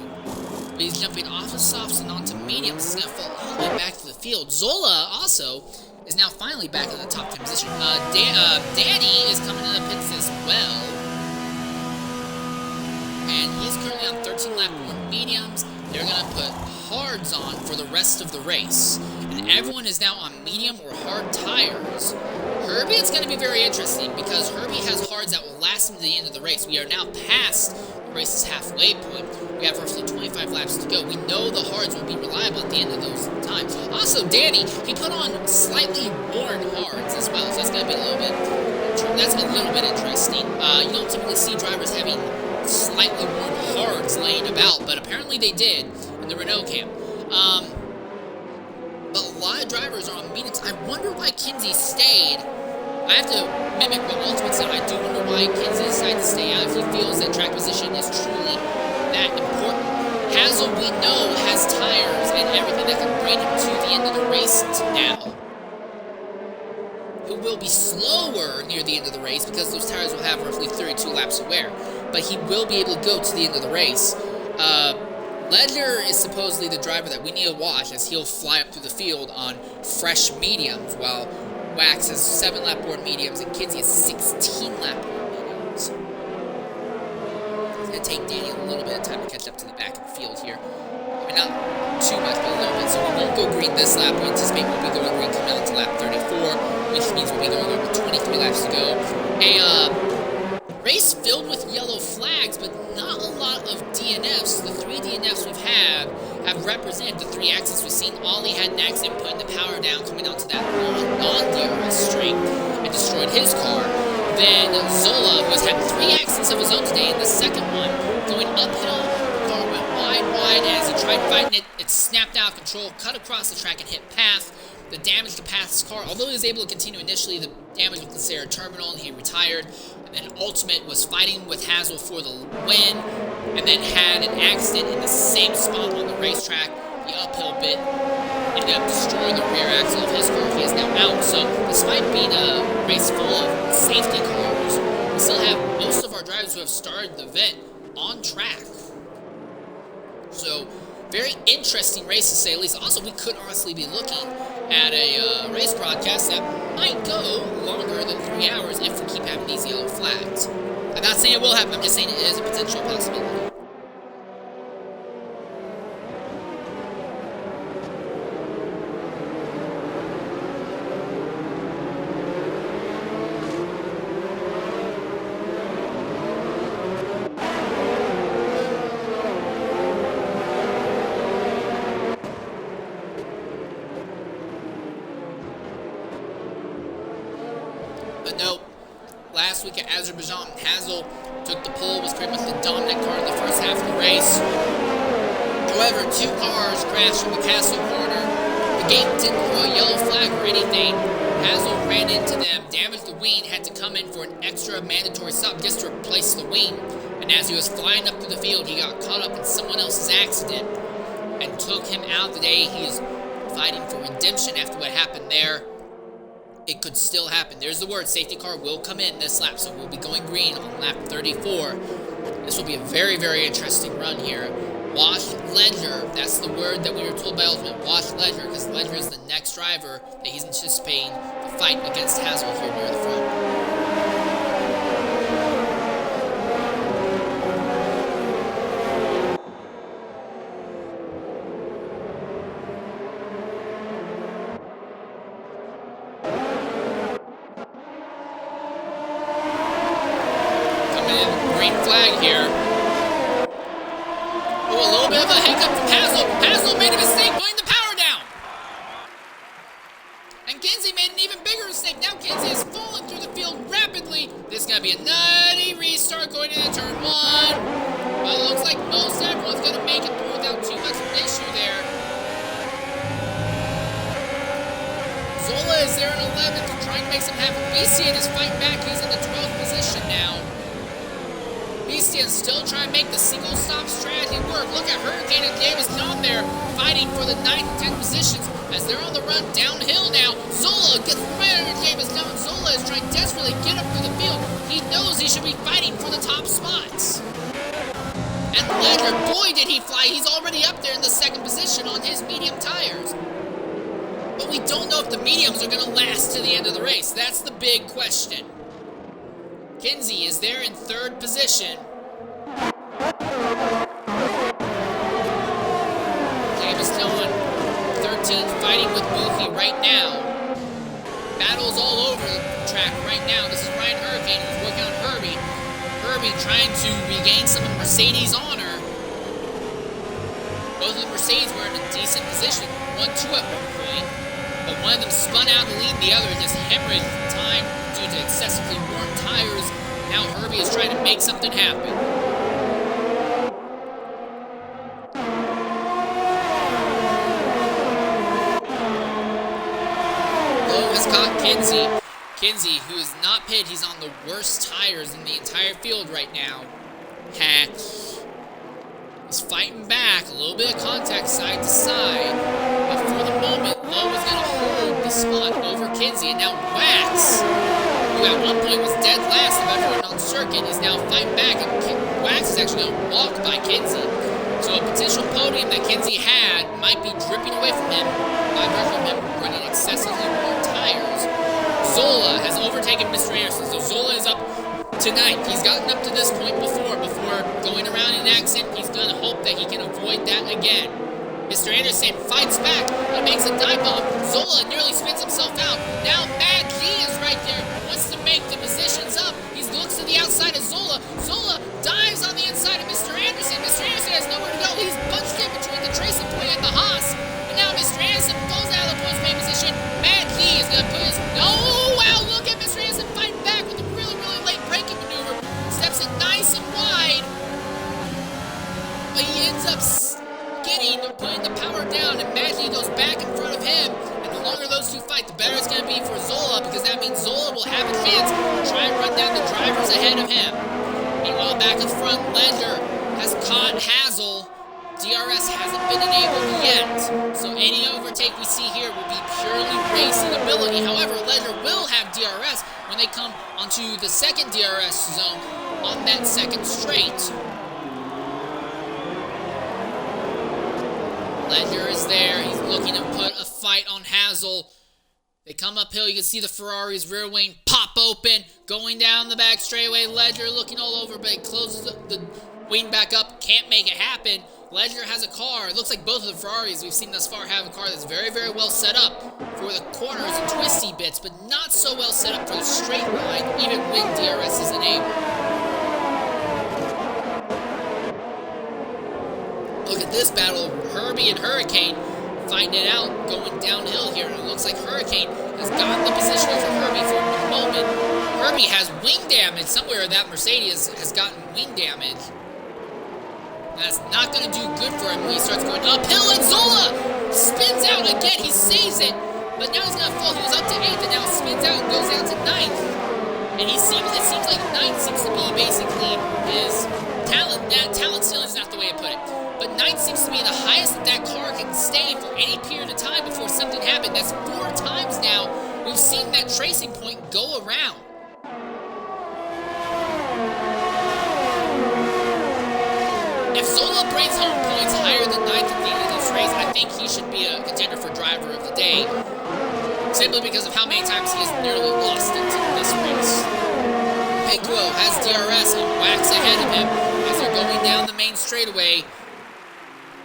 but he's jumping off of softs and onto mediums. He's going to fall all the way back to the field. Zola also is now finally back in the top 10 position. Danny is coming into the pits as well. And he's currently on 13 lap 1 mediums. They're going to put hards on for the rest of the race. And everyone is now on medium or hard tires. Herbie, it's going to be very interesting because Herbie has hards that will last him to the end of the race. We are now past the race's halfway point. We have roughly 25 laps to go. We know the hards will be reliable at the end of those times. Also, Danny, he put on slightly worn hards as well, so that's going to be a little bit that's a little bit interesting. You don't typically see drivers having slightly worn hards laying about, but apparently they did in the Renault camp. But a lot of drivers are on mediums. I wonder why Kinsey stayed. I have to mimic what Ultimate said. I do wonder why Kinsey decided to stay out if he feels that track position is truly that important. Hazel, we know, has tires and everything that can bring him to the end of the race now. He will be slower near the end of the race because those tires will have roughly 32 laps of wear. But he will be able to go to the end of the race. Ledger is supposedly the driver that we need to watch as he'll fly up through the field on fresh mediums, while Wax has 7-lap board mediums and Kinsey has 16-lap board mediums. It's going to take Daniel a little bit of time to catch up to the back of the field here. I mean, not too much, but a little bit. So we won't go green this lap. We anticipate we'll be going green coming out to lap 34, which means we'll be going over 23 laps to go. A race filled with yellow flags, but not a lot of DNFs. The 3 DNFs we've had have represented the 3 accidents we've seen. Ollie had an accident putting the power down, coming onto that non-DRS string, and destroyed his car. Then Zola, who has had 3 accidents of his own today, in the second one, going uphill, the car went wide, and as he tried fighting it, it snapped out of control, cut across the track, and hit Path. The damage to Path's car, although he was able to continue initially, the damage was considered terminal, and he retired. And then Ultimate was fighting with Hazel for the win, and then had an accident in the same spot on the racetrack. The uphill bit ended up destroying the rear axle of his car. He is now out. So, despite being a race full of safety cars, we still have most of our drivers who have started the event on track. So, very interesting race to say at least. Also, we could honestly be looking at a race broadcast that might go longer than 3 hours if we keep having these yellow flags. I'm not saying it will happen, I'm just saying it is a potential possibility. But nope, last week at Azerbaijan, Hazel took the pole, was pretty much the dominant car in the first half of the race. However, 2 cars crashed from the castle corner. The gate didn't throw a yellow flag or anything. Hazel ran into them, damaged the wing, had to come in for an extra mandatory stop just to replace the wing. And as he was flying up through the field, he got caught up in someone else's accident and took him out today. He is fighting for redemption after what happened there. It could still happen. There's the word. Safety car will come in this lap, so we'll be going green on lap 34. This will be a very, very interesting run here. Watch Ledger. That's the word that we were told by Ultimate. Watch Ledger, because Ledger is the next driver that he's anticipating the fight against Hazel here near the front. Green flag here. Oh, a little bit of a hiccup from Hazel. Hazel made a mistake putting the power down. And Kinsey made an even bigger mistake. Now Kinsey is falling through the field rapidly. This is going to be a nutty restart going into turn 1. Well, it looks like most everyone's going to make it through without too much of an issue there. Zola is there in 11th, trying to make something happen. BCN is fighting back. He's in the 12th position now. Beastian's still trying to make the single stop strategy work. Look at Hurricane and Davis down there fighting for the 9th and 10th positions as they're on the run downhill now. Zola gets right under Davis down. Zola is trying desperately to get up through the field. He knows he should be fighting for the top spots. And Ledger, boy did he fly. He's already up there in the 2nd position on his medium tires. But we don't know if the mediums are going to last to the end of the race. That's the big question. Kinsey is there in 3rd position. Davis Tillman, 13th, fighting with Buki right now. Battles all over the track right now. This is Ryan Hurricane who's working on Herbie. Herbie trying to regain some of Mercedes' honor. Both of the Mercedes were in a decent position. 1-2 at one point. But one of them spun out to lead the other, just hemorrhaged time due to excessively warm inside and make something happen. Lowe has caught Kinsey. Kinsey, who is not pitted, he's on the worst tires in the entire field right now. He's fighting back, a little bit of contact side to side, but for the moment, Lowe is going to hold the spot over Kinsey, and now Wax, who at one point was dead last of everyone on circuit, is now fighting back, and Wax is actually going to walk by Kinsey. So a potential podium that Kinsey had might be dripping away from him by virtue of him running excessively more tires. Zola has overtaken Mr. Anderson, so Zola is up tonight. He's gotten up to this point before going around in an accident. He's going to hope that he can avoid that again. Mr. Anderson fights back. He makes a dive bomb. Zola nearly spins himself out. Now Mad Key is right there. Wants to make the positions up. He looks to the outside of Zola. Zola dives on the inside of Mr. Anderson. Mr. Anderson has nowhere to go. He's bunched in between the tracing point and the Haas. And now Mr. Anderson goes out of the points main position. Mad Key is going to put his... Oh, wow, look at Mr. Anderson fighting back with a really, really late braking maneuver. Steps it nice and wide. But he ends up putting the power down, and Mad Key goes back in front of him. And the longer those two fight, the better it's going to be for Zola, because that means Zola will have a chance to try and run down the drivers ahead of him. Meanwhile, back in front, Ledger has caught Hazel. DRS hasn't been enabled yet, so any overtake we see here will be purely racing ability. However, Ledger will have DRS when they come onto the second DRS zone on that second straight. Ledger is there. He's looking to put a fight on Hazel. They come uphill. You can see the Ferrari's rear wing pop open, going down the back straightaway. Ledger looking all over, but he closes the wing back up. Can't make it happen. Ledger has a car. It looks like both of the Ferraris we've seen thus far have a car that's very, very well set up for the corners and twisty bits, but not so well set up for the straight line, even when DRS is enabled. Look at this battle. Herbie and Hurricane fighting it out, going downhill here, and it looks like Hurricane has gotten the position over Herbie for a moment. Herbie has wing damage. Somewhere that Mercedes has gotten wing damage. That's not going to do good for him when he starts going uphill, and Zola spins out again. He saves it, but now he's going to fall. He was up to 8th, and now spins out and goes down to 9th. And it seems like 9th seems to be basically his talent. Talent ceiling is not the way to put it. But 9th seems to be the highest that car can stay for any period of time before something happened. That's 4 times now we've seen that tracing point go around. If Zola brings home points higher than 9th at the end of this race, I think he should be a contender for driver of the day, simply because of how many times he has nearly lost into this race. Pinquo has DRS and Wax ahead of him as they're going down the main straightaway.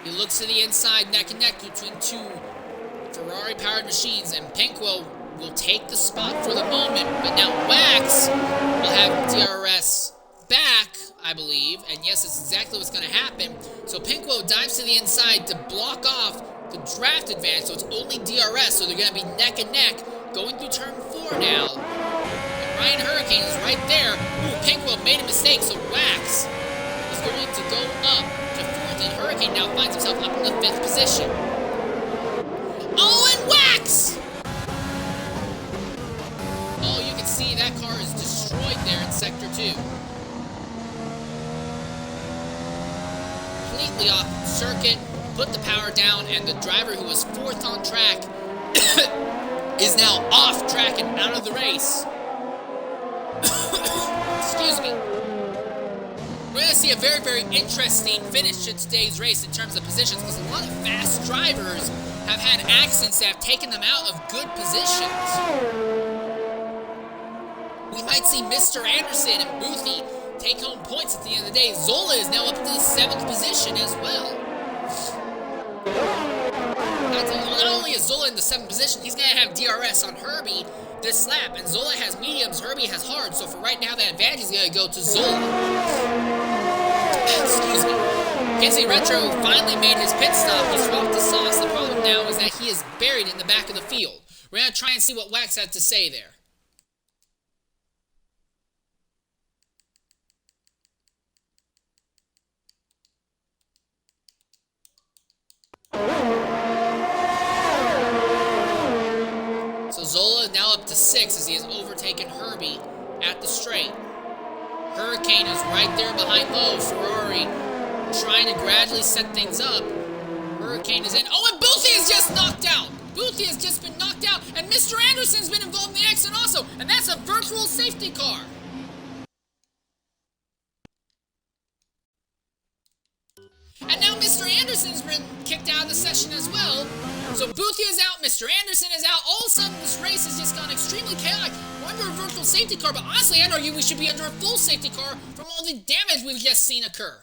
He looks to the inside, neck and neck between two Ferrari-powered machines, and Pinquo will take the spot for the moment, but now Wax will have DRS back, I believe, and yes, that's exactly what's going to happen. So Pinquo dives to the inside to block off the draft advantage, so it's only DRS, so they're going to be neck and neck going through turn 4 now. And Ryan Hurricane is right there. Ooh, Pinquo made a mistake, so Wax is going to go up to 4th, and Hurricane now finds himself up in the 5th position. Oh, and Wax! Oh, you can see that car is destroyed there in Sector 2. Completely off circuit, put the power down, and the driver who was 4th on track is now off track and out of the race. Excuse me. We're going to see a very, very interesting finish to today's race in terms of positions, because a lot of fast drivers have had accidents that have taken them out of good positions. We might see Mr. Anderson and Boothie take home points at the end of the day. Zola is now up to the 7th position as well. Not only is Zola in the 7th position, he's going to have DRS on Herbie this lap, and Zola has mediums, Herbie has hard, so for right now, that advantage is going to go to Zola. Excuse me. Kinsey Retro finally made his pit stop. He swapped the sauce. The problem now is that he is buried in the back of the field. We're going to try and see what Wax had to say there. 6 as he has overtaken Herbie at the straight. Hurricane is right there behind Lowe. Ferrari trying to gradually set things up. Hurricane is in. Oh, and Boothie is just knocked out. Boothie has just been knocked out, and Mr. Anderson's been involved in the accident also, and that's a virtual safety car. And now Mr. Anderson's been kicked out of the session as well. So Boothie is out, Mr. Anderson is out. All of a sudden, this race has just gone extremely chaotic. We're under a virtual safety car, but honestly, I'd argue we should be under a full safety car from all the damage we've just seen occur.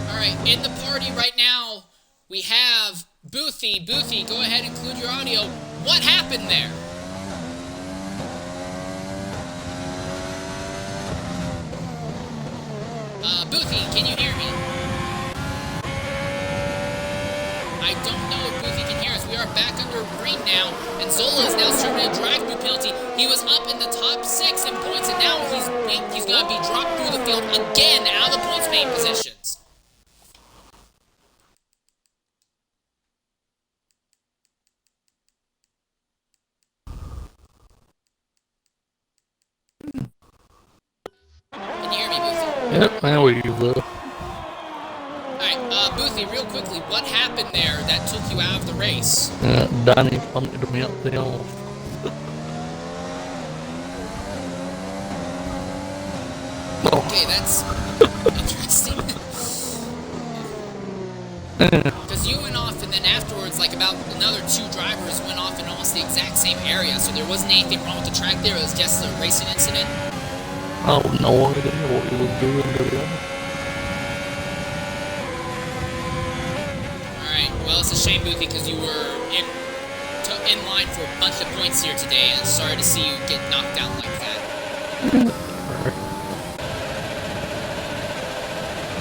Alright, in the party right now, we have Boothie. Boothie, go ahead and include your audio. What happened there? Boothie, can you hear me? I don't know if Boothie can hear us. We are back under green now, and Zola is now serving a drive-through penalty. He was up in the top 6 in points, and now he's going to be dropped through the field again out of the points paying positions. Can you hear me, Boothie? Yep, now we will. Alright, Boothie, real quickly, what happened there that took you out of the race? Danny wanted to melt down. Okay, that's interesting. Because you went off, and then afterwards, like about another 2 drivers went off in almost the exact same area, so there wasn't anything wrong with the track there, it was just a racing incident? I have no idea what he was doing to them. Alright, well, it's a shame, Boothie, because you were in line for a bunch of points here today, and sorry to see you get knocked out like that.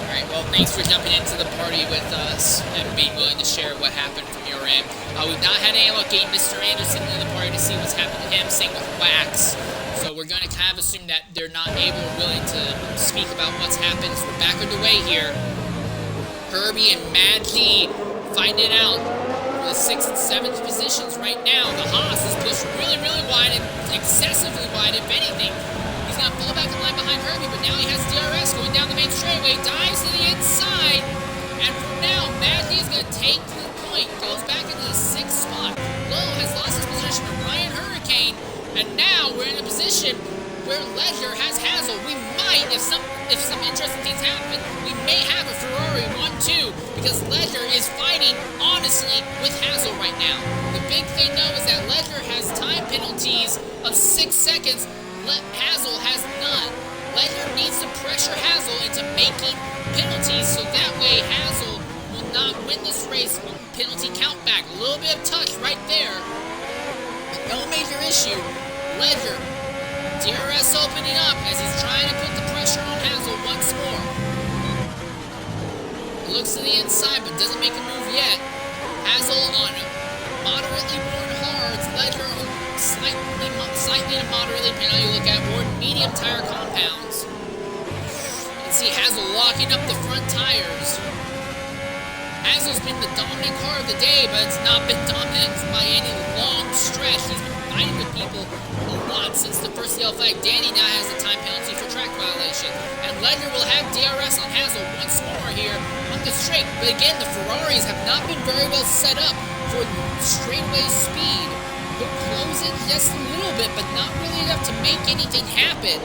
Alright, well, thanks for jumping into the party with us and being willing to share what happened from your end. We've not had any luck getting Mr. Anderson in the party to see what's happened to him, same with Wax. So we're going to kind of assume that they're not able or willing to speak about what's happened. So we're back underway here. Herbie and Mad G fighting it out for the 6th and 7th positions right now. The Haas is pushed really, really wide and excessively wide, if anything. He's going to fall back in line behind Herbie, but now he has DRS going down the main straightaway, dives to the inside, and for now, Mad G is going to take the point, goes back into the 6th spot. Lowe has lost his position to Ryan Hurricane, and now we're in a position where Ledger has Hazel. We might, if some interesting things happen, we may have a Ferrari 1-2 because Ledger is fighting, honestly, with Hazel right now. The big thing, though, is that Ledger has time penalties of 6 seconds. Hazel has none. Ledger needs to pressure Hazel into making penalties so that way Hazel will not win this race on penalty count back. A little bit of touch right there. No major issue. Ledger, DRS opening up as he's trying to put the pressure on Hazel once more. Looks to the inside but doesn't make a move yet. Hazel on moderately worn hards. Ledger slightly to moderately, depending on how you look at, worn medium tire compounds. You can see Hazel locking up the front tires. Hazel's been the dominant car of the day, but it's not been dominant by any long stretch. He's been fighting with people a lot since the first yellow flag. Danny now has a time penalty for track violation. And Ledger will have DRS on Hazel once more here on the straight. But again, the Ferraris have not been very well set up for straightaway speed. They're closing just a little bit, but not really enough to make anything happen.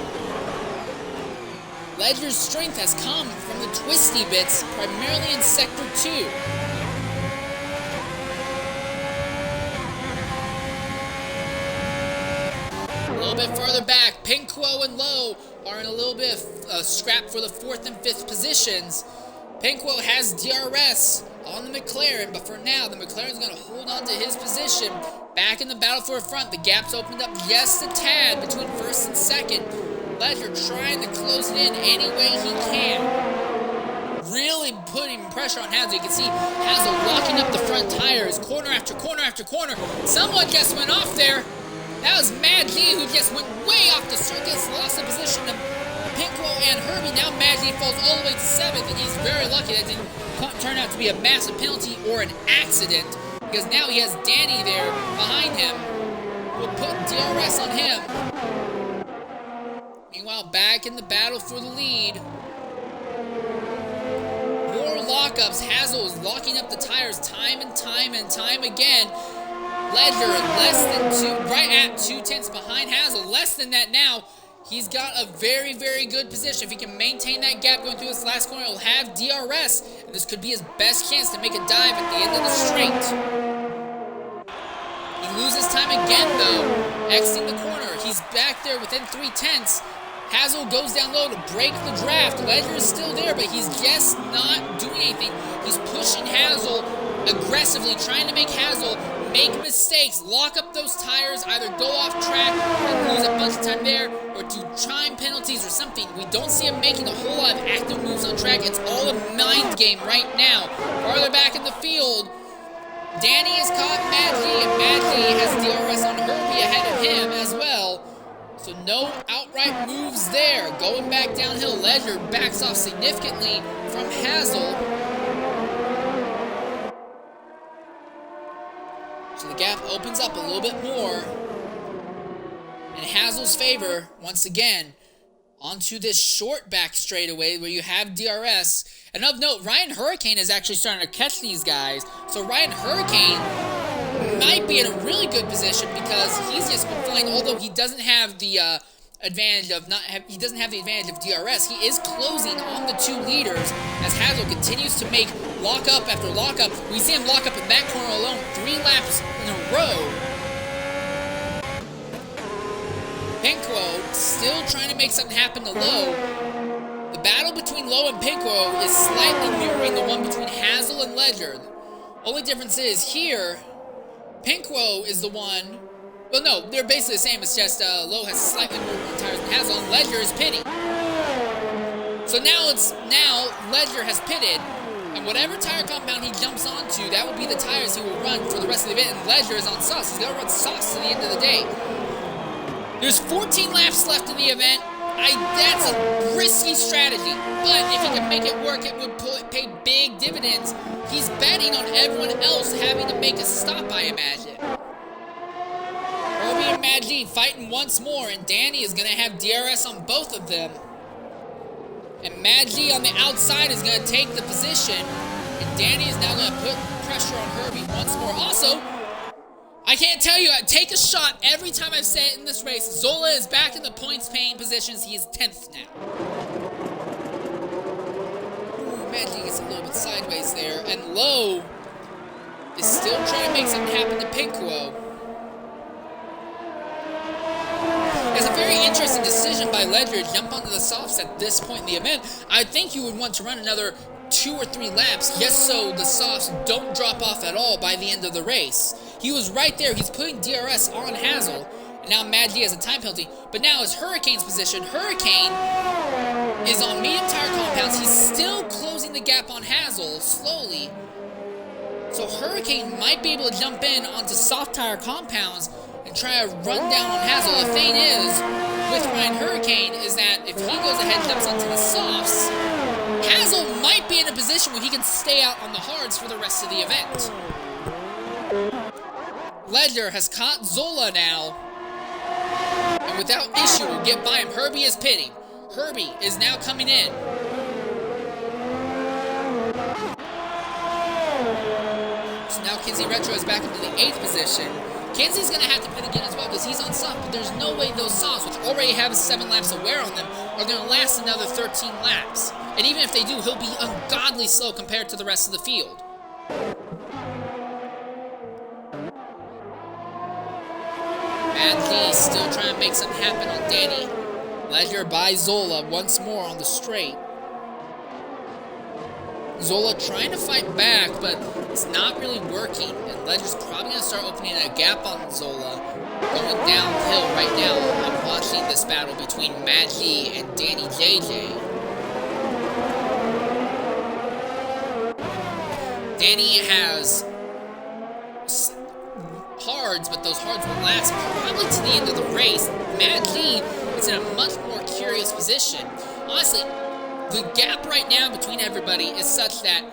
Ledger's strength has come from the twisty bits, primarily in Sector 2. A little bit further back, Pinquo and Lowe are in a little bit of scrap for the 4th and 5th positions. Pinquo has DRS on the McLaren, but for now, the McLaren's going to hold on to his position. Back in the battle for the front, the gap's opened up just a tad between 1st and 2nd. Ledger trying to close it in any way he can. really putting pressure on Hazel. You can see Hazel locking up the front tires, corner after corner after corner. Someone just went off there. That was Mad G, who just went way off the circuits, lost the position to Pinkrow and Herbie. Now Mad G falls all the way to 7th, and he's very lucky that didn't turn out to be a massive penalty or an accident, because now he has Danny there behind him. We'll put DRS on him. Meanwhile, back in the battle for the lead. More lockups. Hazel is locking up the tires time and time and time again. Ledger less than right at 2/10 behind Hazel. Less than that now. He's got a very, very good position. If he can maintain that gap going through this last corner, he'll have DRS, and this could be his best chance to make a dive at the end of the straight. He loses time again, though, exiting the corner. He's back there within 3/10. Hazel goes down low to break the draft. Ledger is still there, but he's just not doing anything. He's pushing Hazel aggressively, trying to make Hazel make mistakes, lock up those tires, either go off track and lose a bunch of time there, or do time penalties or something. We don't see him making a whole lot of active moves on track. It's all a mind game right now. Farther back in the field, Danny has caught Mad G, and Mad G has DRS on Herbie ahead of him as well. So no outright moves there. Going back downhill, Ledger backs off significantly from Hazel. So the gap opens up a little bit more in Hazel's favor once again onto this short back straightaway where you have DRS. And of note, Ryan Hurricane is actually starting to catch these guys. So Ryan Hurricane might be in a really good position because he's just been flying. Although he doesn't have the advantage of DRS, he is closing on the 2 leaders as Hazel continues to make lockup after lockup. We see him lock up in that corner alone 3 laps in a row. Pinkrow still trying to make something happen to Lowe. The battle between Lowe and Pinkrow is slightly mirroring the one between Hazel and Ledger. Only difference is here, Pinkrow is the one. Well, no, they're basically the same. It's just Lowe has slightly more tires than Hazel, and Ledger is pitting. So now Ledger has pitted, and whatever tire compound he jumps onto, that will be the tires he will run for the rest of the event. And Ledger is on softs. He's got to run softs to the end of the day. There's 14 laps left in the event. That's a risky strategy, but if he can make it work, it would pay big dividends. He's betting on everyone else having to make a stop, I imagine. Herbie and Mad G fighting once more, and Danny is going to have DRS on both of them. And Mad G on the outside is going to take the position, and Danny is now going to put pressure on Herbie once more. Also, I can't tell you, take a shot every time I've said it in this race. Zola is back in the points paying positions. He is 10th now. Ooh, Mad G gets a little bit sideways there, and Lowe is still trying to make something happen to Pinkrow. It's a very interesting decision by Ledger to jump onto the softs at this point in the event. I think you would want to run another 2 or 3 laps just so the softs don't drop off at all by the end of the race. He was right there. He's putting DRS on Hazel, and now Mad G has a time penalty. But now it's Hurricane's position. Hurricane is on medium tire compounds. He's still closing the gap on Hazel slowly. So Hurricane might be able to jump in onto soft tire compounds and try to run down on Hazel. The thing is, with Ryan Hurricane, is that if he goes ahead and jumps onto the softs, Hazel might be in a position where he can stay out on the hards for the rest of the event. Ledger has caught Zola now, and without issue will get by him. Herbie is pitting. Herbie is now coming in. So now Kinsey Retro is back into the 8th position. Kinsey's going to have to pit again as well because he's on soft, but there's no way those softs, which already have 7 laps of wear on them, are going to last another 13 laps. And even if they do, he'll be ungodly slow compared to the rest of the field. Mad G still trying to make something happen on Danny. Ledger by Zola once more on the straight. Zola trying to fight back, but it's not really working. And Ledger's probably going to start opening a gap on Zola. Going downhill right now. I'm watching this battle between Mad G and Danny JJ. Danny has hards, but those hards will last probably to the end of the race. Mad G is in a much more curious position. Honestly, the gap right now between everybody is such that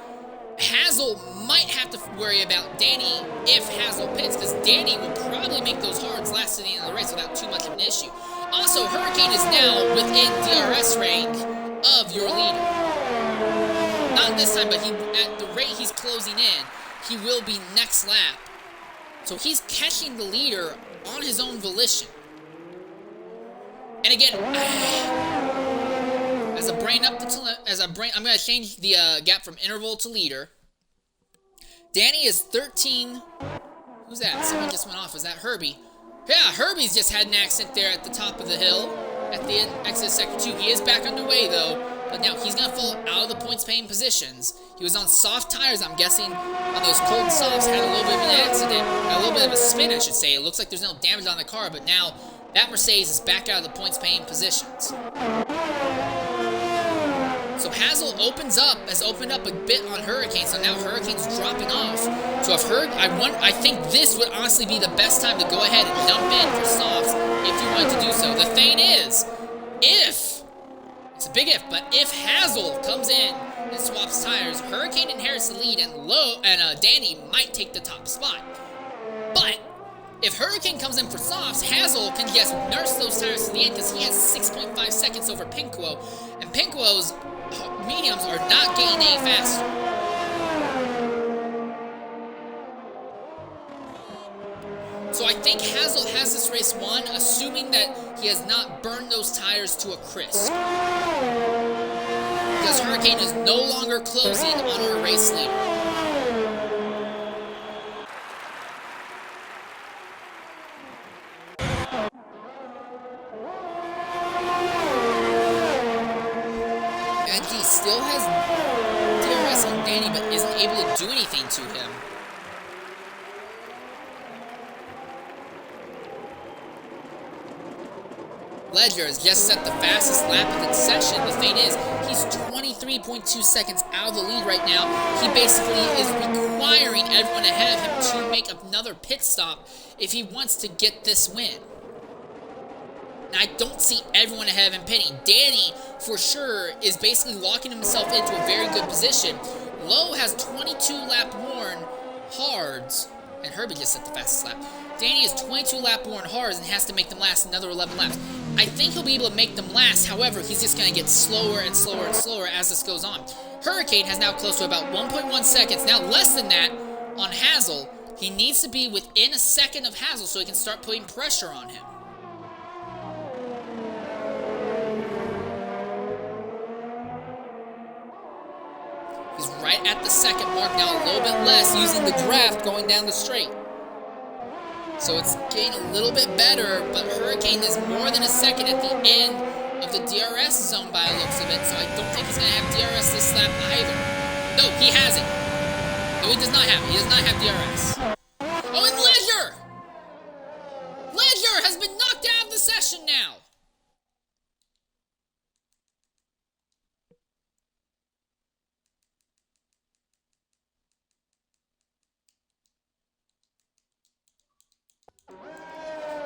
Hazel might have to worry about Danny if Hazel pits, because Danny will probably make those hards last to the end of the race without too much of an issue. Also, Hurricane is now within DRS range of your leader. Not this time, but at the rate he's closing in, he will be next lap. So he's catching the leader on his own volition. And again, I'm going to change the gap from interval to leader. Danny is 13. Who's that? Someone just went off. Was that Herbie? Yeah, Herbie's just had an accident there at the top of the hill at the exit of sector 2. He is back underway though, but now he's going to fall out of the points paying positions. He was on soft tires, I'm guessing, on those cold softs, had a little bit of an accident, a little bit of a spin, I should say. It looks like there's no damage on the car, but now that Mercedes is back out of the points paying positions. So Hazel has opened up a bit on Hurricane, so now Hurricane's dropping off. So I think this would honestly be the best time to go ahead and jump in for softs if you wanted to do so. The thing is, it's a big if, but if Hazel comes in and swaps tires, Hurricane inherits the lead, and Danny might take the top spot. But if Hurricane comes in for softs, Hazel can just nurse those tires to the end because he has 6.5 seconds over Pinquo, and Pinquo's mediums are not getting any faster. So I think Hazel has this race won, assuming that he has not burned those tires to a crisp. Because Hurricane is no longer closing on our race leader. Still has DRS on Danny, but isn't able to do anything to him. Ledger has just set the fastest lap of the session. The thing is, he's 23.2 seconds out of the lead right now. He basically is requiring everyone ahead of him to make another pit stop if he wants to get this win. And I don't see everyone ahead of him pitting. Danny, for sure, is basically locking himself into a very good position. Lowe has 22 lap worn hards, and Herbie just set the fastest lap. Danny has 22 lap worn hards and has to make them last another 11 laps. I think he'll be able to make them last, however, he's just going to get slower and slower and slower as this goes on. Hurricane has now close to about 1.1 seconds, now less than that on Hazel. He needs to be within a second of Hazel so he can start putting pressure on him. He's right at the second mark now, a little bit less, using the draft going down the straight. So it's getting a little bit better, but Hurricane is more than a second at the end of the DRS zone by the looks of it, so I don't think he's going to have DRS this lap either. No, he hasn't. No, he does not have it. He does not have DRS. Oh, and Ledger! Ledger has been knocked out of the session now!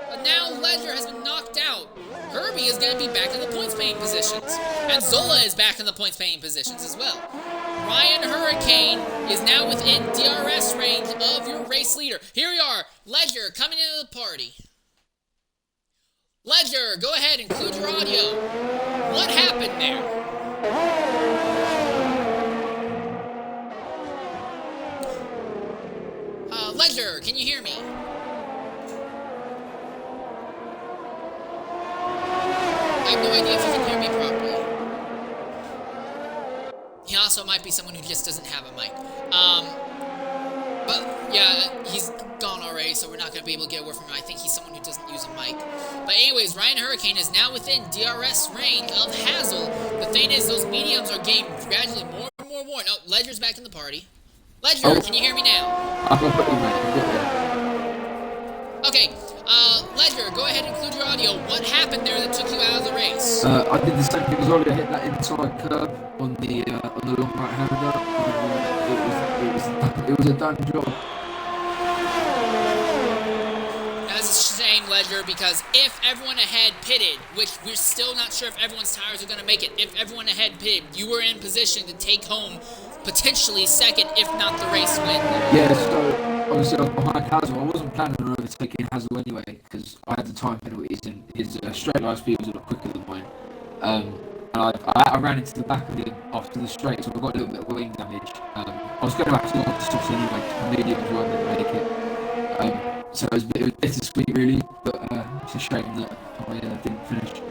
But now Ledger has been knocked out. Herbie is going to be back in the points-paying positions. And Zola is back in the points-paying positions as well. Ryan Hurricane is now within DRS range of your race leader. Here we are, Ledger coming into the party. Ledger, go ahead, include your audio. What happened there? Ledger, can you hear me? I have no idea if you can hear me properly. He also might be someone who just doesn't have a mic. But yeah, he's gone already, so we're not going to be able to get a word from him. I think he's someone who doesn't use a mic. But anyways, Ryan Hurricane is now within DRS range of Hazel. The thing is, those mediums are getting gradually more and more worn. Oh, Ledger's back in the party. Ledger, can you hear me now? Okay, Ledger, go ahead and include your audio. What happened there that took you out of the race? I did the same thing as well. I hit that inside curb on the long right hander. It was it was a done job. That's a shame, Ledger, because if everyone ahead pitted, which we're still not sure if everyone's tires are going to make it, if everyone ahead pitted, you were in position to take home potentially second, if not the race win. Yeah, so obviously I was behind Hazel. I wasn't planning on overtaking Hazel anyway because I had the time penalties and his straight line speed was a lot quicker than mine. And I ran into the back of him after the straight, so I got a little bit of wing damage. I was going to have to go on to softs anyway because my mediums weren't going to make it. So it was bittersweet really, but it's a shame that I didn't finish.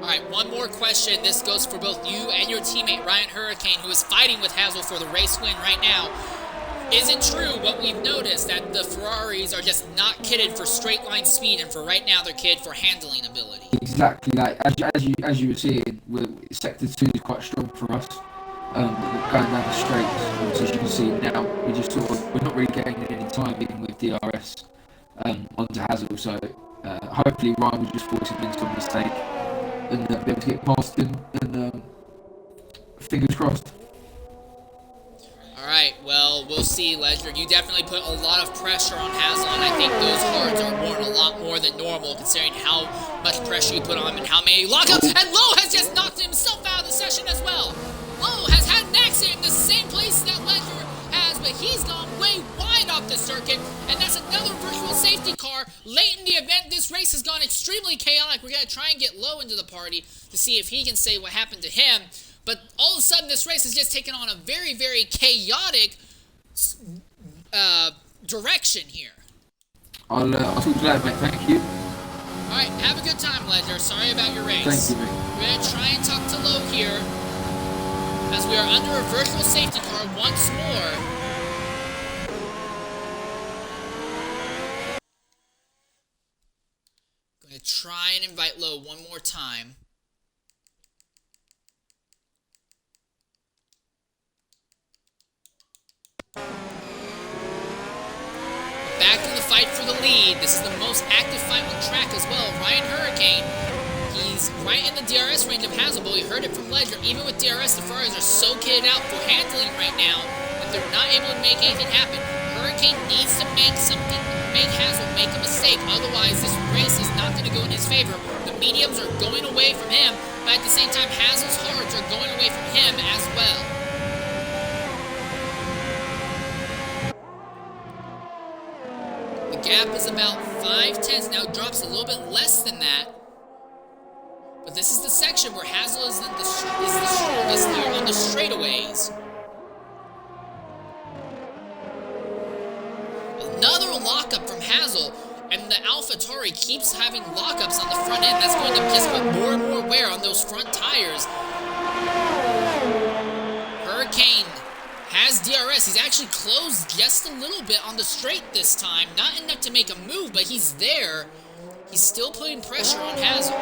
Alright, one more question. This goes for both you and your teammate, Ryan Hurricane, who is fighting with Hazel for the race win right now. Is it true what we've noticed, that the Ferraris are just not kitted for straight line speed, and for right now they're kitted for handling ability? Exactly. Like as you were seeing, sector 2 is quite strong for us. Going down the straights, as you can see now, we're not really getting any time even with DRS onto Hazel. So hopefully Ryan will just force him into a mistake and be able to get past him. And fingers crossed. Alright, well, we'll see, Ledger. You definitely put a lot of pressure on Hazel, and I think those hards are worn a lot more than normal, considering how much pressure you put on him and how many lockups. And Lowe has just knocked himself out of the session as well. Lowe has had an accident in the same place that Ledger has, but he's gone way wide off the circuit, and that's another virtual safety car. Late in the event, this race has gone extremely chaotic. We're going to try and get Lowe into the party to see if he can say what happened to him. But all of a sudden, this race has just taken on a very, very chaotic direction here. I'll talk to you later, mate. Thank you. Alright, have a good time, Ledger. Sorry about your race. Thank you, mate. We're going to try and talk to Lowe here, as we are under a virtual safety car once more. Going to try and invite Lowe one more time. Back to the fight for the lead. This is the most active fight on track as well. Ryan Hurricane, he's right in the DRS range of Hazel. We heard it from Ledger. Even with DRS, the Ferraris are so kitted out for handling right now that they're not able to make anything happen. Hurricane needs to make Hazel make a mistake. Otherwise, this race is not going to go in his favor. The mediums are going away from him, but at the same time, Hazel's hards are going away from him as well. Gap is about 5/10. Now it drops a little bit less than that. But this is the section where Hazel is the strongest here on the straightaways. Another lockup from Hazel, and the AlphaTauri keeps having lockups on the front end. That's going to just put more and more wear on those front tires. Hurricane has DRS. He's actually closed just a little bit on the straight this time. Not enough to make a move, but he's there. He's still putting pressure on Hazel.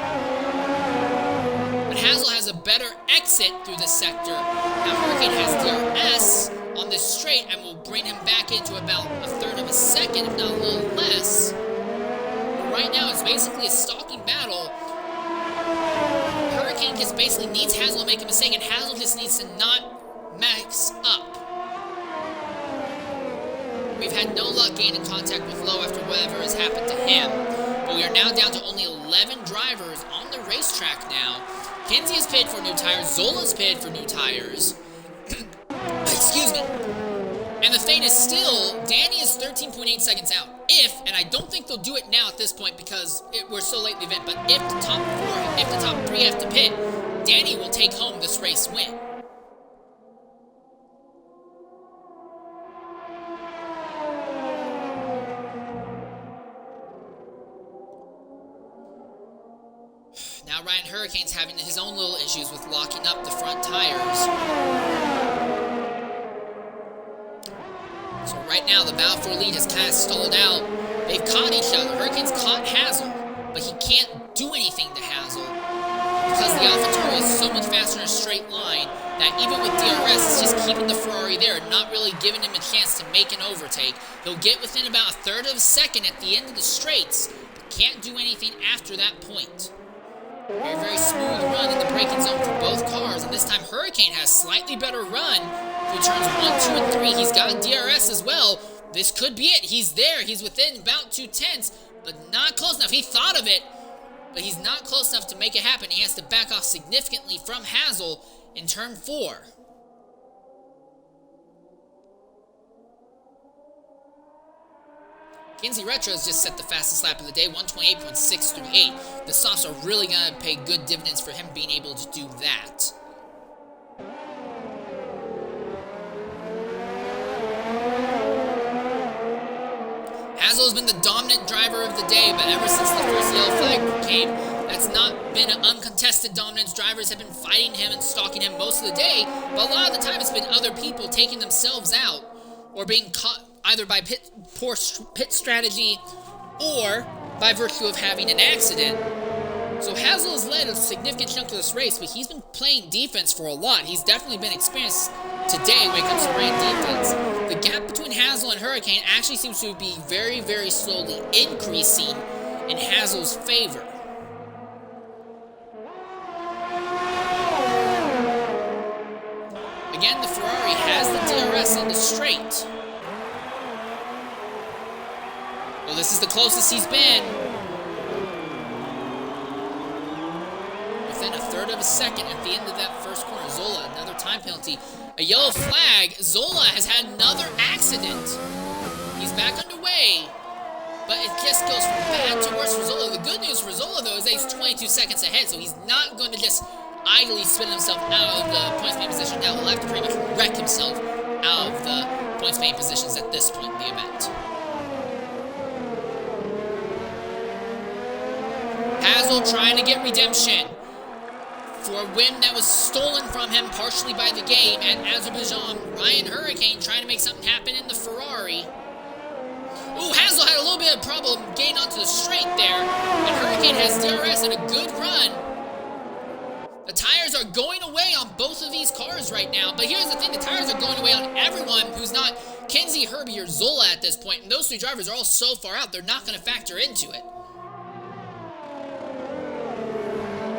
But Hazel has a better exit through the sector. Now Hurricane has DRS on this straight and will bring him back into about a third of a second, if not a little less. But right now it's basically a stalking battle. Hurricane just basically needs Hazel to make a mistake, and Hazel just needs to not mess up. We've had no luck gaining contact with Lowe after whatever has happened to him, but we are now down to only 11 drivers on the racetrack now. Kinsey is pitted for new tires, Zola's pitted for new tires. Excuse me. And the thing is still, Danny is 13.8 seconds out. And I don't think they'll do it now at this point because we're so late in the event, but if the top 3 have to pit, Danny will take home this race win. Now Ryan Hurricane's having his own little issues with locking up the front tires. So right now the battle for lead has kind of stalled out. They've caught each other. Hurricane's caught Hazel, but he can't do anything to Hazel because the AlphaTauri is so much faster in a straight line that even with DRS, it's just keeping the Ferrari there, not really giving him a chance to make an overtake. He'll get within about a third of a second at the end of the straights, but can't do anything after that point. Very, very smooth run in the braking zone for both cars, and this time Hurricane has slightly better run through turns 1, 2, and 3. He's got DRS as well. This could be it. He's there. He's within about 2/10, but not close enough. He thought of it, but he's not close enough to make it happen. He has to back off significantly from Hazel in turn 4. Kinsey Retro has just set the fastest lap of the day, 128.638. The softs are really going to pay good dividends for him being able to do that. Hazel has been the dominant driver of the day, but ever since the first yellow flag came, that's not been an uncontested dominance. Drivers have been fighting him and stalking him most of the day, but a lot of the time it's been other people taking themselves out or being caught either by poor pit strategy or by virtue of having an accident. So Hazel has led a significant chunk of this race, but he's been playing defense for a lot. He's definitely been experienced today when it comes to rain defense. The gap between Hazel and Hurricane actually seems to be very, very slowly increasing in Hazel's favor. Again, the Ferrari has the DRS on the straight. Well, this is the closest he's been. Within a third of a second at the end of that first corner. Zola, another time penalty. A yellow flag. Zola has had another accident. He's back underway, but it just goes from bad to worse for Zola. The good news for Zola, though, is that he's 22 seconds ahead, so he's not going to just idly spin himself out of the points main position. Now he'll have to pretty much wreck himself out of the points main positions at this point in the event. Hazel trying to get redemption for a win that was stolen from him partially by the game at Azerbaijan. Ryan Hurricane trying to make something happen in the Ferrari. Ooh, Hazel had a little bit of problem getting onto the straight there, and Hurricane has DRS and a good run. The tires are going away on both of these cars right now, but here's the thing, the tires are going away on everyone who's not Kinsey, Herbie, or Zola at this point, and those three drivers are all so far out, they're not going to factor into it.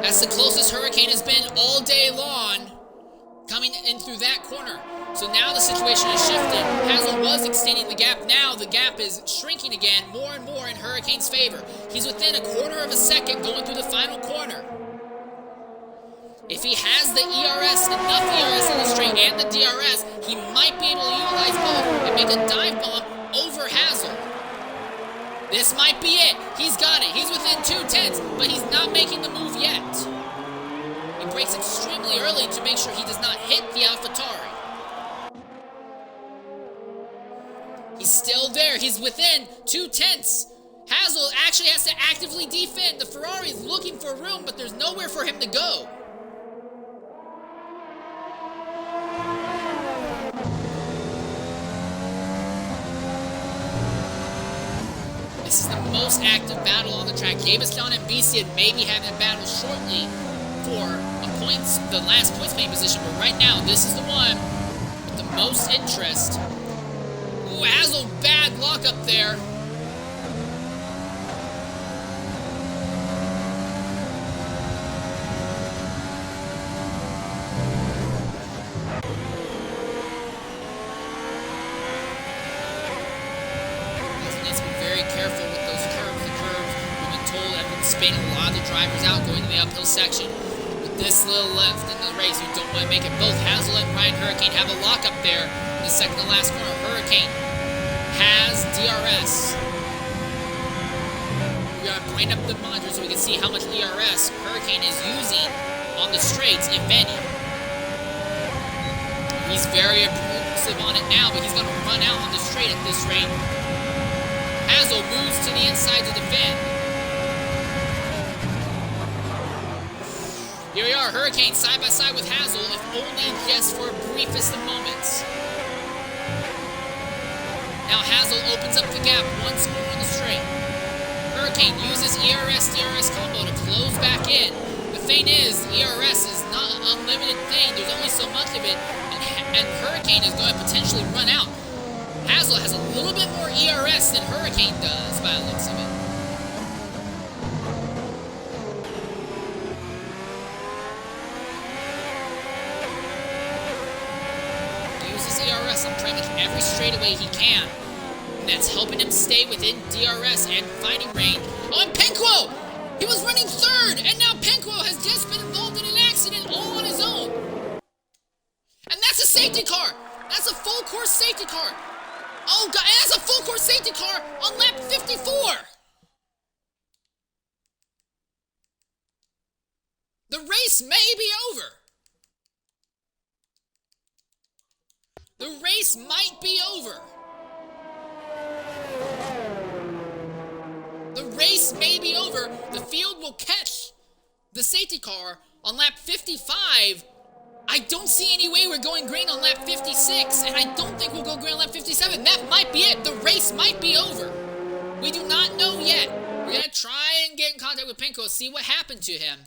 That's the closest Hurricane has been all day long, coming in through that corner. So now the situation is shifting. Hazel was extending the gap. Now the gap is shrinking again, more and more in Hurricane's favor. He's within a quarter of a second going through the final corner. If he has the ERS, enough ERS on the straight and the DRS, he might be able to utilize both and make a dive bomb over Hazel. This might be it. He's got it. He's within 2/10, but he's not making the move yet. He brakes extremely early to make sure he does not hit the AlphaTauri. He's still there. He's within 2/10. Hazel actually has to actively defend. The Ferrari is looking for room, but there's nowhere for him to go. This is the most active battle on the track. Davistown and Beastian may be having a battle shortly for the last points main position, but right now, this is the one with the most interest. Ooh, Hazel, bad lock up there. Careful with those curves. The curves, we've been told, have been spinning a lot of the drivers out going to the uphill section. With this little left in the race, you don't want to make it. Both Hazel and Ryan Hurricane have a lock up there in the second to last corner. Hurricane has DRS. We gotta bring up the monitor so we can see how much ERS Hurricane is using on the straights, if any. He's very aggressive on it now, but he's gonna run out on the straight at this rate. Hazel moves to the inside to defend. Here we are, Hurricane side by side with Hazel, if only just for briefest of moments. Now Hazel opens up the gap once more on the straight. Hurricane uses ERS-DRS combo to close back in. The thing is, ERS is not an unlimited thing. There's only so much of it, and Hurricane is going to potentially run out. Hazel has a little bit more ERS than Hurricane does, by the looks of it. DRS on pretty much every straightaway he can. And that's helping him stay within DRS and fighting range. Oh, and Penquo! He was running third, and now Penquo has just been involved in an accident all on his own. And that's a safety car! That's a full course safety car! Oh god, and that's a full course safety car on lap 54! The race may be over. The race might be over. The race may be over. The field will catch the safety car on lap 55. I don't see any way we're going green on lap 56, and I don't think we'll go green on lap 57. That might be it. The race might be over. We do not know yet. We're going to try and get in contact with Pinko, see what happened to him.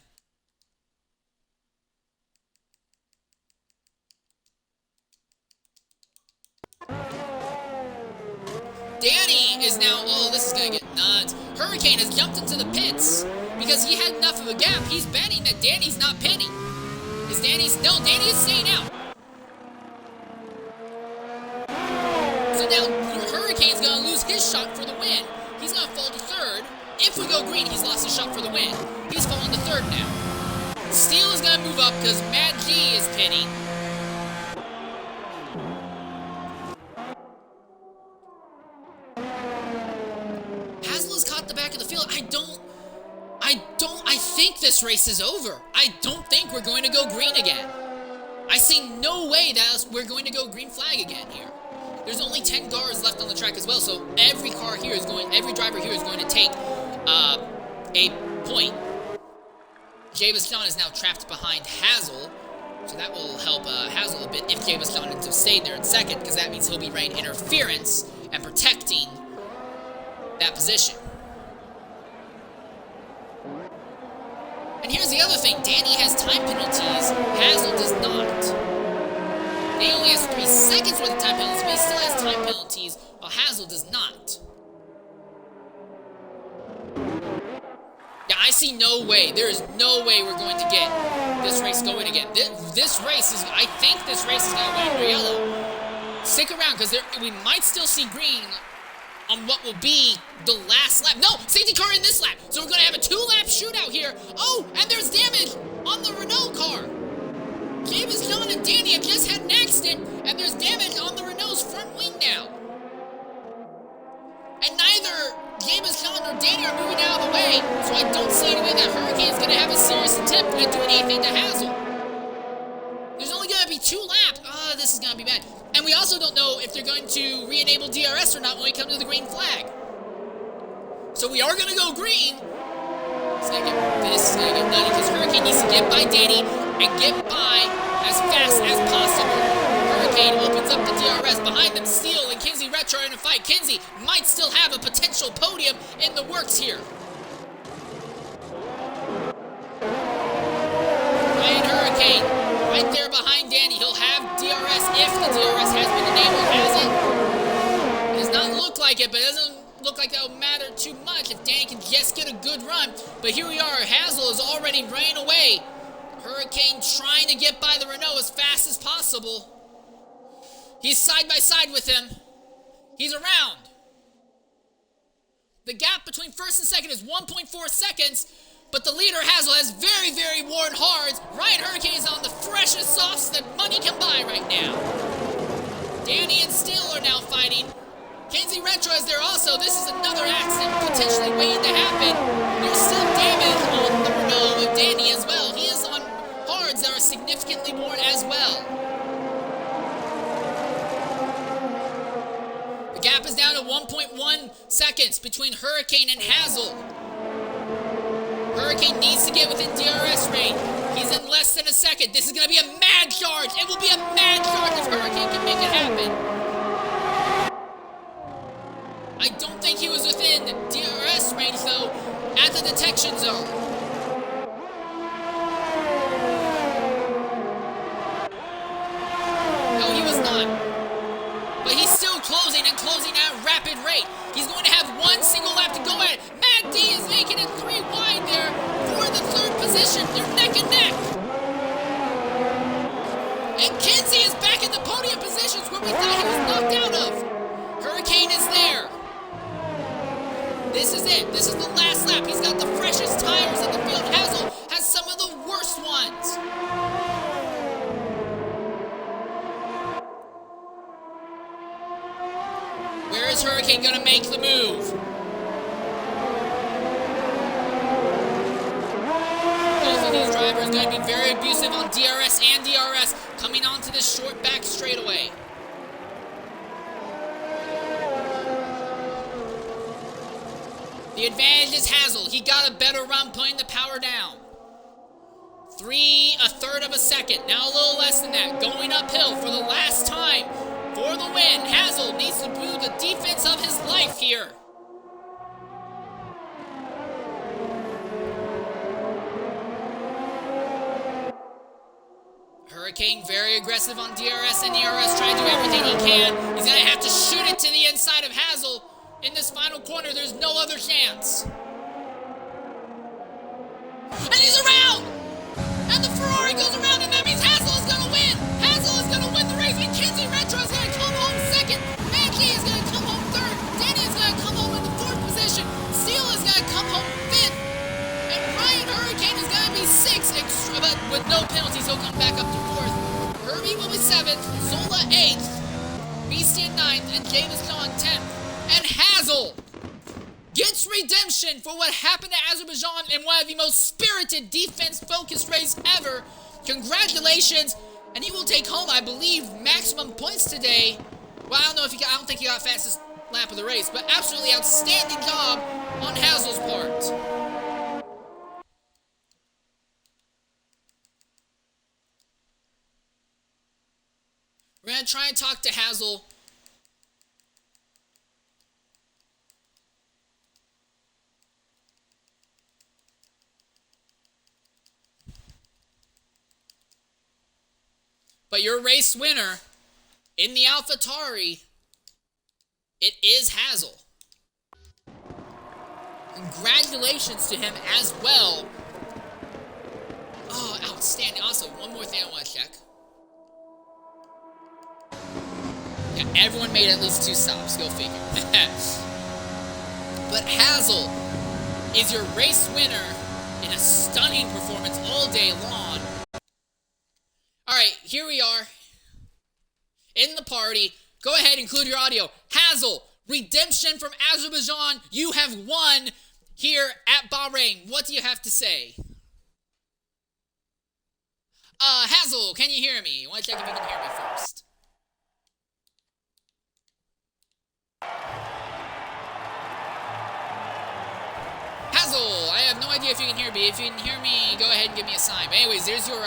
Danny is now, oh, this is going to get nuts. Hurricane has jumped into the pits because he had enough of a gap. He's betting that Danny's not pitting. No, Danny is staying out. So now Hurricane's going to lose his shot for the win. He's going to fall to third. If we go green, he's lost his shot for the win. He's fallen to third now. Steele is going to move up because Mad G is pitting. Hasler's caught the back of the field. I think this race is over. I don't think we're going to go green again. I see no way that we're going to go green flag again here. There's only 10 cars left on the track as well, so every driver here is going to take a point. Jay Bastion is now trapped behind Hazel, so that will help Hazel a bit if Jay Bastion ends up staying there in second, because that means he'll be running interference and protecting that position. And here's the other thing, Danny has time penalties, Hazel does not. Danny only has 3 seconds worth of time penalties, but he still has time penalties, while Hazel does not. Yeah, I see no way, there is no way we're going to get this race going again. This race is, I think this race is going to win under yellow. Stick around, because we might still see green on what will be the last lap. No, safety car in this lap. So we're going to have a 2-lap shootout here. Oh, and there's damage on the Renault car. James, John, and Danny have just had an accident, and there's damage on the Renault's front wing now. And neither James, John, or Danny are moving out of the way, so I don't see any way that Hurricane's going to have a serious attempt at doing anything to Hazel. There's only going to be 2 laps. Oh, this is going to be bad. And we also don't know if they're going to re-enable DRS or not when we come to the green flag. So we are going to go green. This is going to get nutty because Hurricane needs to get by Danny and get by as fast as possible. Hurricane opens up the DRS behind them. Steele and Kinsey Retro are in a fight. Kinsey might still have a potential podium in the works here. Ryan Hurricane right there behind Danny. He'll have DRS if the DRS has been enabled. Has it? It does not look like it, but it doesn't look like that will matter too much if Danny can just get a good run. But here we are. Hazel is already running away. Hurricane trying to get by the Renault as fast as possible. He's side by side with him. He's around. The gap between first and second is 1.4 seconds, but the leader, Hazel, has very, very worn hards. Ryan Hurricane is on the freshest softs that money can buy right now. Danny and Steele are now fighting. Kinsey Retro is there also. This is another accident potentially waiting to happen. There's still damage on the Renault of Danny as well. He is on hards that are significantly worn as well. The gap is down to 1.1 seconds between Hurricane and Hazel. Hurricane needs to get within DRS range. He's in less than a second. This is going to be a mad charge. It will be a mad charge if Hurricane can make it happen. I don't think he was within DRS range, though, at the detection zone. No, he was not. But he's still closing and closing at a rapid rate. He's going to have one single lap to go at it. Mad D is making it 3 wide there for the 3rd position. They're neck and neck. And Kinsey is back in the podium positions where we thought he gonna make the move. Both of these drivers going to be very abusive on DRS and DRS, coming onto this short back straightaway. The advantage is Hazel. He got a better run putting the power down. A third of a second, now a little less than that, going uphill for the last time for the win. Hazel needs to do the defense of his life here. Hurricane very aggressive on DRS and ERS, trying to do everything he can. He's gonna have to shoot it to the inside of Hazel in this final corner. There's no other chance. And he's around! And the Ferrari goes around, and that means Hazel is going to win. Hazel is going to win the race. McKenzie Retro is going to come home second. Mankey is going to come home third. Danny is going to come home in the fourth position. Steele is going to come home fifth. And Ryan Hurricane is going to be sixth, but with no penalties, he'll come back up to fourth. Herbie will be seventh. Zola eighth. Beastie ninth. And James John 10th. And Hazel gets redemption for what happened to Azerbaijan in one of the most spirited defense-focused races ever. Congratulations, and he will take home, I believe, maximum points today. Well, I don't think he got fastest lap of the race, but absolutely outstanding job on Hazel's part. We're gonna try and talk to Hazel. But your race winner in the AlphaTauri, it is Hazel. Congratulations to him as well. Oh, outstanding. Also, one more thing I want to check. Yeah, everyone made at least 2 stops. Go figure. But Hazel is your race winner in a stunning performance all day long. Alright, here we are in the party. Go ahead, include your audio. Hazel, redemption from Azerbaijan. You have won here at Bahrain. What do you have to say? Hazel, can you hear me? I want to check if you can hear me first. Hazel, I have no idea if you can hear me. If you can hear me, go ahead and give me a sign. But anyways, there's your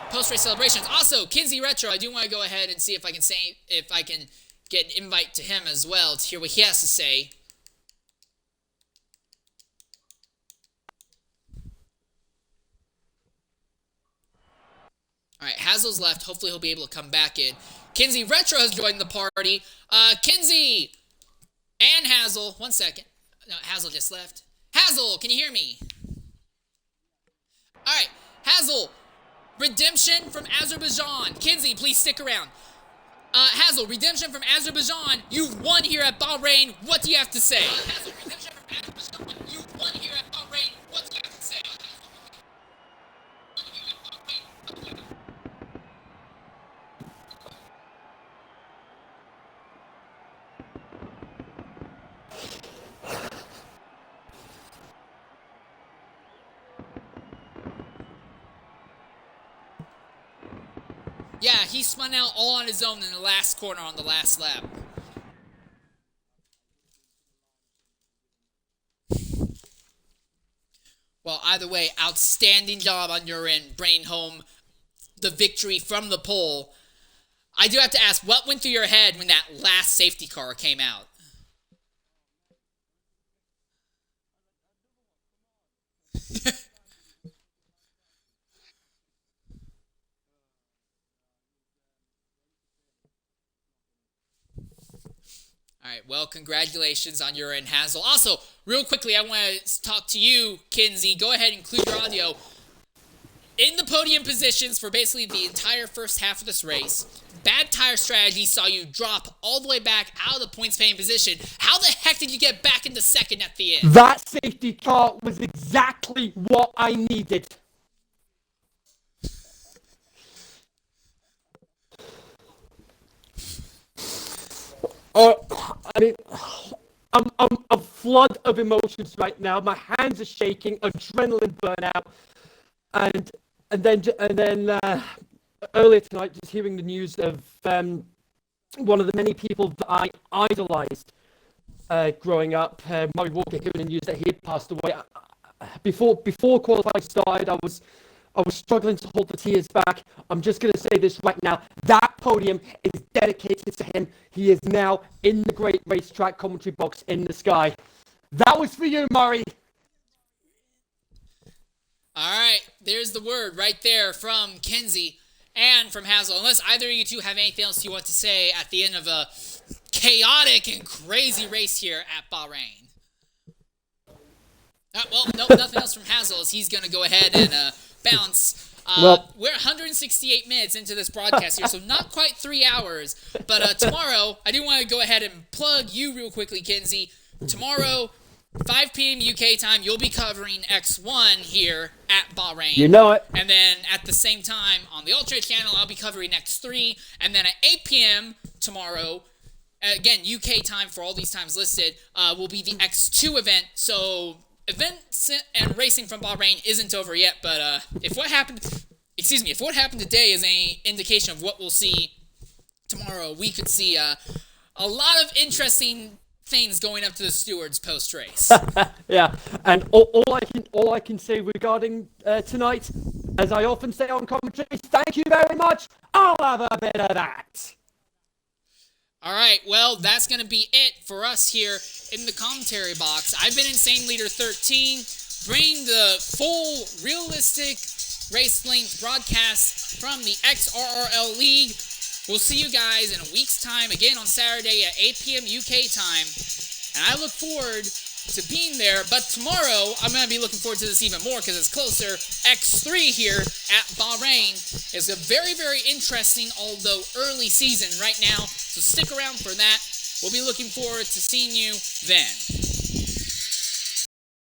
post-race celebrations. Also, Kinsey Retro, I do want to go ahead and see if I can get an invite to him as well to hear what he has to say. Alright, Hazel's left. Hopefully he'll be able to come back in. Kinsey Retro has joined the party. Kinsey and Hazel. 1 second. No, Hazel just left. Hazel, can you hear me? Alright, Hazel, redemption from Azerbaijan. Kinsey, please stick around. Hazel, redemption from Azerbaijan. You've won here at Bahrain. What do you have to say? Hazel, redemption from Azerbaijan. You've won here at Bahrain. What do you have to say? Yeah, he spun out all on his own in the last corner on the last lap. Well, either way, outstanding job on your end, bringing home the victory from the pole. I do have to ask, what went through your head when that last safety car came out? Alright, well, congratulations on your end, Hazel. Also, real quickly, I want to talk to you, Kinsey. Go ahead and include your audio. In the podium positions for basically the entire first half of this race, bad tire strategy saw you drop all the way back out of the points-paying position. How the heck did you get back into second at the end? That safety car was exactly what I needed. I mean, I'm a flood of emotions right now. My hands are shaking, adrenaline burnout, and then earlier tonight, just hearing the news of one of the many people that I idolized growing up, Murray Walker, hearing the news that he had passed away. Before qualifying started, I was struggling to hold the tears back. I'm just going to say this right now. That podium is dedicated to him. He is now in the great racetrack commentary box in the sky. That was for you, Murray. All right, there's the word right there from Kenzie and from Hazel. Unless either of you two have anything else you want to say at the end of a chaotic and crazy race here at Bahrain. Well, no, nothing else from Hazel, as he's going to go ahead and bounce. We're 168 minutes into this broadcast here, so not quite 3 hours. But tomorrow, I do want to go ahead and plug you real quickly, Kenzie. Tomorrow, 5 p.m. UK time, you'll be covering X1 here at Bahrain. You know it. And then at the same time, on the Ultra channel, I'll be covering X3. And then at 8 p.m. tomorrow, again, UK time for all these times listed, will be the X2 event. So events and racing from Bahrain isn't over yet, but if what happened today is any indication of what we'll see tomorrow, we could see a lot of interesting things going up to the stewards post-race. Yeah, and all I can say regarding tonight, as I often say on commentary, thank you very much. I'll have a bit of that. All right, well, that's going to be it for us here in the commentary box. I've been Insane Leader 13, bringing the full, realistic race-length broadcast from the XRRL League. We'll see you guys in a week's time, again on Saturday at 8 p.m. UK time. And I look forward to being there, but tomorrow I'm going to be looking forward to this even more because it's closer. X3 here at Bahrain is a very, very interesting, although early season right now, so stick around for that. We'll be looking forward to seeing you then.